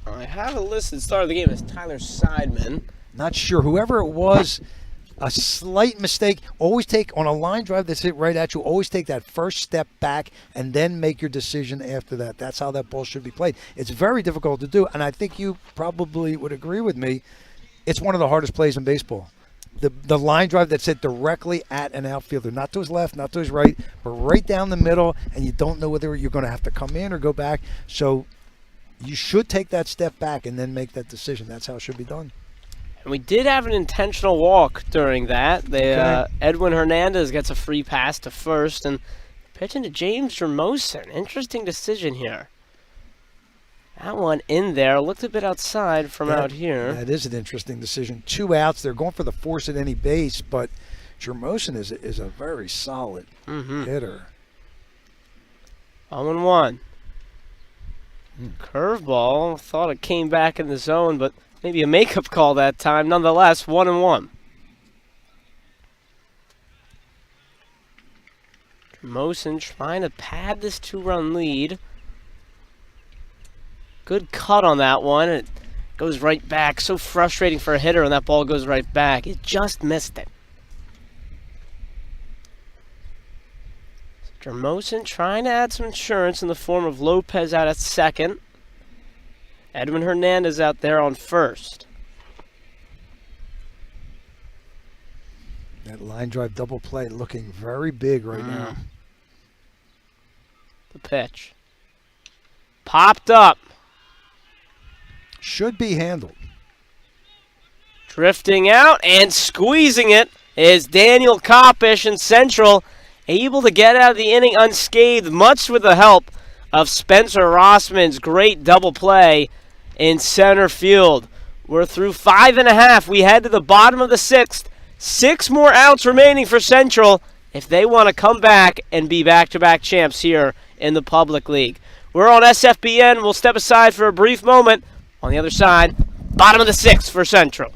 I have a listed start of the game as Tyler Seidman. Not sure. Whoever it was, a slight mistake. Always take, on a line drive that's hit right at you, always take that first step back and then make your decision after that. That's how that ball should be played. It's very difficult to do, and I think you probably would agree with me. It's one of the hardest plays in baseball. The line drive that's hit directly at an outfielder, not to his left, not to his right, but right down the middle, and you don't know whether you're going to have to come in or go back. So you should take that step back and then make that decision. That's how it should be done. And we did have an intentional walk during that. Edwin Hernandez gets a free pass to first, and pitching to James Jermosin. Interesting decision here. That one in there. Looked a bit outside from out here. That is an interesting decision. 2 outs. They're going for the force at any base, but Jermosin is a very solid hitter. 0-1. Curveball. Thought it came back in the zone, but maybe a makeup call that time. Nonetheless, 1-1. Jermosin trying to pad this 2-run lead. Good cut on that one. It goes right back. So frustrating for a hitter when that ball goes right back. It just missed it. Jermosin trying to add some insurance in the form of Lopez out at second. Edwin Hernandez out there on first. That line drive double play looking very big right now. The pitch. Popped up. Should be handled. Drifting out and squeezing it is Daniel Kopish in Central, able to get out of the inning unscathed, much with the help of Spencer Rossman's great double play in center field. We're through 5.5. We head to the bottom of the 6th. 6 more outs remaining for Central if they want to come back and be back-to-back champs here in the Public League. We're on SFBN. We'll step aside for a brief moment. On the other side, bottom of the 6th for Central.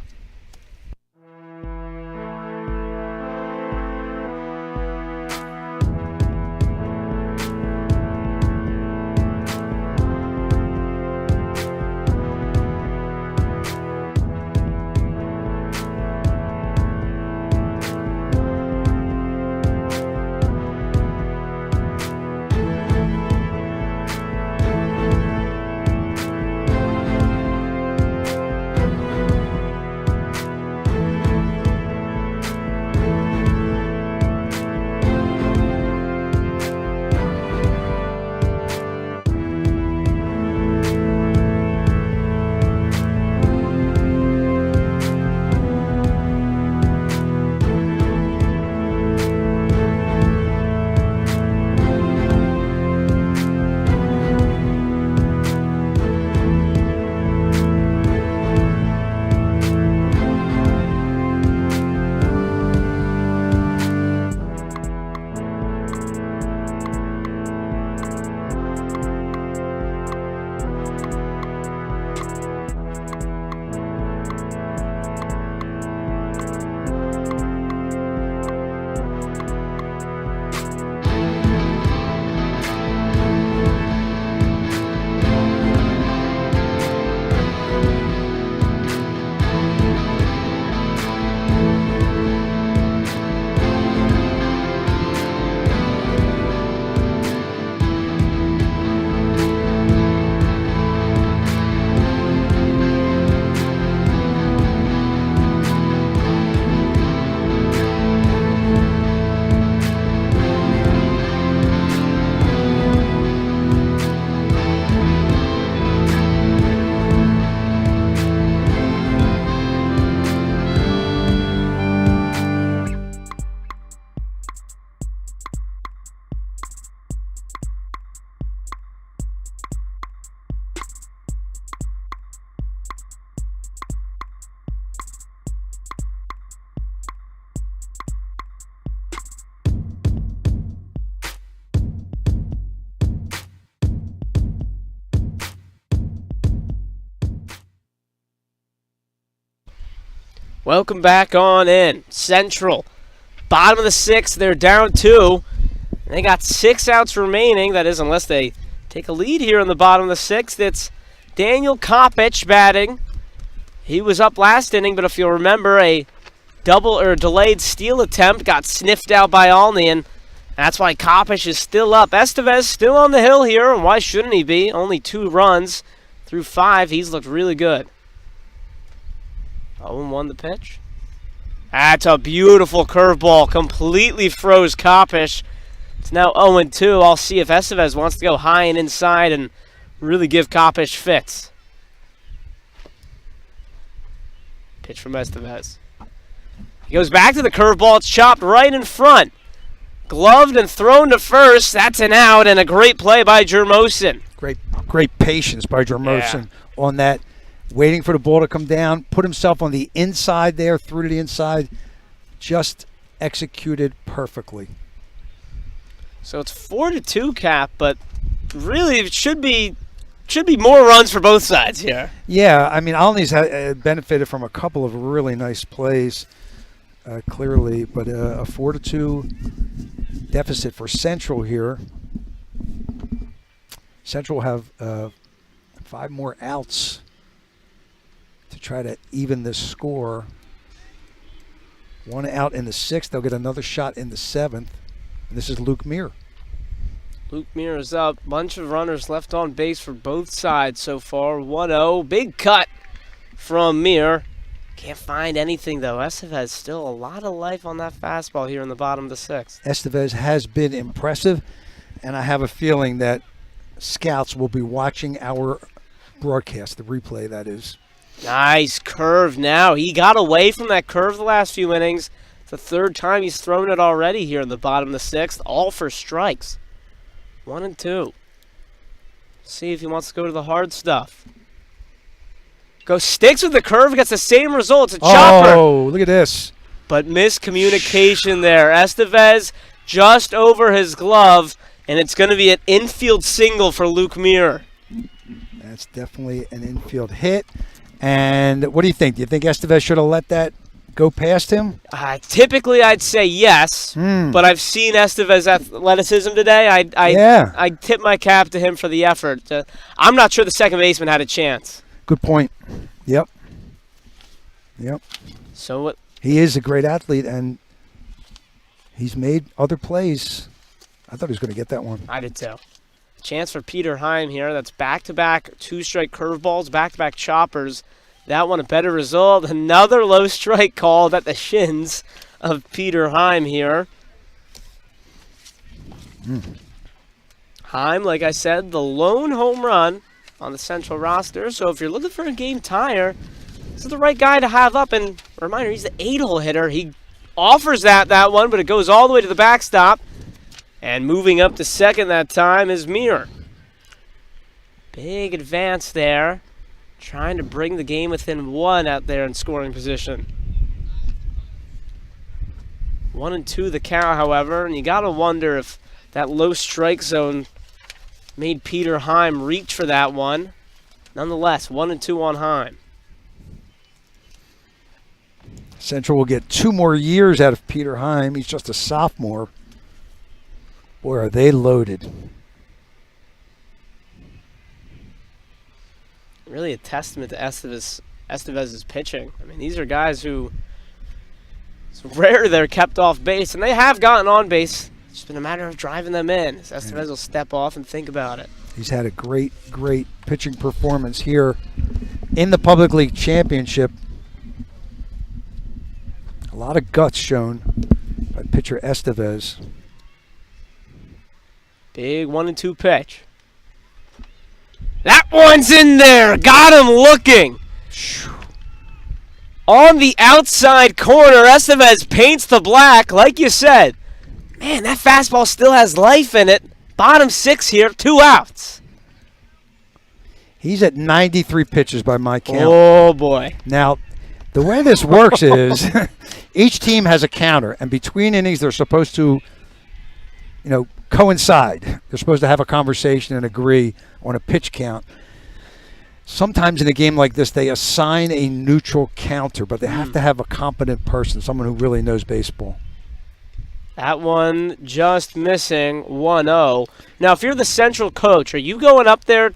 Welcome back on in. Central, bottom of the 6th. They're down 2. And they got 6 outs remaining. That is, unless they take a lead here in the bottom of the 6th. It's Daniel Kopish batting. He was up last inning, but if you'll remember, a double or delayed steal attempt got sniffed out by Olney, and that's why Kopish is still up. Estevez still on the hill here, and why shouldn't he be? Only 2 runs through 5. He's looked really good. 0-1 the pitch. That's a beautiful curveball. Completely froze Kopish. It's now 0-2. I'll see if Estevez wants to go high and inside and really give Kopish fits. Pitch from Estevez. He goes back to the curveball. It's chopped right in front. Gloved and thrown to first. That's an out and a great play by Jermosin. Great patience by Jermosin on that. Waiting for the ball to come down, put himself on the inside there, through to the inside, just executed perfectly. So it's 4-2, Cap, but really it should be more runs for both sides here. Yeah, I mean, Olney's benefited from a couple of really nice plays, clearly, but a 4-2 deficit for Central here. Central have 5 more outs to try to even this score. 1 out in the 6th. They'll get another shot in the 7th. And this is Luke Muir. Luke Muir is up. Bunch of runners left on base for both sides so far. 1-0. Big cut from Muir. Can't find anything, though. Estevez still a lot of life on that fastball here in the bottom of the 6th. Estevez has been impressive, and I have a feeling that scouts will be watching our broadcast, the replay, that is. Nice curve now. He got away from that curve the last few innings. It's the 3rd time he's thrown it already here in the bottom of the 6th. All for strikes. 1-2. See if he wants to go to the hard stuff. Sticks with the curve, gets the same result. It's a chopper. Oh, look at this. But miscommunication there. Estevez just over his glove, and it's going to be an infield single for Luke Muir. That's definitely an infield hit. And what do you think? Do you think Estevez should have let that go past him? Typically, I'd say yes, but I've seen Estevez's athleticism today. I tip my cap to him for the effort. I'm not sure the second baseman had a chance. Good point. Yep. So what? He is a great athlete, and he's made other plays. I thought he was going to get that one. I did too. Chance for Peter Heim here. That's back-to-back 2-strike curveballs, back-to-back choppers. That one a better result. Another low strike called at the shins of Peter Heim here. Heim, like I said, the lone home run on the Central roster. So if you're looking for a game tire, this is the right guy to have up. And reminder, he's the 8-hole hitter. He offers that one, but it goes all the way to the backstop. And moving up to second that time is Muir. Big advance there. Trying to bring the game within 1 out there in scoring position. 1-2 the count, however. And you got to wonder if that low strike zone made Peter Heim reach for that one. Nonetheless, 1-2 on Heim. Central will get 2 more years out of Peter Heim. He's just a sophomore. Boy, are they loaded. Really a testament to Estevez's pitching. I mean, these are guys who, it's rare they're kept off base, and they have gotten on base. It's just been a matter of driving them in. Estevez will step off and think about it. He's had a great pitching performance here in the Public League Championship. A lot of guts shown by pitcher Estevez. Big 1-2 pitch. That one's in there. Got him looking. On the outside corner, Estevez paints the black. Like you said, man, that fastball still has life in it. Bottom 6 here, 2 outs. He's at 93 pitches by my count. Oh, boy. Now, the way this works is each team has a counter, and between innings they're supposed to, coincide. They're supposed to have a conversation and agree on a pitch count. Sometimes in a game like this, they assign a neutral counter, but they have to have a competent person, someone who really knows baseball. That one just missing, 1-0. Now, if you're the Central coach, are you going up there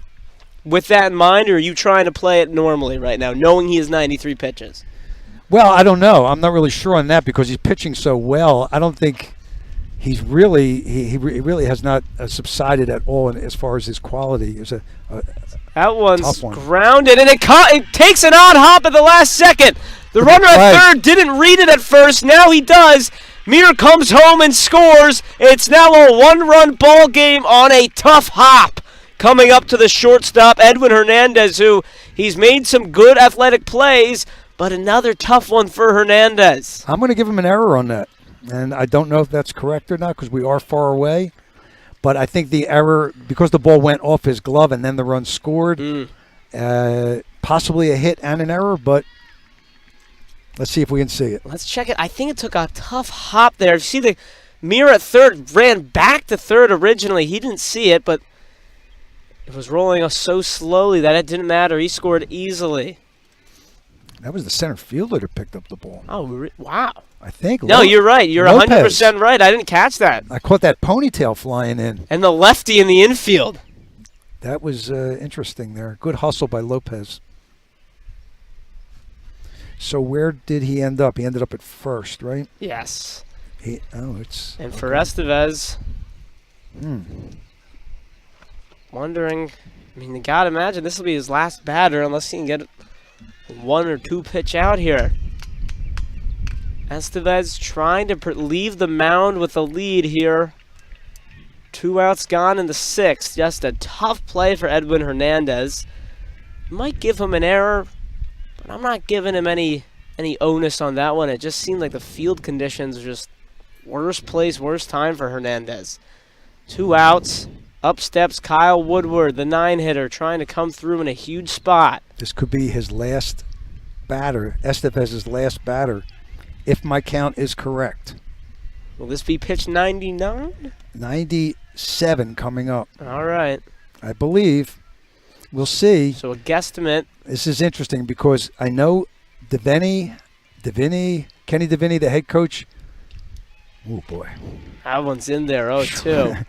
with that in mind, or are you trying to play it normally right now, knowing he has 93 pitches? Well, I don't know. I'm not really sure on that because he's pitching so well. I don't think he's really he really has not subsided at all as far as his quality. It's that one's tough one. Grounded, and it takes an odd hop at the last second. The runner at third didn't read it at first. Now he does. Muir comes home and scores. It's now a 1-run ball game on a tough hop. Coming up to the shortstop, Edwin Hernandez, who he's made some good athletic plays, but another tough one for Hernandez. I'm going to give him an error on that. And I don't know if that's correct or not because we are far away. But I think the error, because the ball went off his glove and then the run scored, possibly a hit and an error, but let's see if we can see it. Let's check it. I think it took a tough hop there. You see the Muir at third ran back to third originally. He didn't see it, but it was rolling so slowly that it didn't matter. He scored easily. That was the center fielder that picked up the ball. Oh, wow. I think. No, you're right. You're 100% right. I didn't catch that. I caught that ponytail flying in. And the lefty in the infield. That was interesting there. Good hustle by Lopez. So where did he end up? He ended up at first, right? Yes. And for Estevez, Hmm. wondering, I mean, you gotta imagine this will be his last batter unless he can get 1 or 2 pitch out here. Estevez trying to leave the mound with a lead here. 2 outs gone in the 6th. Just a tough play for Edwin Hernandez. Might give him an error, but I'm not giving him any onus on that one. It just seemed like the field conditions were just worst place, worst time for Hernandez. 2 outs. Up steps Kyle Woodward, the 9-hitter, trying to come through in a huge spot. This could be his last batter, Estevez's last batter, if my count is correct. Will this be pitch 99? 97 coming up, All right. I believe. We'll see. So a guesstimate. This is interesting because I know Kenny DeVinny, the head coach. Oh, boy. That one's in there, 0-2.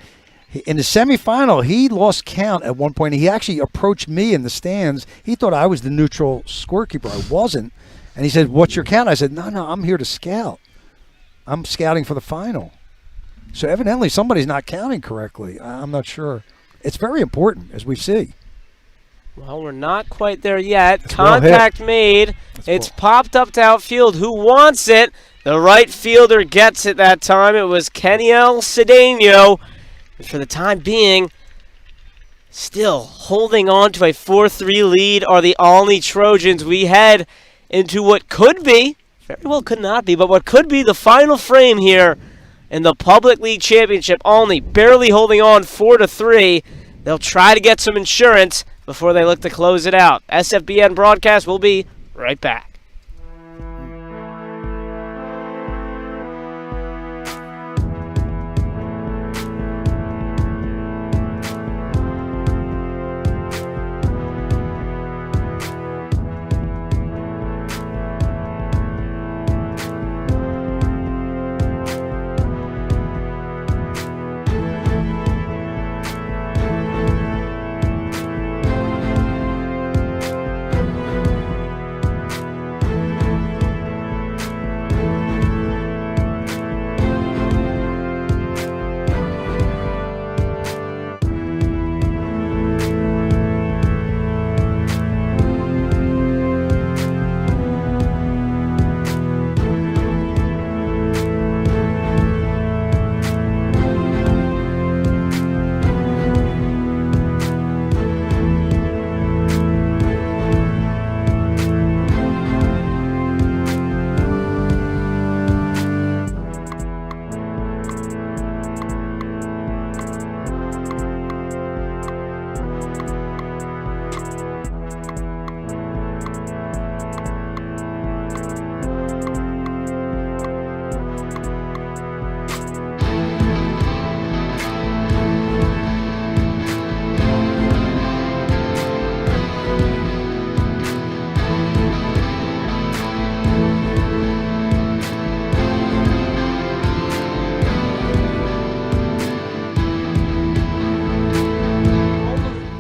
In the semifinal, he lost count at one point. He actually approached me in the stands. He thought I was the neutral scorekeeper. I wasn't. And he said, "What's your count?" I said, No, I'm here to scout. I'm scouting for the final. So evidently somebody's not counting correctly. I'm not sure. It's very important, as we see. Well, we're not quite there yet. That's well Contact made. It's well. popped up to outfield. Who wants it? The right fielder gets it that time. It was Keniel Cedeno. And for the time being, still holding on to a 4-3 lead are the Olney Trojans. We head into what could be, very well could not be, but what could be the final frame here in the Public League Championship. Olney barely holding on 4-3. They'll try to get some insurance before they look to close it out. SFBN broadcast will be right back.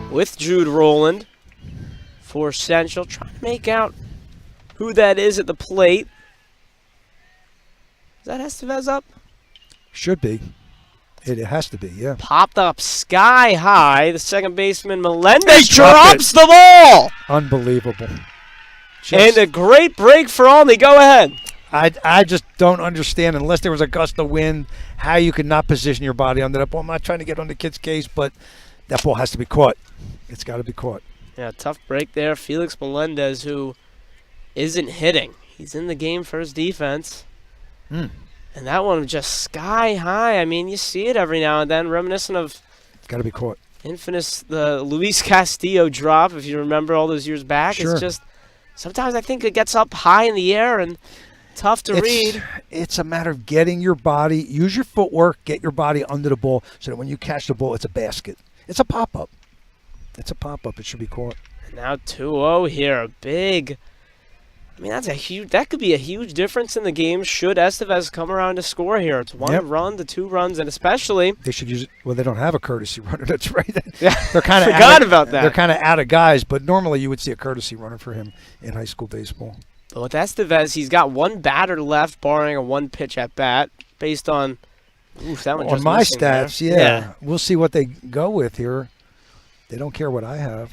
With Jude Rowland for Central, trying to make out who that is at the plate. Is that Estevez up? Should be. It has to be, yeah. Popped up sky high. The second baseman, Melendez, dropped drops the ball. Unbelievable. And a great break for Olney. Go ahead. I just don't understand, unless there was a gust of wind, how you could not position your body under that ball. I'm not trying to get on the kid's case, but that ball has to be caught. It's got to be caught. Yeah, tough break there. Felix Melendez, who isn't hitting. He's in the game for his defense. And that one was just sky high. I mean, you see it every now and then, reminiscent of It's got to be caught. infamous the Luis Castillo drop, if you remember all those years back. Sure. It's just sometimes I think it gets up high in the air and tough to read. It's a matter of getting your body, use your footwork, get your body under the ball so that when you catch the ball, it's a basket. It's a pop-up. It's a pop-up. It should be caught. And now 2-0 here. A big I mean, that could be a huge difference in the game should Estevez come around to score here. It's one run to 2 runs, and especially they should use. Well, they don't have a courtesy runner. That's right. Yeah, they're kind of forgot about that. They're kind of out of guys, but normally you would see a courtesy runner for him in high school baseball. But with Estevez, he's got 1 batter left, barring a 1 pitch at bat, based on. Oof, that one On just my missing there. stats, yeah. We'll see what they go with here. They don't care what I have.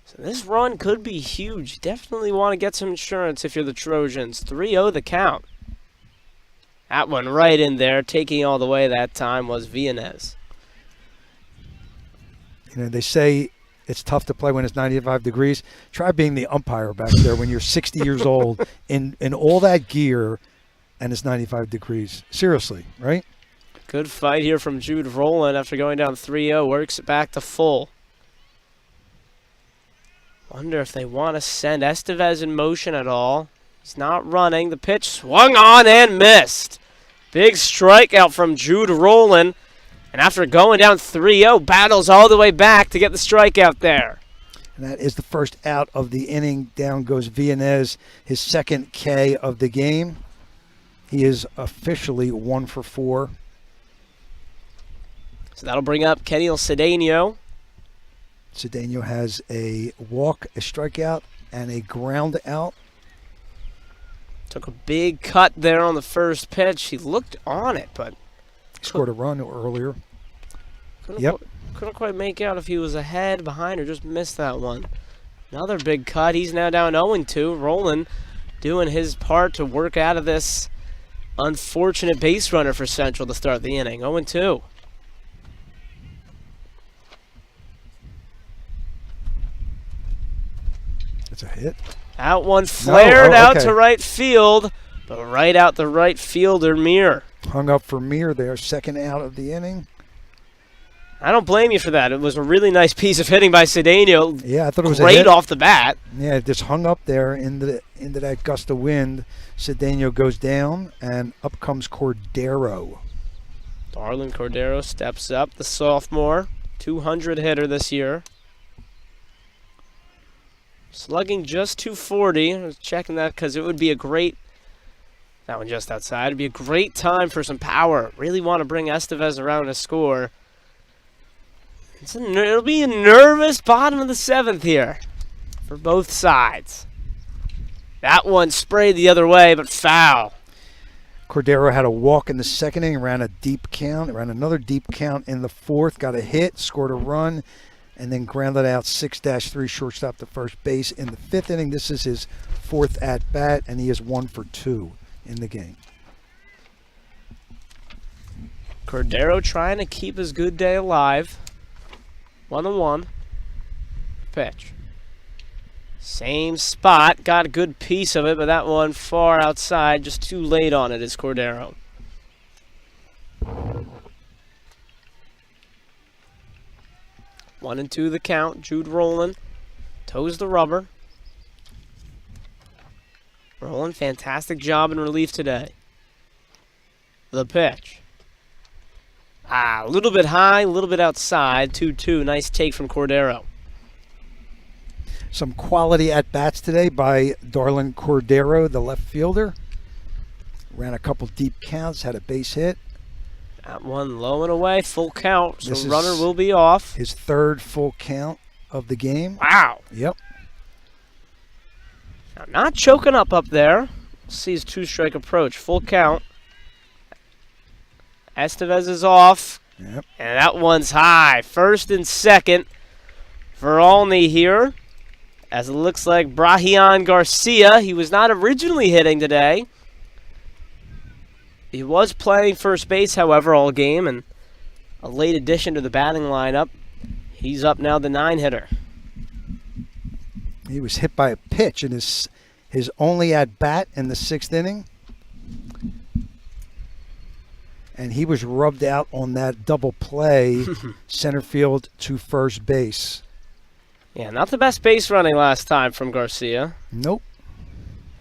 So this run could be huge. Definitely want to get some insurance if you're the Trojans. 3-0 the count. That one right in there, taking all the way that time was Villanez. You know, they say it's tough to play when it's 95 degrees. Try being the umpire back there when you're 60 years old in all that gear and it's 95 degrees. Seriously, right? Good fight here from Jude Rowland after going down 3-0. Works it back to full. Wonder if they want to send Estevez in motion at all. He's not running. The pitch swung on and missed. Big strikeout from Jude Rowland. And after going down 3-0, battles all the way back to get the strikeout there. And that is the first out of the inning. Down goes Villanez, his second K of the game. He is officially 1 for 4. So that'll bring up Kenil Cedeno. Cedeno has a walk, a strikeout, and a ground out. Took a big cut there on the first pitch. He looked on it, but Scored a run earlier. Couldn't quite make out if he was ahead, behind, or just missed that one. Another big cut. He's now down 0-2. Rowland doing his part to work out of this unfortunate base runner for Central to start the inning. 0-2. It's a hit. That one flared out okay. to right field, but right out the right fielder, Muir. Hung up for Muir there, second out of the inning. I don't blame you for that. It was a really nice piece of hitting by Cedeno. Yeah, I thought it was great a hit. off the bat. Yeah, it just hung up there into that gust of wind. Cedeno goes down, and up comes Cordero. Darlin Cordero steps up, the sophomore, 200 hitter this year. Slugging just 240. I was checking that because it would be a great, that one just outside, it'd be a great time for some power. Really want to bring Estevez around to score. It'll be a nervous bottom of the 7th here for both sides. That one sprayed the other way, but foul. Cordero had a walk in the second inning, ran a deep count, ran another deep count in the 4th, got a hit, scored a run, and then grounded out 6-3 shortstop to first base in the 5th inning. This is his 4th at-bat, and he is 1 for 2 in the game. Cordero trying to keep his good day alive. 1-1. Pitch. Same spot. Got a good piece of it, but that one far outside. Just too late on it is Cordero. 1-2 the count. Jude Rowland toes the rubber. Rowland, fantastic job in relief today. The pitch. A little bit high, a little bit outside. 2-2. Nice take from Cordero. Some quality at-bats today by Darlin Cordero, the left fielder. Ran a couple deep counts, had a base hit. That one low and away, full count, so This runner is will be off. His 3rd full count of the game. Wow. Yep. Now, not choking up there. See his 2-strike approach. Full count. Estevez is off. Yep. And that one's high. 1st and 2nd for Olney here. As it looks like Brahian Garcia, he was not originally hitting today. He was playing first base, however, all game, and a late addition to the batting lineup. He's up now, the 9-hitter. He was hit by a pitch in his only at-bat in the 6th inning. And he was rubbed out on that double play, center field to first base. Yeah, not the best base running last time from Garcia. Nope.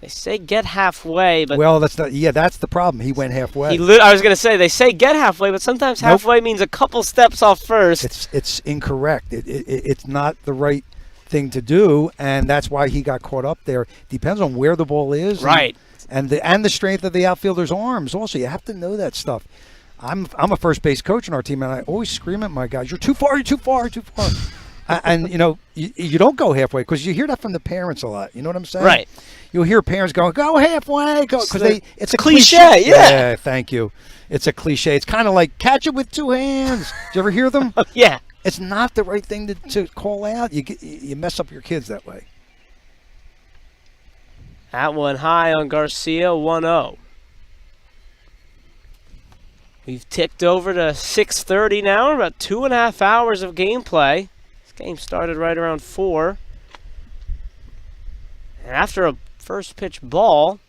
They say get halfway, but Well, that's not. Yeah, that's the problem. He went halfway. I was going to say, they say get halfway, but sometimes halfway means a couple steps off first. It's incorrect. It's not the right thing to do, and that's why he got caught up there. Depends on where the ball is. Right. And the strength of the outfielder's arms. Also, you have to know that stuff. I'm a first base coach in our team, and I always scream at my guys, "You're too far, you're too far, you're too far." And, you don't go halfway, because you hear that from the parents a lot. You know what I'm saying? Right. You'll hear parents going, "Go halfway," because it's a cliche. Yeah. Thank you. It's a cliche. It's kind of like catch it with two hands. Did you ever hear them? Yeah. It's not the right thing to call out. You mess up your kids that way. That one high on Garcia, 1-0. We've ticked over to 6:30 now. We're about 2.5 hours of gameplay. This game started right around 4. And after a first pitch ball,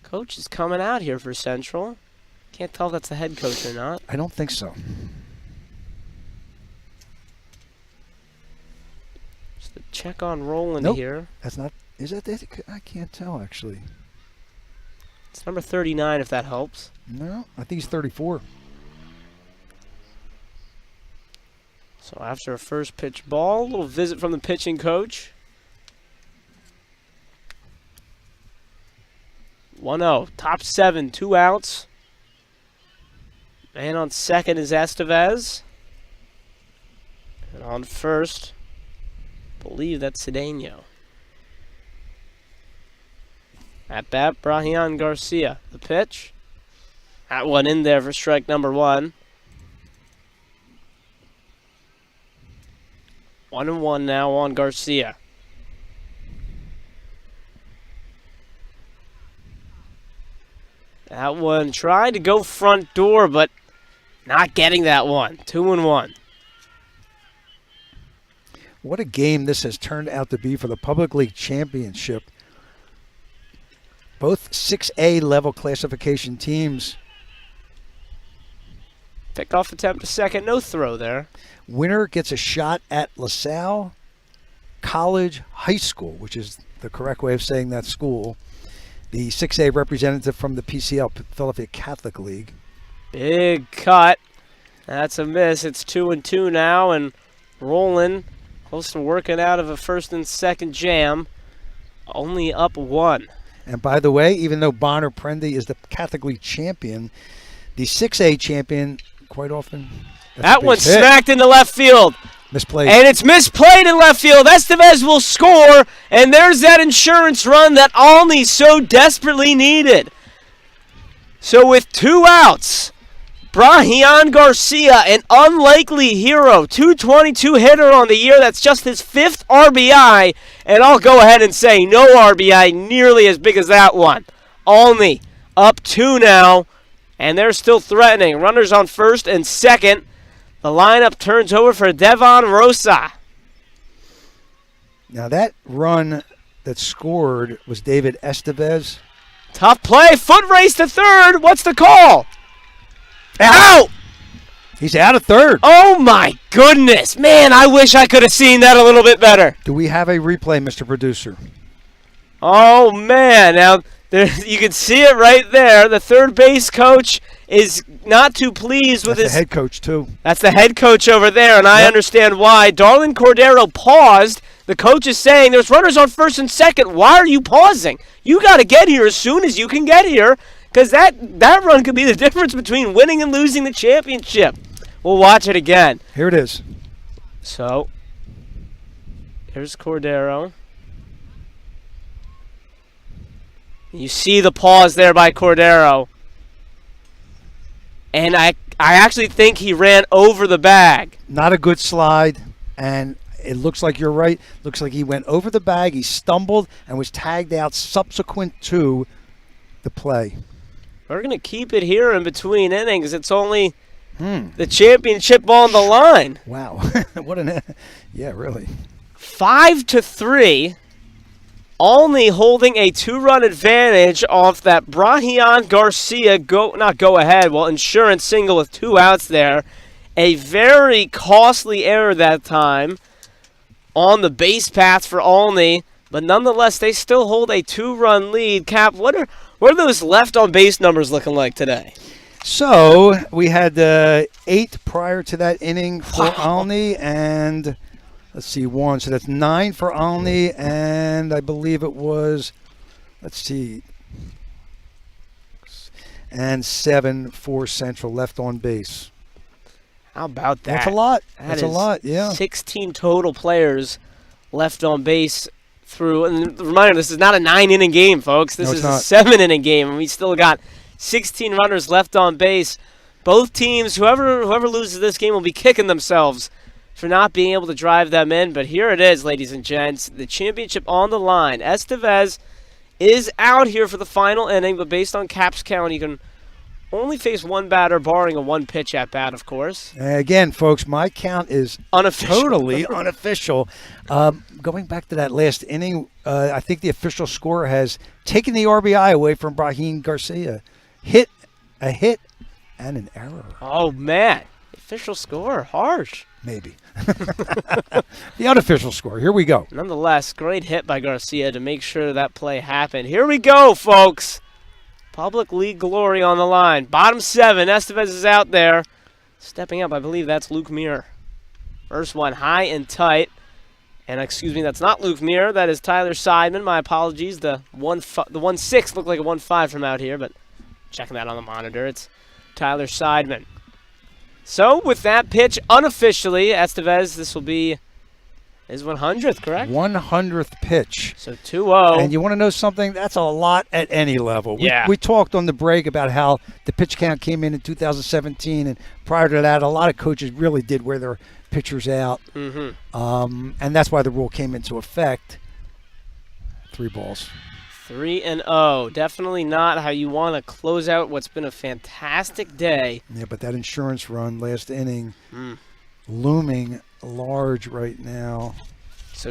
coach is coming out here for Central. Can't tell if that's the head coach or not. I don't think so. Just a check on Roland Nope. here. That's not. Is that it? I can't tell, actually. It's number 39, if that helps. No, I think he's 34. So after a first pitch ball, a little visit from the pitching coach. 1-0, top 7, 2 outs. Man on second is Estevez. And on first, I believe that's Cedeno. At bat, Brahian Garcia. The pitch. That one in there for strike number 1. 1-1 now on Garcia. That one tried to go front door, but not getting that one. 2-1. What a game this has turned out to be for the Public League Championship. Both 6A level classification teams. Pickoff attempt to second, no throw there. Winner gets a shot at LaSalle College High School, which is the correct way of saying that school. The 6A representative from the PCL, Philadelphia Catholic League. Big cut. That's a miss. It's 2-2 now, and Roland close to working out of a first and second jam. Only up 1. And by the way, even though Bonner Prendy is the Catholic League champion, the 6A champion quite often. That one smacked into left field. Misplayed. And it's misplayed in left field. Estevez will score, and there's that insurance run that Olney so desperately needed. So with 2 outs, Brahian Garcia, an unlikely hero, 222 hitter on the year. That's just his 5th RBI, and I'll go ahead and say no RBI nearly as big as that one. Olney up 2 now, and they're still threatening. Runners on first and second. The lineup turns over for Devon Rosa. Now that run that scored was David Estevez. Tough play, foot race to third. What's the call? Out! He's out of third. Oh my goodness. Man, I wish I could have seen that a little bit better. Do we have a replay, Mr. Producer? Oh man, now you can see it right there. The third base coach is not too pleased with That's his the head coach too. That's the head coach over there, and I understand why. Darlin Cordero paused. The coach is saying there's runners on first and second. Why are you pausing? You got to get here as soon as you can get here, because that run could be the difference between winning and losing the championship. We'll watch it again. Here it is. So, here's Cordero. You see the pause there by Cordero. And I actually think he ran over the bag. Not a good slide, and it looks like you're right. Looks like he went over the bag, he stumbled, and was tagged out subsequent to the play. We're going to keep it here in between innings. It's only the championship on the line. Wow. Yeah, really. 5-3. Olney holding a 2-run advantage off that Brahian Garcia insurance single with 2 outs there. A very costly error that time on the base path for Olney, but nonetheless they still hold a 2-run lead. Cap, what are those left on base numbers looking like today? So we had 8 prior to that inning for Olney, and Let's see, 1. So that's 9 for Olney, and I believe it was, let's see, and 7 for Central left on base. How about that? That's a lot. That's a lot, yeah. 16 total players left on base through. And reminder, this is not a 9-inning game, folks. This is a 7-inning game, and we still got 16 runners left on base. Both teams, whoever loses this game will be kicking themselves for not being able to drive them in. But here it is, ladies and gents. The championship on the line. Estevez is out here for the final inning, but based on Caps count, you can only face one batter, barring a one-pitch at-bat, of course. Again, folks, my count is unofficial. Totally unofficial. Going back to that last inning, I think the official score has taken the RBI away from Brahim Garcia. A hit, and an error. Oh, man. Official score, harsh. Maybe. The unofficial score. Here we go. Nonetheless, great hit by Garcia to make sure that play happened. Here we go, folks. Public League glory on the line. Bottom 7. Estevez is out there. Stepping up, I believe that's Luke Muir. First one, high and tight. And excuse me, that's not Luke Muir. That is Tyler Seidman. My apologies. The 1-6 looked like a 1-5 from out here, but checking that on the monitor, it's Tyler Seidman. So, with that pitch, unofficially, Estevez, this will be his 100th, correct? 100th pitch. So, 2-0. And you want to know something? That's a lot at any level. Yeah. We talked on the break about how the pitch count came in 2017, and prior to that, a lot of coaches really did wear their pitchers out. Mm-hmm. And that's why the rule came into effect. 3 balls. 3-0. Definitely not how you want to close out what's been a fantastic day. Yeah, but that insurance run last inning looming large right now. So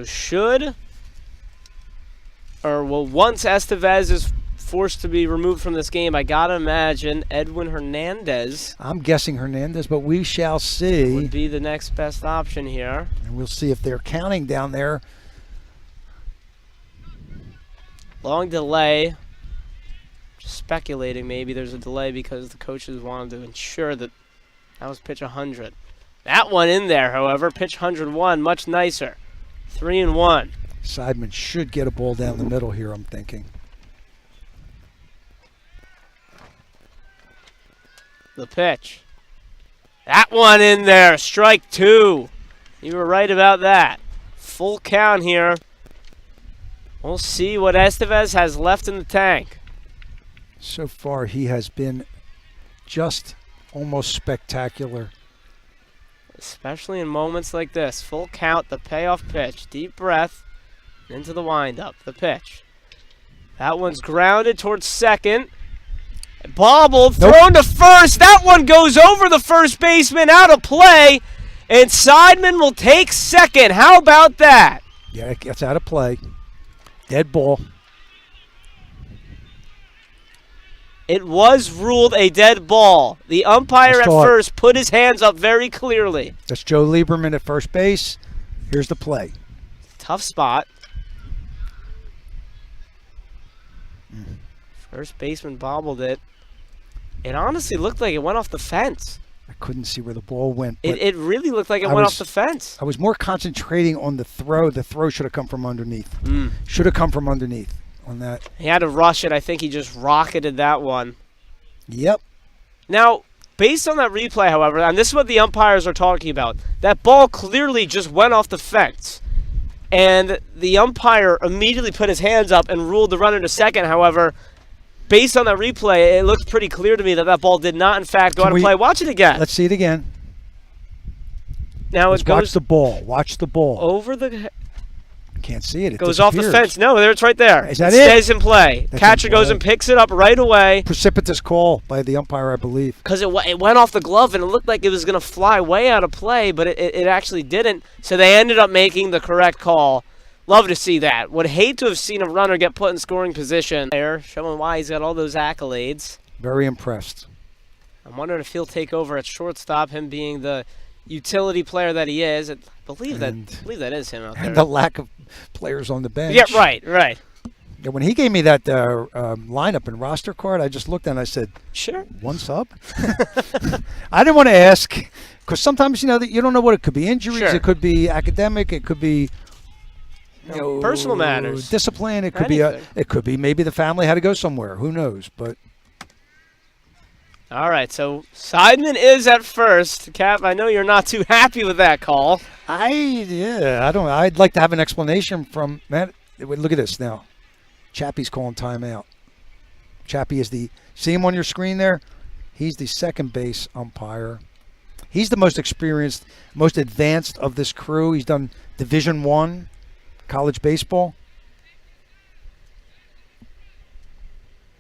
once Estevez is forced to be removed from this game, I got to imagine Edwin Hernandez. I'm guessing Hernandez, but we shall see. Would be the next best option here. And we'll see if they're counting down there. Long delay. Just speculating maybe there's a delay because the coaches wanted to ensure that was pitch 100. That one in there, however, pitch 101, much nicer. 3-1. Seidman should get a ball down the middle here, I'm thinking. The pitch. That one in there, strike 2. You were right about that. Full count here. We'll see what Estevez has left in the tank. So far, he has been just almost spectacular. Especially in moments like this. Full count, the payoff pitch. Deep breath, into the windup. The pitch. That one's grounded towards second. Bobbled, thrown to first. That one goes over the first baseman, out of play. And Seidman will take second. How about that? Yeah, it gets out of play. Dead ball. It was ruled a dead ball. The umpire at first put his hands up very clearly. That's Joe Lieberman at first base. Here's the play. Tough spot. First baseman bobbled it. It honestly looked like it went off the fence. I couldn't see where the ball went. It really looked like it went off the fence. I was more concentrating on the throw. The throw should have come from underneath. Should have come from underneath on that. He had to rush it. I think he just rocketed that one. Yep. Now, based on that replay, however, and this is what the umpires are talking about, that ball clearly just went off the fence. And the umpire immediately put his hands up and ruled the runner to second. However, based on that replay, it looks pretty clear to me that that ball did not, in fact, go out of play. Watch it again. Let's see it again. Now it goes. Watch the ball. Watch the ball. Over the. Can't see it. It goes off the fence. No, there it's right there. Is that it? Stays in play. Catcher goes and picks it up right away. Precipitous call by the umpire, I believe. Because it went off the glove and it looked like it was going to fly way out of play, but it actually didn't. So they ended up making the correct call. Love to see that. Would hate to have seen a runner get put in scoring position there, showing why he's got all those accolades. Very impressed. I'm wondering if he'll take over at shortstop, him being the utility player that he is. I believe that is him out there. And the lack of players on the bench. Yeah, right. Yeah, when he gave me that lineup and roster card, I just looked and I said, "Sure, one sub." I didn't want to ask Because sometimes, you don't know what it could be. Injuries, Sure. it could be academic, it could be Personal matters. discipline. It could Anything. be maybe the family had to go somewhere. Who knows? But All right, so Seidman is at first. Cap, I know you're not too happy with that call. I'd like to have an explanation from Matt. Look at this now. Chappie's calling timeout. Chappie is see him on your screen there? He's the second base umpire. He's the most experienced, most advanced of this crew. He's done Division I college baseball.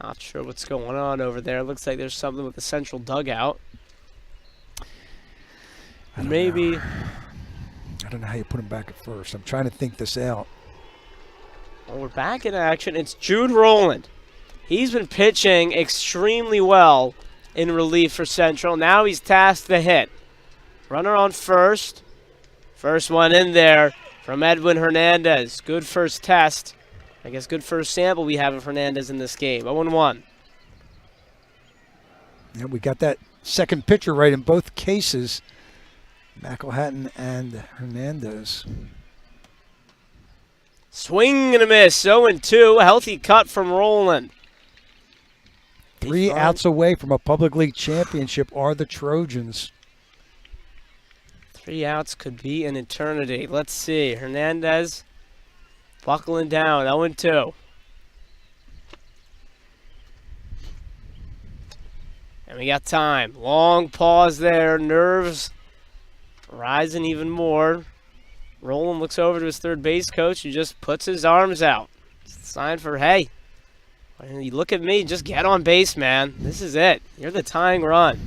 Not sure what's going on over there. Looks like there's something with the central dugout. Maybe. I don't know how you put him back at first. I'm trying to think this out. Well, we're back in action. It's Jude Rowland. He's been pitching extremely well in relief for Central. Now he's tasked to hit. Runner on first. First one in there from Edwin Hernandez. Good first test. I guess good first sample we have of Hernandez in this game. 0-1. Yeah, we got that second pitcher right in both cases. McElhatton and Hernandez. Swing and a miss. 0-2. A healthy cut from Rowland. 3 outs away from a public league championship are the Trojans. 3 outs could be an eternity. Let's see. Hernandez buckling down. 0-2. And we got time. Long pause there. Nerves rising even more. Rowland looks over to his third base coach who just puts his arms out. It's a sign for, hey, when you look at me, just get on base, man. This is it. You're the tying run.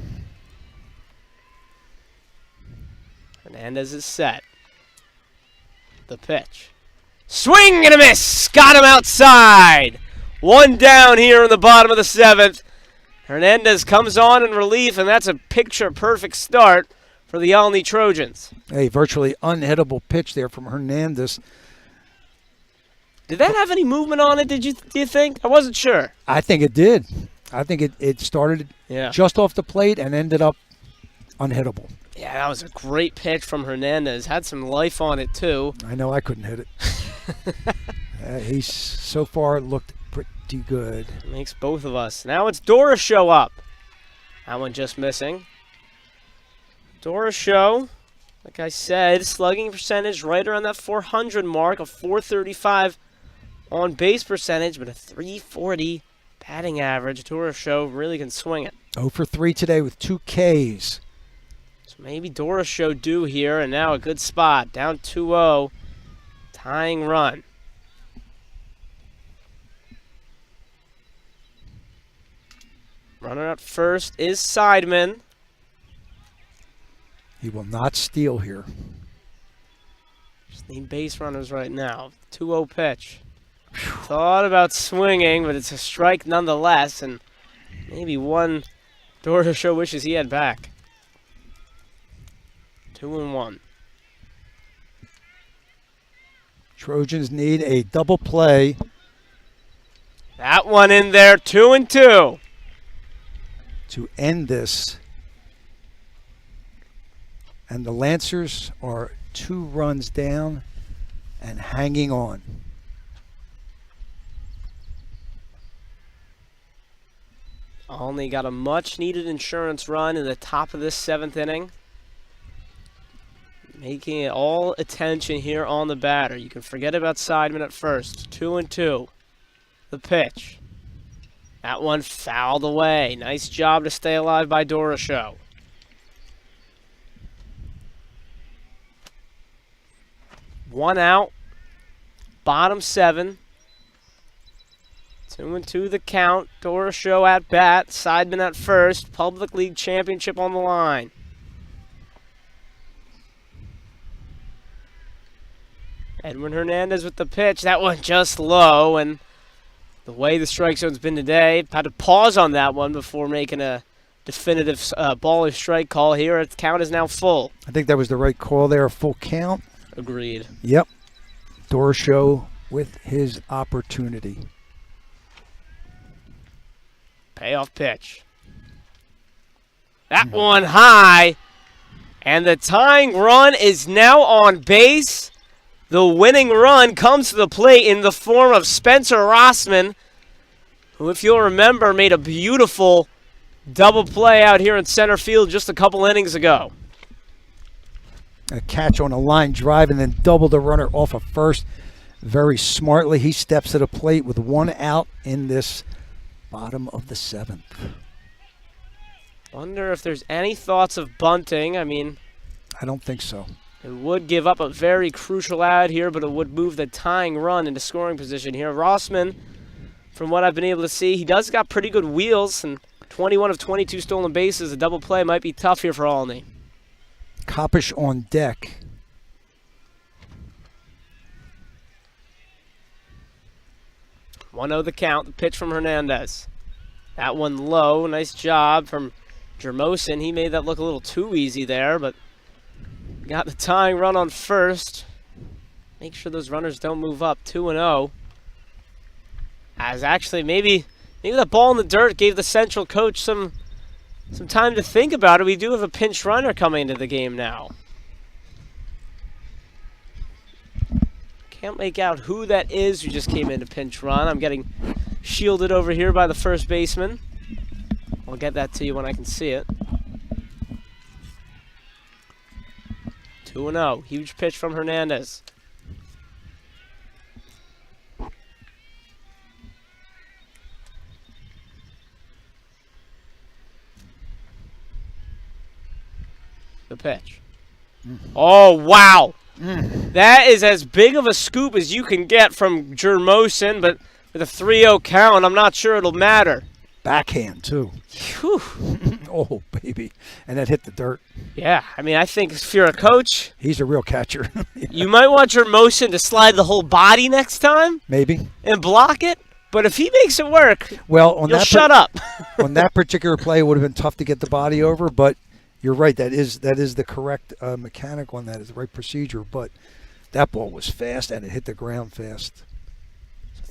Hernandez is set. The pitch. Swing and a miss! Got him outside! 1 down here in the bottom of the 7th. Hernandez comes on in relief, and that's a picture-perfect start for the Olney Trojans. A virtually unhittable pitch there from Hernandez. Did that have any movement on it, do you think? I wasn't sure. I think it did. I think it started just off the plate and ended up unhittable. Yeah, that was a great pitch from Hernandez. Had some life on it, too. I know I couldn't hit it. He's so far looked pretty good. Makes both of us. Now it's Dora Show up. That one just missing. Dora Show, like I said, slugging percentage right around that 400 mark, a 435 on base percentage, but a 340 batting average. Dora Show really can swing it. 0 for 3 today with 2 Ks. So maybe Dora Show due here, and now a good spot. Down 2-0, tying run. Runner at first is Seidman. He will not steal here. Just need base runners right now. 2-0 pitch. Thought about swinging, but it's a strike nonetheless, and maybe one Dora Show wishes he had back. 2-1. Trojans need a double play. That one in there, 2-2. To end this. And the Lancers are 2 runs down and hanging on. Olney got a much-needed insurance run in the top of this 7th inning. Making it all attention here on the batter. You can forget about Seidman at first. 2-2. The pitch. That one fouled away. Nice job to stay alive by Dora Show. One out. Bottom 7. 2-2 the count. Dora Show at bat. Seidman at first. Public League Championship on the line. Edwin Hernandez with the pitch. That one just low, and the way the strike zone's been today, had to pause on that one before making a definitive ball or strike call here. Its count is now full. I think that was the right call there, a full count. Agreed. Yep. Dora Show with his opportunity. Payoff pitch. That one high. And the tying run is now on base. The winning run comes to the plate in the form of Spencer Rossman, who, if you'll remember, made a beautiful double play out here in center field just a couple innings ago. A catch on a line drive and then double the runner off of first. Very smartly, he steps to the plate with one out in this bottom of the 7th. Wonder if there's any thoughts of bunting. I mean, I don't think so. it would give up a very crucial out here, but it would move the tying run into scoring position here. Rossman, from what I've been able to see, he does got pretty good wheels, and 21 of 22 stolen bases. A double play might be tough here for Olney. Koppisch on deck. One-0 the count. The pitch from Hernandez. That one low. Nice job from Jermosin. He made that look a little too easy there, but got the tying run on first. Make sure those runners don't move up. 2-0. As actually maybe that ball in the dirt gave the Central coach some time to think about it. We do have a pinch runner coming into the game now. Can't make out who that is who just came in to pinch run. I'm getting shielded over here by the first baseman. I'll get that to you when I can see it. 2-0. Huge pitch from Hernandez. The pitch. Oh, wow. That is as big of a scoop as you can get from Jermosin, but with a 3-0 count, I'm not sure it'll matter. Backhand, too. Whew. Oh, baby. And that hit the dirt. Yeah, I mean, I think if you're a coach, He's a real catcher. you might want Jermosin to slide the whole body next time Maybe. and block it, but if he makes it work, Well, on you'll that shut up. on that particular play, it would have been tough to get the body over, but you're right. That is the correct mechanic on that, is the right procedure. But that ball was fast, and it hit the ground fast.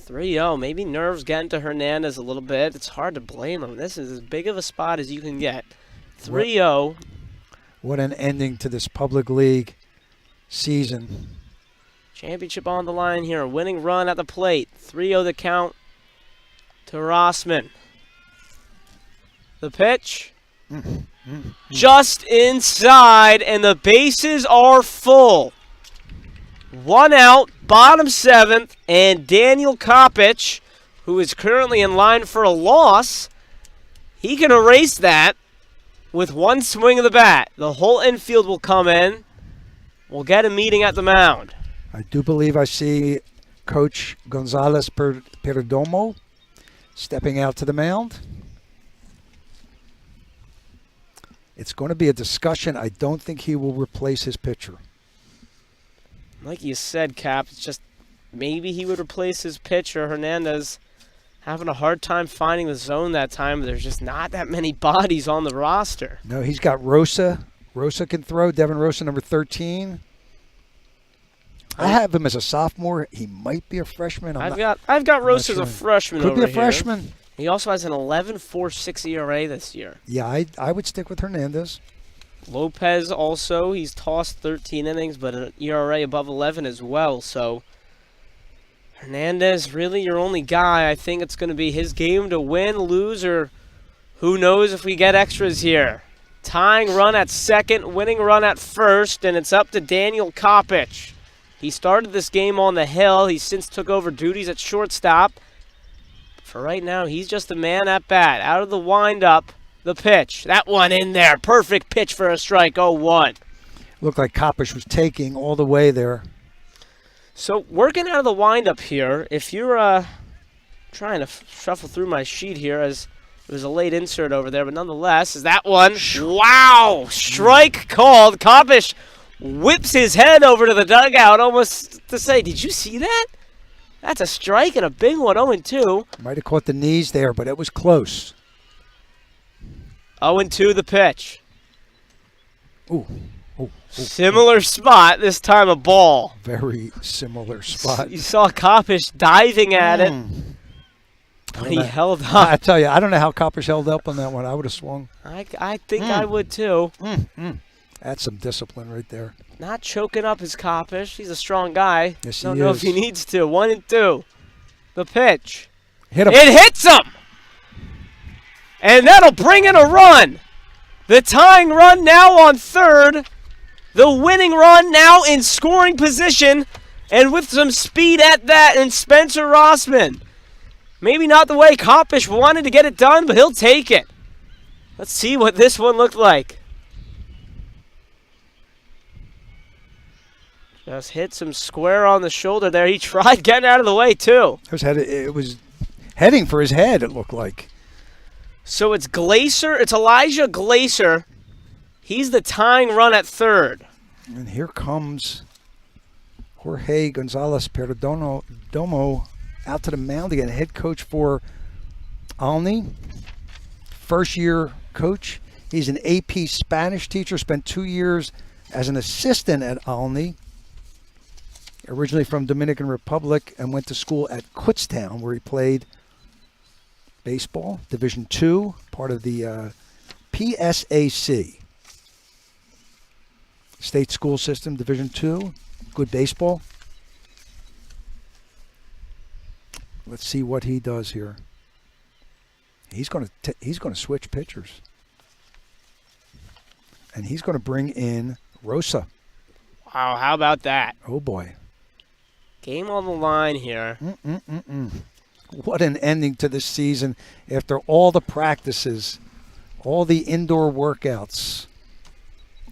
3-0. Maybe nerves getting to Hernandez a little bit. It's hard to blame him. This is as big of a spot as you can get. 3-0. What an ending to this public league season. Championship on the line here. A winning run at the plate. 3-0 the count to Rossman. The pitch. Just inside, and the bases are full. One out, bottom 7th, and Daniel Koppisch, who is currently in line for a loss, he can erase that with one swing of the bat. The whole infield will come in. We'll get a meeting at the mound. I do believe I see Coach Gonzalez Perdomo stepping out to the mound. It's going to be a discussion. I don't think he will replace his pitcher. Like you said, Cap, it's just maybe he would replace his pitcher. Hernandez having a hard time finding the zone that time. There's just not that many bodies on the roster. No, he's got Rosa. Rosa can throw. Devin Rosa, number 13. I have him as a sophomore. He might be a freshman. I've got Rosa as a freshman over Could be a here. freshman. He also has an 11.46 ERA this year. Yeah, I would stick with Hernandez. Lopez also, he's tossed 13 innings, but an ERA above 11 as well. So Hernandez, really your only guy. I think it's going to be his game to win, lose, or who knows if we get extras here. Tying run at second, winning run at first, and it's up to Daniel Koppisch. He started this game on the hill. He since took over duties at shortstop. For right now, he's just a man at bat. Out of the windup, the pitch. That one in there. Perfect pitch for a strike. 0-1. Looked like Koppisch was taking all the way there. So working out of the windup here, if you're trying to shuffle through my sheet here, as it was a late insert over there, but nonetheless, is that one. Wow! Strike called. Koppisch whips his head over to the dugout almost to say, did you see that? That's a strike and a big one, 0-2. Might have caught the knees there, but it was close. 0-2 the pitch. Ooh. Similar spot, this time a ball. Very similar spot. You saw Koppisch diving at it, but he held up. I tell you, I don't know how Koppisch held up on that one. I would have swung. I think I would too. That's some discipline right there. Not choking up his Kopish. He's a strong guy. Yes, he Don't know is. if he needs to. 1-2. The pitch. Hit him. It hits him! And that'll bring in a run. The tying run now on third. The winning run now in scoring position. And with some speed at that, and Spencer Rossman. Maybe not the way Kopish wanted to get it done, but he'll take it. Let's see what this one looked like. Just hits him square on the shoulder there. He tried getting out of the way, too. It was heading for his head, it looked like. So it's Glacier. It's Elijah Glacier. He's the tying run at third. And here comes Jorge Gonzalez Perdomo out to the mound again. Head coach for Olney. First-year coach. He's an AP Spanish teacher. Spent 2 years as an assistant at Olney. Originally from Dominican Republic, and went to school at Kutztown, where he played baseball, Division II, part of the PSAC. State school system, Division II, good baseball. Let's see what he does here. He's going to switch pitchers, and he's going to bring in Rosa. Wow, how about that? Oh boy. Game on the line here. What an ending to this season after all the practices, all the indoor workouts,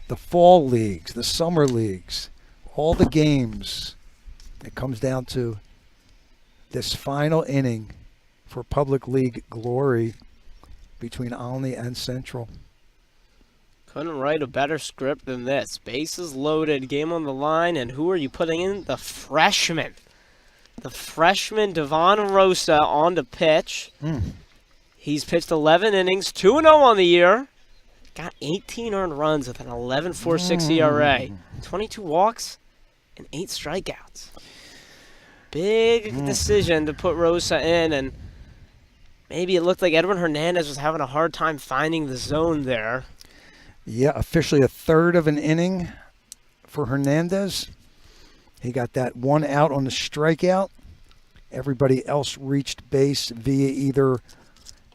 the fall leagues, the summer leagues, all the games. It comes down to this final inning for Public League glory between Olney and Central. Couldn't write a better script than this. Bases loaded, game on the line, and who are you putting in? The freshman. The freshman, Devon Rosa, on to pitch. He's pitched 11 innings, 2-0 on the year. Got 18 earned runs with an 11.46 ERA. 22 walks and 8 strikeouts. Big decision to put Rosa in, and maybe it looked like Edwin Hernandez was having a hard time finding the zone there. Yeah, officially a third of an inning for Hernandez. He got that one out on the strikeout. Everybody else reached base via either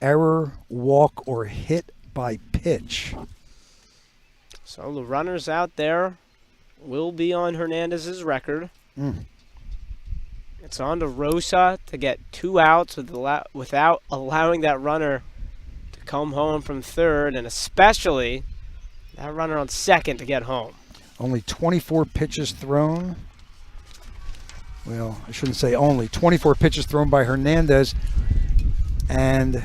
error, walk, or hit by pitch. So the runners out there will be on Hernandez's record. It's on to Rosa to get 2 outs without allowing that runner to come home from third, and especially that runner on second to get home. Only 24 pitches thrown. Well, I shouldn't say only. 24 pitches thrown by Hernandez. And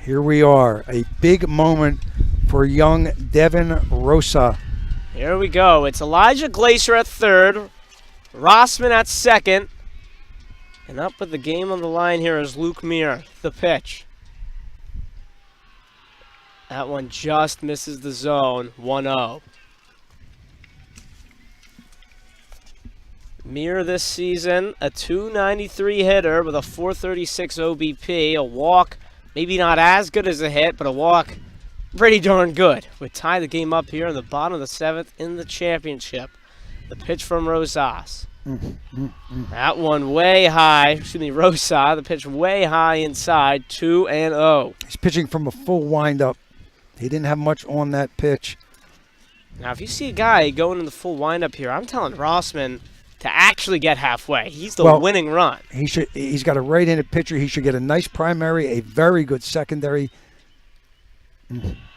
here we are. A big moment for young Devin Rosa. Here we go. It's Elijah Glacier at third. Rossman at second. And up with the game on the line here is Luke Muir, the pitch. That one just misses the zone, 1-0. Muir this season, a .293 hitter with a .436 OBP. A walk, maybe not as good as a hit, but a walk pretty darn good. We tie the game up here in the bottom of the 7th in the championship. The pitch from Rosas. That one way high. Rosa, the pitch way high inside, 2-0. He's pitching from a full windup. He didn't have much on that pitch. Now, if you see a guy going in the full windup here, I'm telling Rossman to actually get halfway. He's the winning run. He's got a right-handed pitcher. He should get a nice primary, a very good secondary.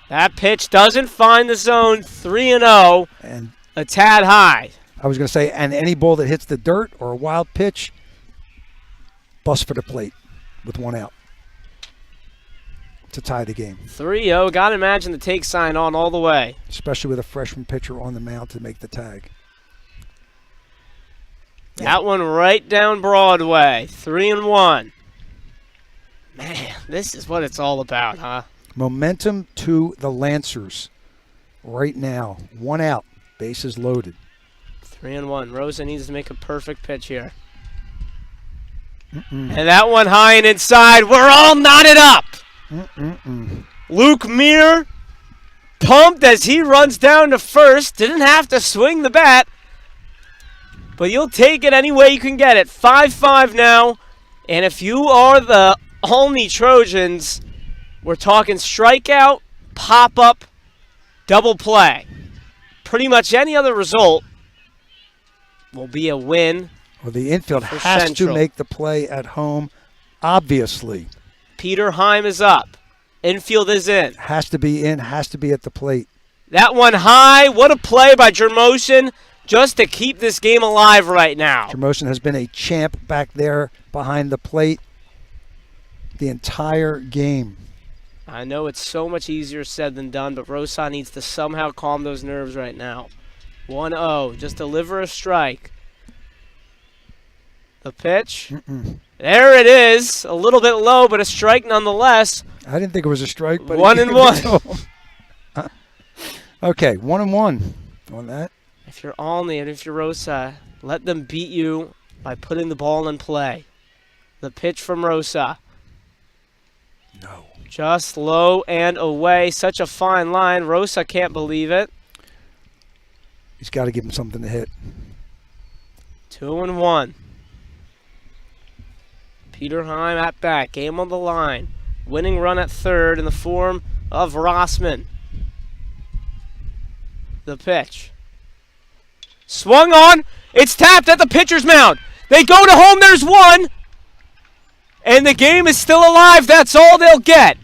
That pitch doesn't find the zone, 3-0, and a tad high. I was going to say, and any ball that hits the dirt or a wild pitch, bust for the plate with 1 out to tie the game. 3-0. Got to imagine the take sign on all the way. Especially with a freshman pitcher on the mound to make the tag. That one right down Broadway. 3-1. Man, this is what it's all about, huh? Momentum to the Lancers right now. 1 out. Bases loaded. 3-1. Rosa needs to make a perfect pitch here. And that one high and inside. We're all knotted up. Luke Muir pumped as he runs down to first. Didn't have to swing the bat, but you'll take it any way you can get it. 5-5 now, and if you are the Olney Trojans, we're talking strikeout, pop-up, double play. Pretty much any other result will be a win. Well, the infield for has Central. to make the play at home, obviously. Peter Heim is up. Infield is in. Has to be in, has to be at the plate. That one high. What a play by Jermotion just to keep this game alive right now. Jermotion has been a champ back there behind the plate the entire game. I know it's so much easier said than done, but Rosa needs to somehow calm those nerves right now. 1-0. Just deliver a strike. The pitch. There it is. A little bit low, but a strike nonetheless. I didn't think it was a strike, but 1-1. Okay, 1-1 on that. If you're Olney and if you're Rosa, let them beat you by putting the ball in play. The pitch from Rosa. No. Just low and away. Such a fine line. Rosa can't believe it. He's got to give him something to hit. 2-1. Peter Heim at bat. Game on the line. Winning run at third in the form of Rossman. The pitch. Swung on. It's tapped at the pitcher's mound. They go to home. There's one. And the game is still alive. That's all they'll get.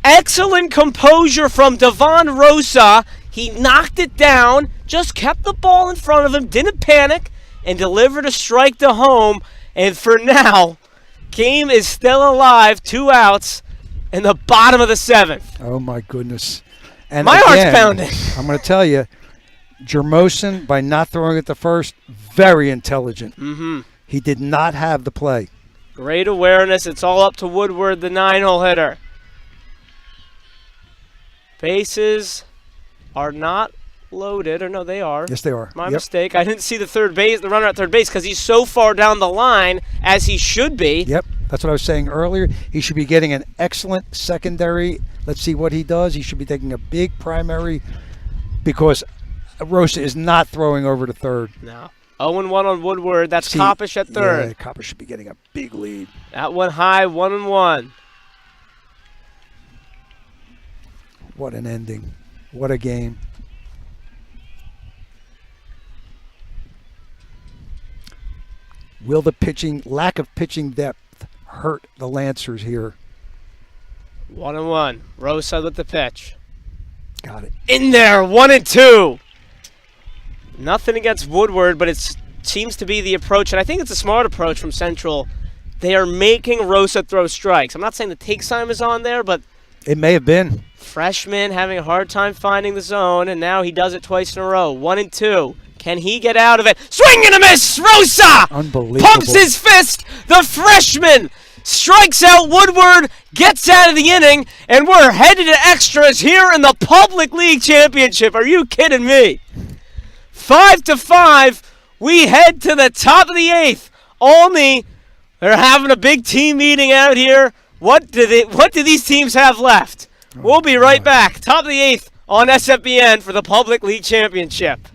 Excellent composure from Devon Rosa. He knocked it down, just kept the ball in front of him, didn't panic, and delivered a strike to home. And for now, game is still alive. 2 outs in the bottom of the 7th. Oh, my goodness. And My heart's again, pounding. I'm going to tell you, Jermoson, by not throwing it the first, very intelligent. He did not have the play. Great awareness. It's all up to Woodward, the 9-hole hitter. Bases are not loaded. Or no, they are. Yes, they are. My mistake. I didn't see the runner at third base because he's so far down the line, as he should be. Yep, that's what I was saying earlier. He should be getting an excellent secondary. Let's see what he does. He should be taking a big primary because Rosa is not throwing over to third. No. 0-1 on Woodward. That's Coppish at third. Yeah, Coppish should be getting a big lead. That one high, 1-1. What an ending. What a game. Will the lack of pitching depth hurt the Lancers here? 1-1. Rosa with the pitch. Got it. In there, 1-2. Nothing against Woodward, but it seems to be the approach, and I think it's a smart approach from Central. They are making Rosa throw strikes. I'm not saying the take time is on there, but it may have been. Freshman having a hard time finding the zone, and now he does it twice in a row. 1-2. Can he get out of it? Swing and a miss! Rosa! Unbelievable. Pumps his fist! The freshman strikes out Woodward, gets out of the inning, and we're headed to extras here in the Public League Championship. Are you kidding me? 5-5. We head to the top of the 8th. Olney, they're having a big team meeting out here. What do these teams have left? We'll be right back. Top of the 8th on SFBN for the Public League Championship.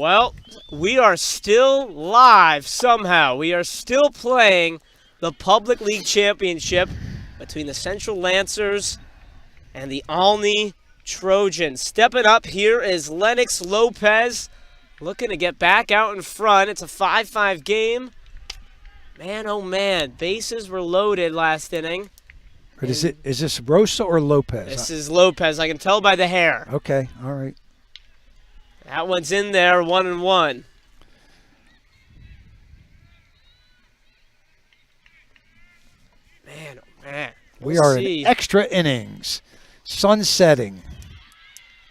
Well, we are still live somehow. We are still playing the Public League Championship between the Central Lancers and the Olney Trojans. Stepping up here is Lennox Lopez, looking to get back out in front. It's a 5-5 game. Man, oh man, bases were loaded last inning. But is this Rosa or Lopez? This is Lopez. I can tell by the hair. Okay, all right. That one's in there, 1-1. Man, oh man. We are in extra innings. Sun setting.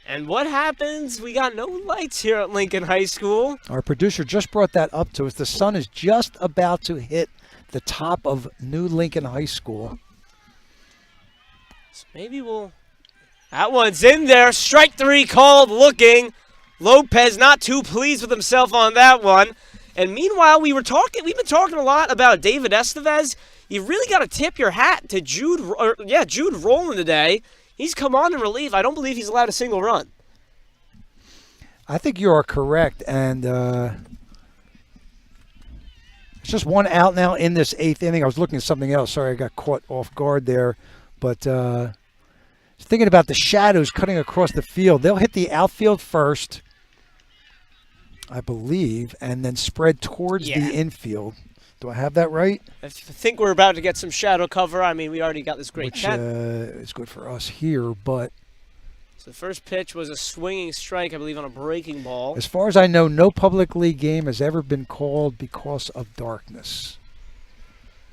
And what happens? We got no lights here at Lincoln High School. Our producer just brought that up to us. The sun is just about to hit the top of New Lincoln High School. So maybe we'll... That one's in there. Strike 3 called, looking. Lopez not too pleased with himself on that one. And meanwhile, we've been talking a lot about David Estevez. You really got to tip your hat to Jude Rowland today. He's come on in relief. I don't believe he's allowed a single run. I think you are correct, and it's just one out now in this 8th inning. I was looking at something else. Sorry, I got caught off guard there. But thinking about the shadows cutting across the field. They'll hit the outfield first, I believe, and then spread towards the infield. Do I have that right? I think we're about to get some shadow cover. I mean, we already got this great Which tent. is good for us here, but... So the first pitch was a swinging strike, I believe, on a breaking ball. As far as I know, no public league game has ever been called because of darkness.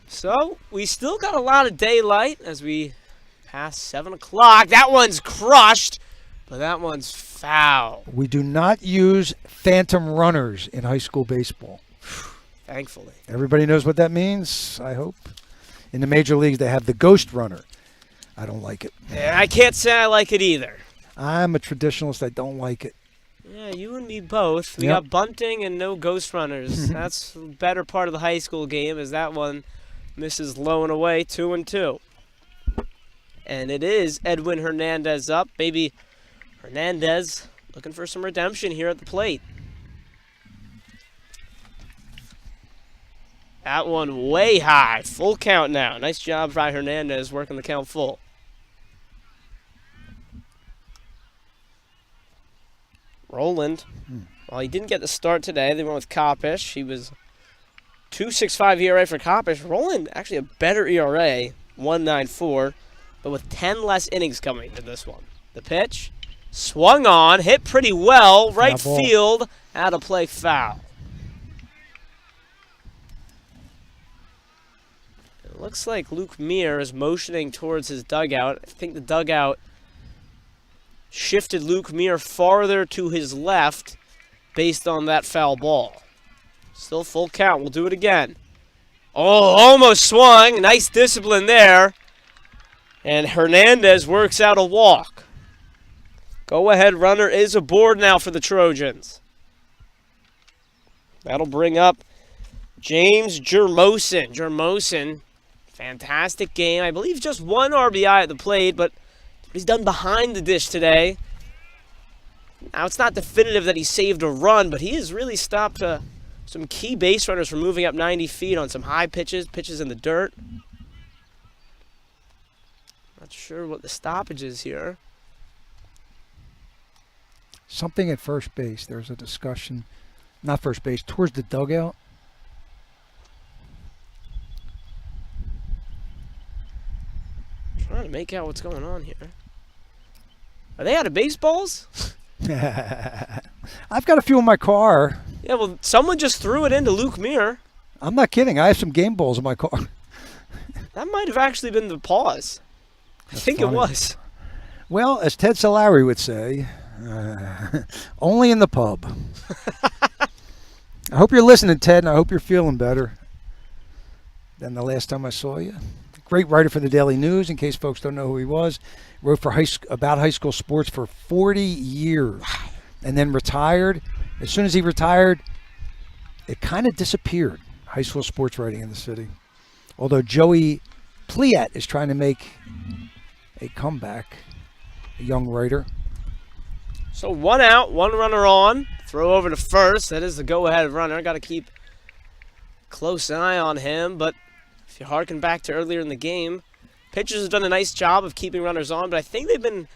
So we still got a lot of daylight as we pass 7 o'clock. That one's crushed, but that one's foul. We do not use phantom runners in high school baseball. Thankfully. Everybody knows what that means, I hope. In the major leagues, they have the ghost runner. I don't like it. And I can't say I like it either. I'm a traditionalist. I don't like it. Yeah, you and me both. We got bunting and no ghost runners. That's the better part of the high school game, as that one misses low and away, 2-2. And it is Edwin Hernandez up. Maybe Hernandez looking for some redemption here at the plate. That one way high. Full count now. Nice job by Hernandez working the count full. Rowland. Well, he didn't get the start today. They went with Kopish. He was 2.65 ERA for Kopish. Rowland, actually a better ERA, 1.94, but with 10 less innings coming to this one. The pitch, swung on, hit pretty well, right field, out of play, foul. It looks like Luke Muir is motioning towards his dugout. I think the dugout shifted Luke Muir farther to his left based on that foul ball. Still full count. We'll do it again. Oh, almost swung. Nice discipline there. And Hernandez works out a walk. Go-ahead runner is aboard now for the Trojans. That'll bring up James Jermosin. Jermosin, fantastic game. I believe just 1 RBI at the plate, but he's done behind the dish today. Now, it's not definitive that he saved a run, but he has really stopped some key base runners from moving up 90 feet on some high pitches in the dirt. Not sure what the stoppage is here. Something at first base. There's a discussion. Not first base, towards the dugout. Trying to make out what's going on here. Are they out of baseballs? I've got a few in my car. Yeah, well, someone just threw it into Luke Muir. I'm not kidding. I have some game balls in my car. That might have actually been the pause. I think it was. Well, as Ted Solari would say, only in the pub. I hope you're listening, Ted, and I hope you're feeling better than the last time I saw you. Great writer for the Daily News, in case folks don't know who he was. Wrote for about high school sports for 40 years and then retired. As soon as he retired, it kind of disappeared, high school sports writing in the city. Although Joey Pliet is trying to make a comeback, a young writer. So 1 out, 1 runner on, Throw over to first. That is the go-ahead runner. Got to keep close eye on him. But if you harken back to earlier in the game, pitchers have done a nice job of keeping runners on, but I think they've been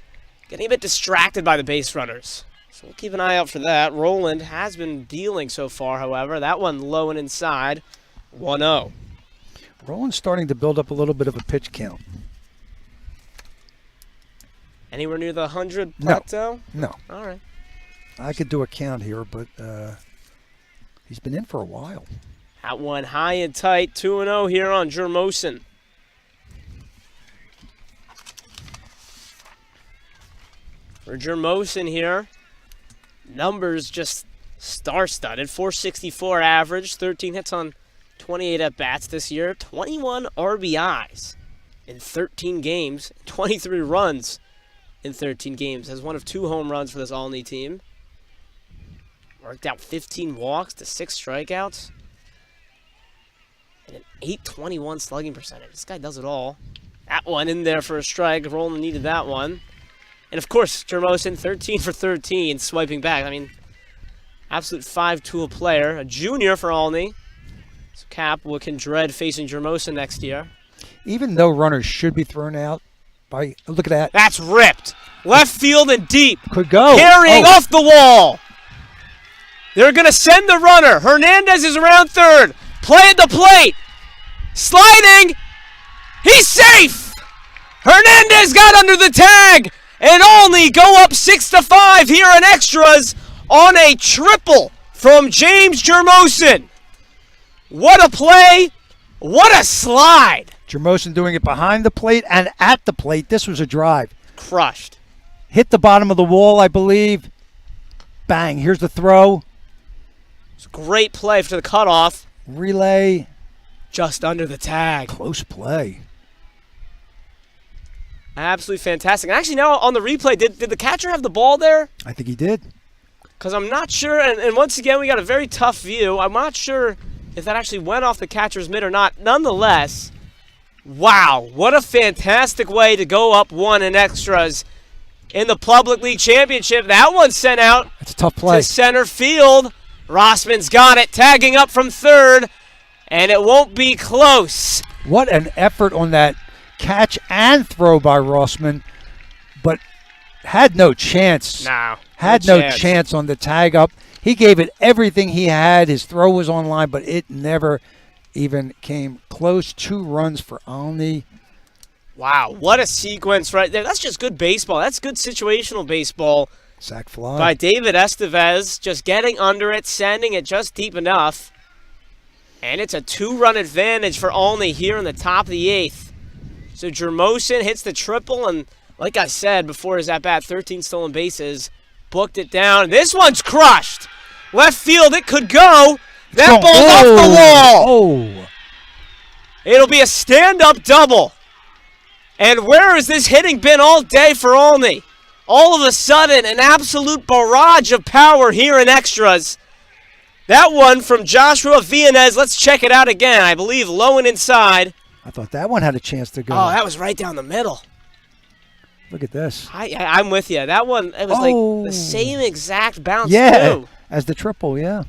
getting a bit distracted by the base runners. So we'll keep an eye out for that. Roland has been dealing so far, however. That one low and inside. 1-0. Roland's starting to build up a little bit of a pitch count. Anywhere near the 100 plateau? No. All right. I could do a count here, but he's been in for a while. That one high and tight. 2-0 here on Jermosin. For Jermosin here, numbers just star-studded. 464 average, 13 hits on 28 at-bats this year, 21 RBIs in 13 games, 23 runs in 13 games. Has one of 2 home runs for this Olney team. Worked out 15 walks to 6 strikeouts. And an .821 slugging percentage. This guy does it all. That one in there for a strike. Roland needed that one. And, of course, Jermosin, 13 for 13, swiping back. I mean, absolute 5-tool player. A junior for Olney. So Cap can dread facing Jermosin next year. Even though runners should be thrown out by, look at that. That's ripped. Left field and deep. Could go. Carrying off the wall. They're going to send the runner. Hernandez is around third. Play at the plate. Sliding. He's safe. Hernandez got under the tag. And Olney go up 6-5 here in extras on a triple from James Jermosin. What a play. What a slide. Jermosin doing it behind the plate and at the plate. This was a drive. Crushed. Hit the bottom of the wall, I believe. Bang. Here's the throw. It's a great play for the cutoff. Relay. Just under the tag. Close play. Absolutely fantastic. And actually now on the replay, did the catcher have the ball there? I think he did. Because I'm not sure, and once again, we got a very tough view. I'm not sure if that actually went off the catcher's mitt or not. Nonetheless, wow, what a fantastic way to go up 1 in extras in the Public League Championship. That one sent out That's a tough play. to center field. Rossman's got it, tagging up from third, and it won't be close. What an effort on that catch and throw by Rossman, but had no chance. No. Had no chance on the tag up. He gave it everything he had. His throw was on line, but it never even came close. 2 runs for Olney. Wow, what a sequence right there. That's just good baseball. That's good situational baseball. Sack fly. By David Estevez, just getting under it, sending it just deep enough. And it's a 2-run advantage for Olney here in the top of the 8th. So Jermosin hits the triple, and like I said before his at-bat, 13 stolen bases, booked it down. This one's crushed. Left field, it could go. That ball's off the wall. Oh. It'll be a stand-up double. And where has this hitting been all day for Olney? All of a sudden, an absolute barrage of power here in extras. That one from Joshua Villanez. Let's check it out again. I believe low and inside. I thought that one had a chance to go. Oh, that was right down the middle. Look at this. I'm with you. That one, it was like the same exact bounce, too. As the triple, yeah.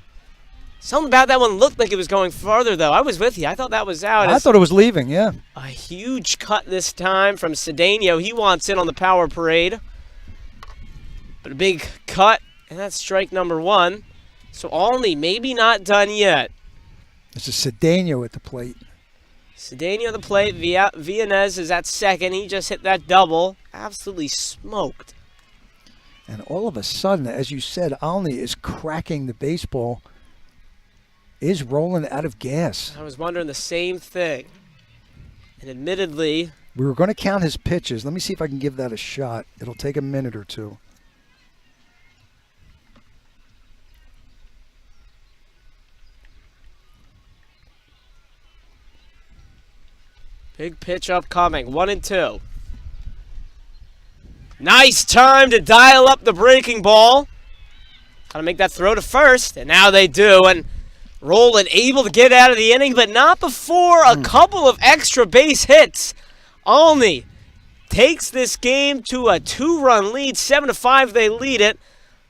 Something about that one looked like it was going farther, though. I was with you. I thought that was out. I thought it was leaving, yeah. A huge cut this time from Cedeno. He wants in on the power parade. But a big cut, and that's strike number 1. So Olney maybe not done yet. This is Cedeno at the plate. Cedeno at the plate. Villanez is at second. He just hit that double. Absolutely smoked. And all of a sudden, as you said, Olney is cracking the baseball. Is rolling out of gas. I was wondering the same thing. And admittedly, we were going to count his pitches. Let me see if I can give that a shot. It'll take a minute or two. big pitch upcoming. 1-2. Nice time to dial up the breaking ball. Gotta make that throw to first, and now they do. And Roland able to get out of the inning, but not before a couple of extra base hits. Olney takes this game to a 2-run lead. 7-5 they lead it.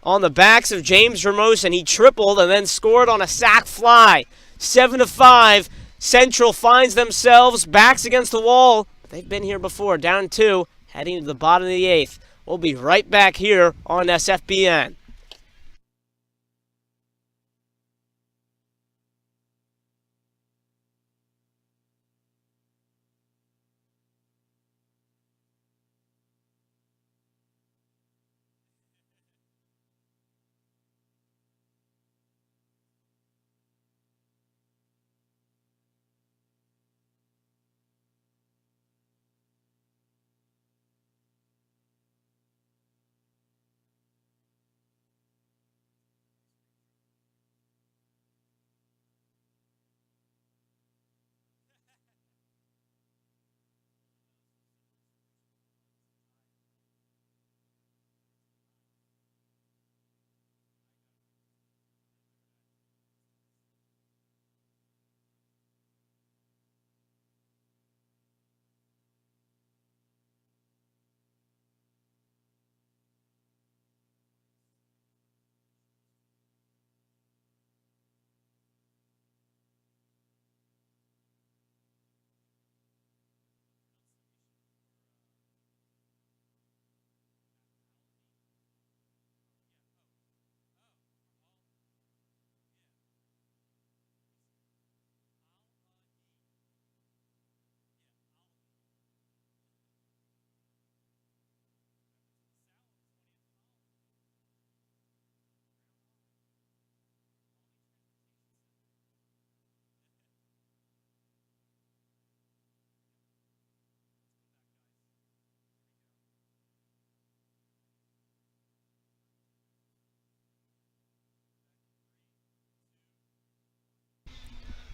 on the backs of James Ramos, and he tripled and then scored on a sac fly. 7-5. Central finds themselves backs against the wall. They've been here before, down 2, heading to the bottom of the 8th. We'll be right back here on SFBN.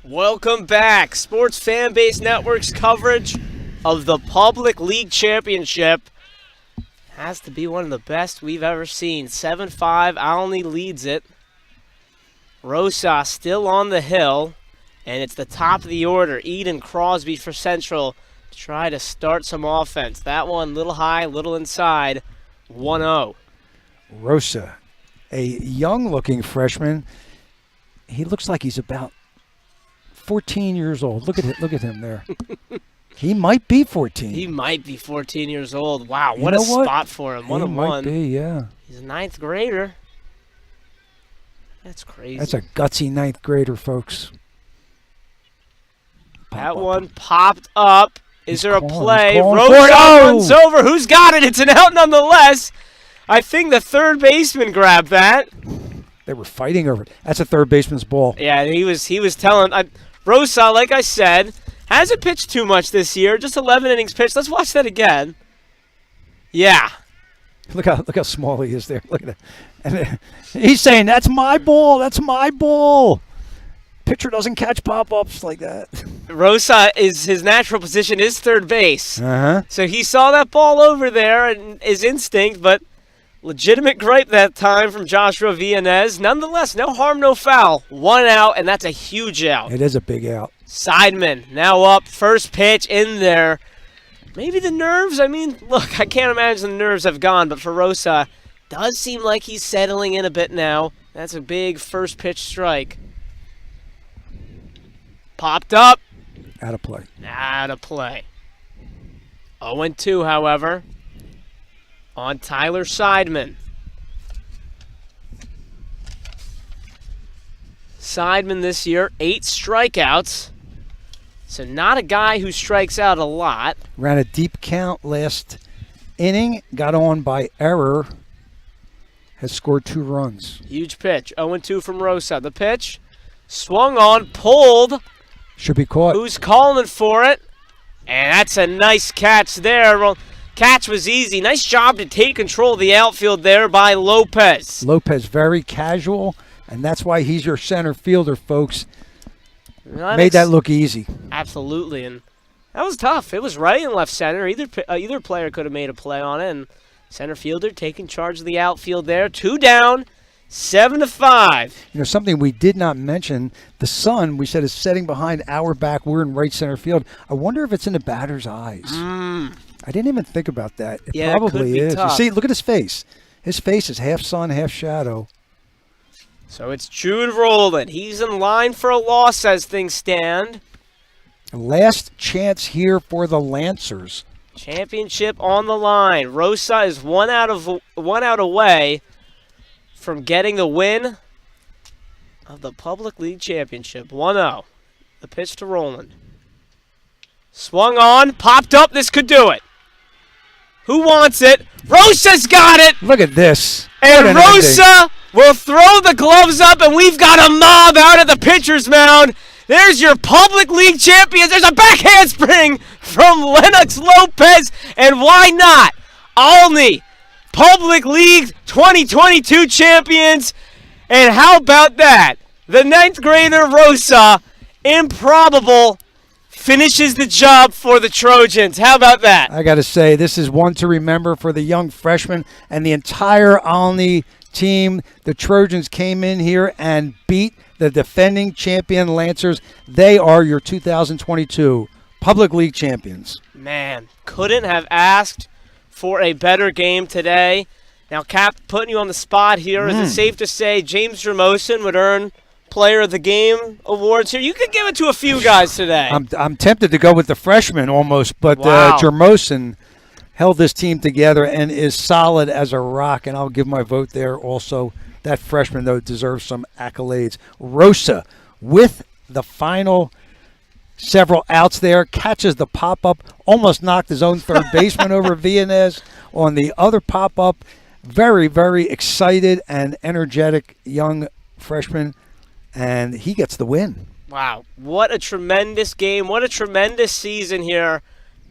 Welcome back. Sports Fanbase Network's coverage of the Public League Championship has to be one of the best we've ever seen. 7-5, Olney leads it. Rosa still on the hill, and it's the top of the order. Eden Crosby for Central to try to start some offense. That one little high, little inside, 1-0. Rosa, a young-looking freshman. He looks like he's about 14 years old. Look at him there. He might be 14. He might be 14 years old. Wow, what a spot for him. 1-1. He might be, yeah. He's a 9th grader. That's crazy. That's a gutsy 9th grader, folks. That one popped up. Is there a play? Rosa runs over. Who's got it? It's an out nonetheless. I think the third baseman grabbed that. They were fighting over it. That's a third baseman's ball. Yeah, he was telling. Rosa, like I said, hasn't pitched too much this year. Just 11 innings pitched. Let's watch that again. Yeah. Look how small he is there. Look at that. And he's saying, "That's my ball. That's my ball." Pitcher doesn't catch pop-ups like that. Rosa his natural position is third base. Uh-huh. So he saw that ball over there and his instinct, but legitimate gripe that time from Joshua Villanez. Nonetheless, no harm, no foul. 1 out, and that's a huge out. It is a big out. Sideman now up, first pitch in there. Maybe the nerves, look, I can't imagine the nerves have gone, but for Rosa, does seem like he's settling in a bit now. That's a big first pitch strike. Popped up. Out of play. Out of play. 0-2, however, on Tyler Sideman. Sideman this year, 8 strikeouts. So not a guy who strikes out a lot. Ran a deep count last inning. Got on by error. Has scored 2 runs. Huge pitch. 0-2 from Rosa. The pitch swung on, pulled. Should be caught. Who's calling for it? And that's a nice catch there. Well, catch was easy. Nice job to take control of the outfield there by Lopez. Lopez very casual, and that's why he's your center fielder, folks. Made that look easy. Absolutely, and that was tough. It was right and left center. Either player could have made a play on it, and center fielder taking charge of the outfield there. 2 down, 7-5. You know, something we did not mention, the sun, we said, is setting behind our back. We're in right center field. I wonder if it's in the batter's eyes. I didn't even think about that. It probably could be is. tough. You see, look at his face. His face is half sun, half shadow. So it's Jude Rowland. He's in line for a loss as things stand. Last chance here for the Lancers. Championship on the line. Rosa is one out away from getting the win of the Public League Championship. 1-0. The pitch to Rowland. Swung on, popped up. This could do it. Who wants it? Rosa's got it. Look at this. And Rosa will throw the gloves up, and we've got a mob out at the pitcher's mound. There's your Public League champions. There's a back handspring from Lennox Lopez. And why not? Olney, Public League 2022 champions. And how about that? The 9th grader Rosa, improbable, finishes the job for the Trojans. How about that? I got to say, this is one to remember for the young freshman and the entire Olney team. The Trojans came in here and beat the defending champion Lancers. They are your 2022 Public League champions. Man, couldn't have asked for a better game today. Now, Cap, putting you on the spot here, is it safe to say James Jermosin would earn Player of the Game awards here? You could give it to a few guys today. I'm tempted to go with the freshman almost, but Wow. Jermosin held this team together and is solid as a rock, and I'll give my vote there also. That freshman, though, deserves some accolades. Rosa, with the final several outs there, catches the pop-up, almost knocked his own third baseman over Villanez on the other pop-up. Very, very excited and energetic young freshman, and he gets the win. Wow, what a tremendous game. What a tremendous season here.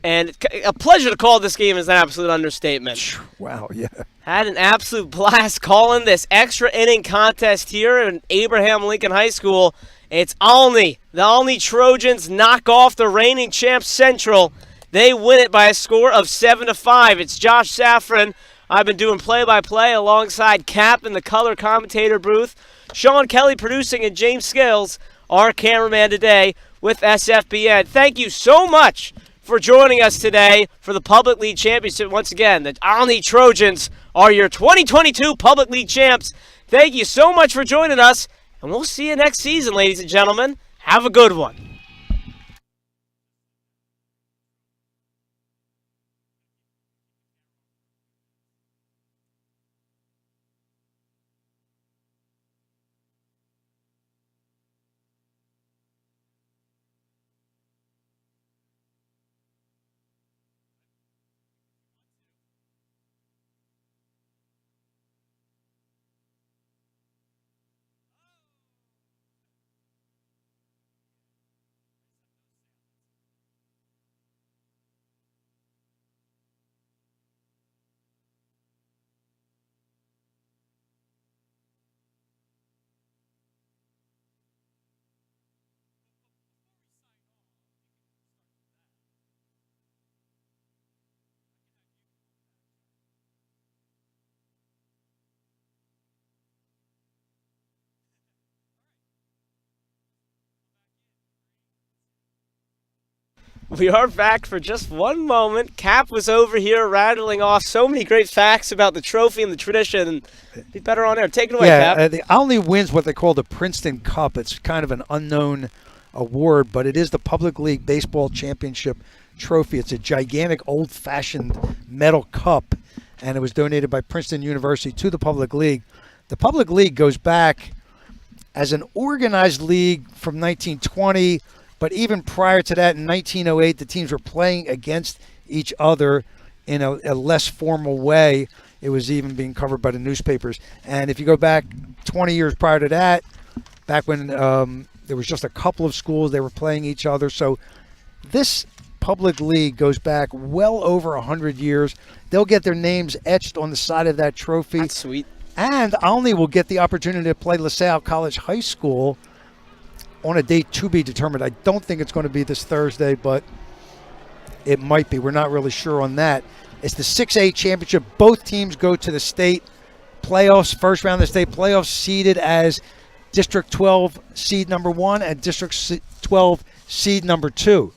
And a pleasure to call this game is an absolute understatement. Wow, yeah. Had an absolute blast calling this extra inning contest here in Abraham Lincoln High School. It's Olney. The Olney Trojans knock off the reigning champs Central. They win it by a score of 7-5. It's Josh Safran. I've been doing play-by-play alongside Cap in the color commentator booth. Sean Kelly producing, and James Scales, our cameraman today with SFBN. Thank you so much for joining us today for the Public League Championship. Once again, the Olney Trojans are your 2022 Public League champs. Thank you so much for joining us, and we'll see you next season, ladies and gentlemen. Have a good one. We are back for just one moment. Cap was over here rattling off so many great facts about the trophy and the tradition. And be better on air. Take it away, Cap. The Olney wins what they call the Princeton Cup. It's kind of an unknown award, but it is the Public League Baseball Championship trophy. It's a gigantic old-fashioned metal cup, and it was donated by Princeton University to the Public League. The Public League goes back as an organized league from 1920. But even prior to that, in 1908, the teams were playing against each other in a less formal way. It was even being covered by the newspapers. And if you go back 20 years prior to that, back when there was just a couple of schools, they were playing each other. So this Public League goes back well over 100 years. They'll get their names etched on the side of that trophy. That's sweet. And Olney will get the opportunity to play LaSalle College High School on a date to be determined. I don't think it's going to be this Thursday, but it might be. We're not really sure on that. It's the 6A championship. Both teams go to the state playoffs, first round of the state playoffs, seeded as District 12 seed number 1 and District 12 seed number 2.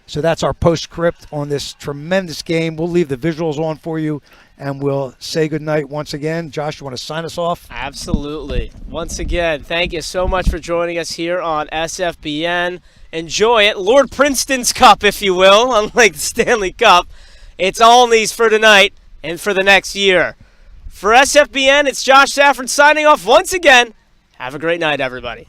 So that's our postscript on this tremendous game. We'll leave the visuals on for you, and we'll say goodnight once again. Josh, you want to sign us off? Absolutely. Once again, thank you so much for joining us here on SFBN. Enjoy it. Lord Princeton's Cup, if you will, unlike the Stanley Cup. It's Olney's for tonight and for the next year. For SFBN, it's Josh Saffron signing off once again. Have a great night, everybody.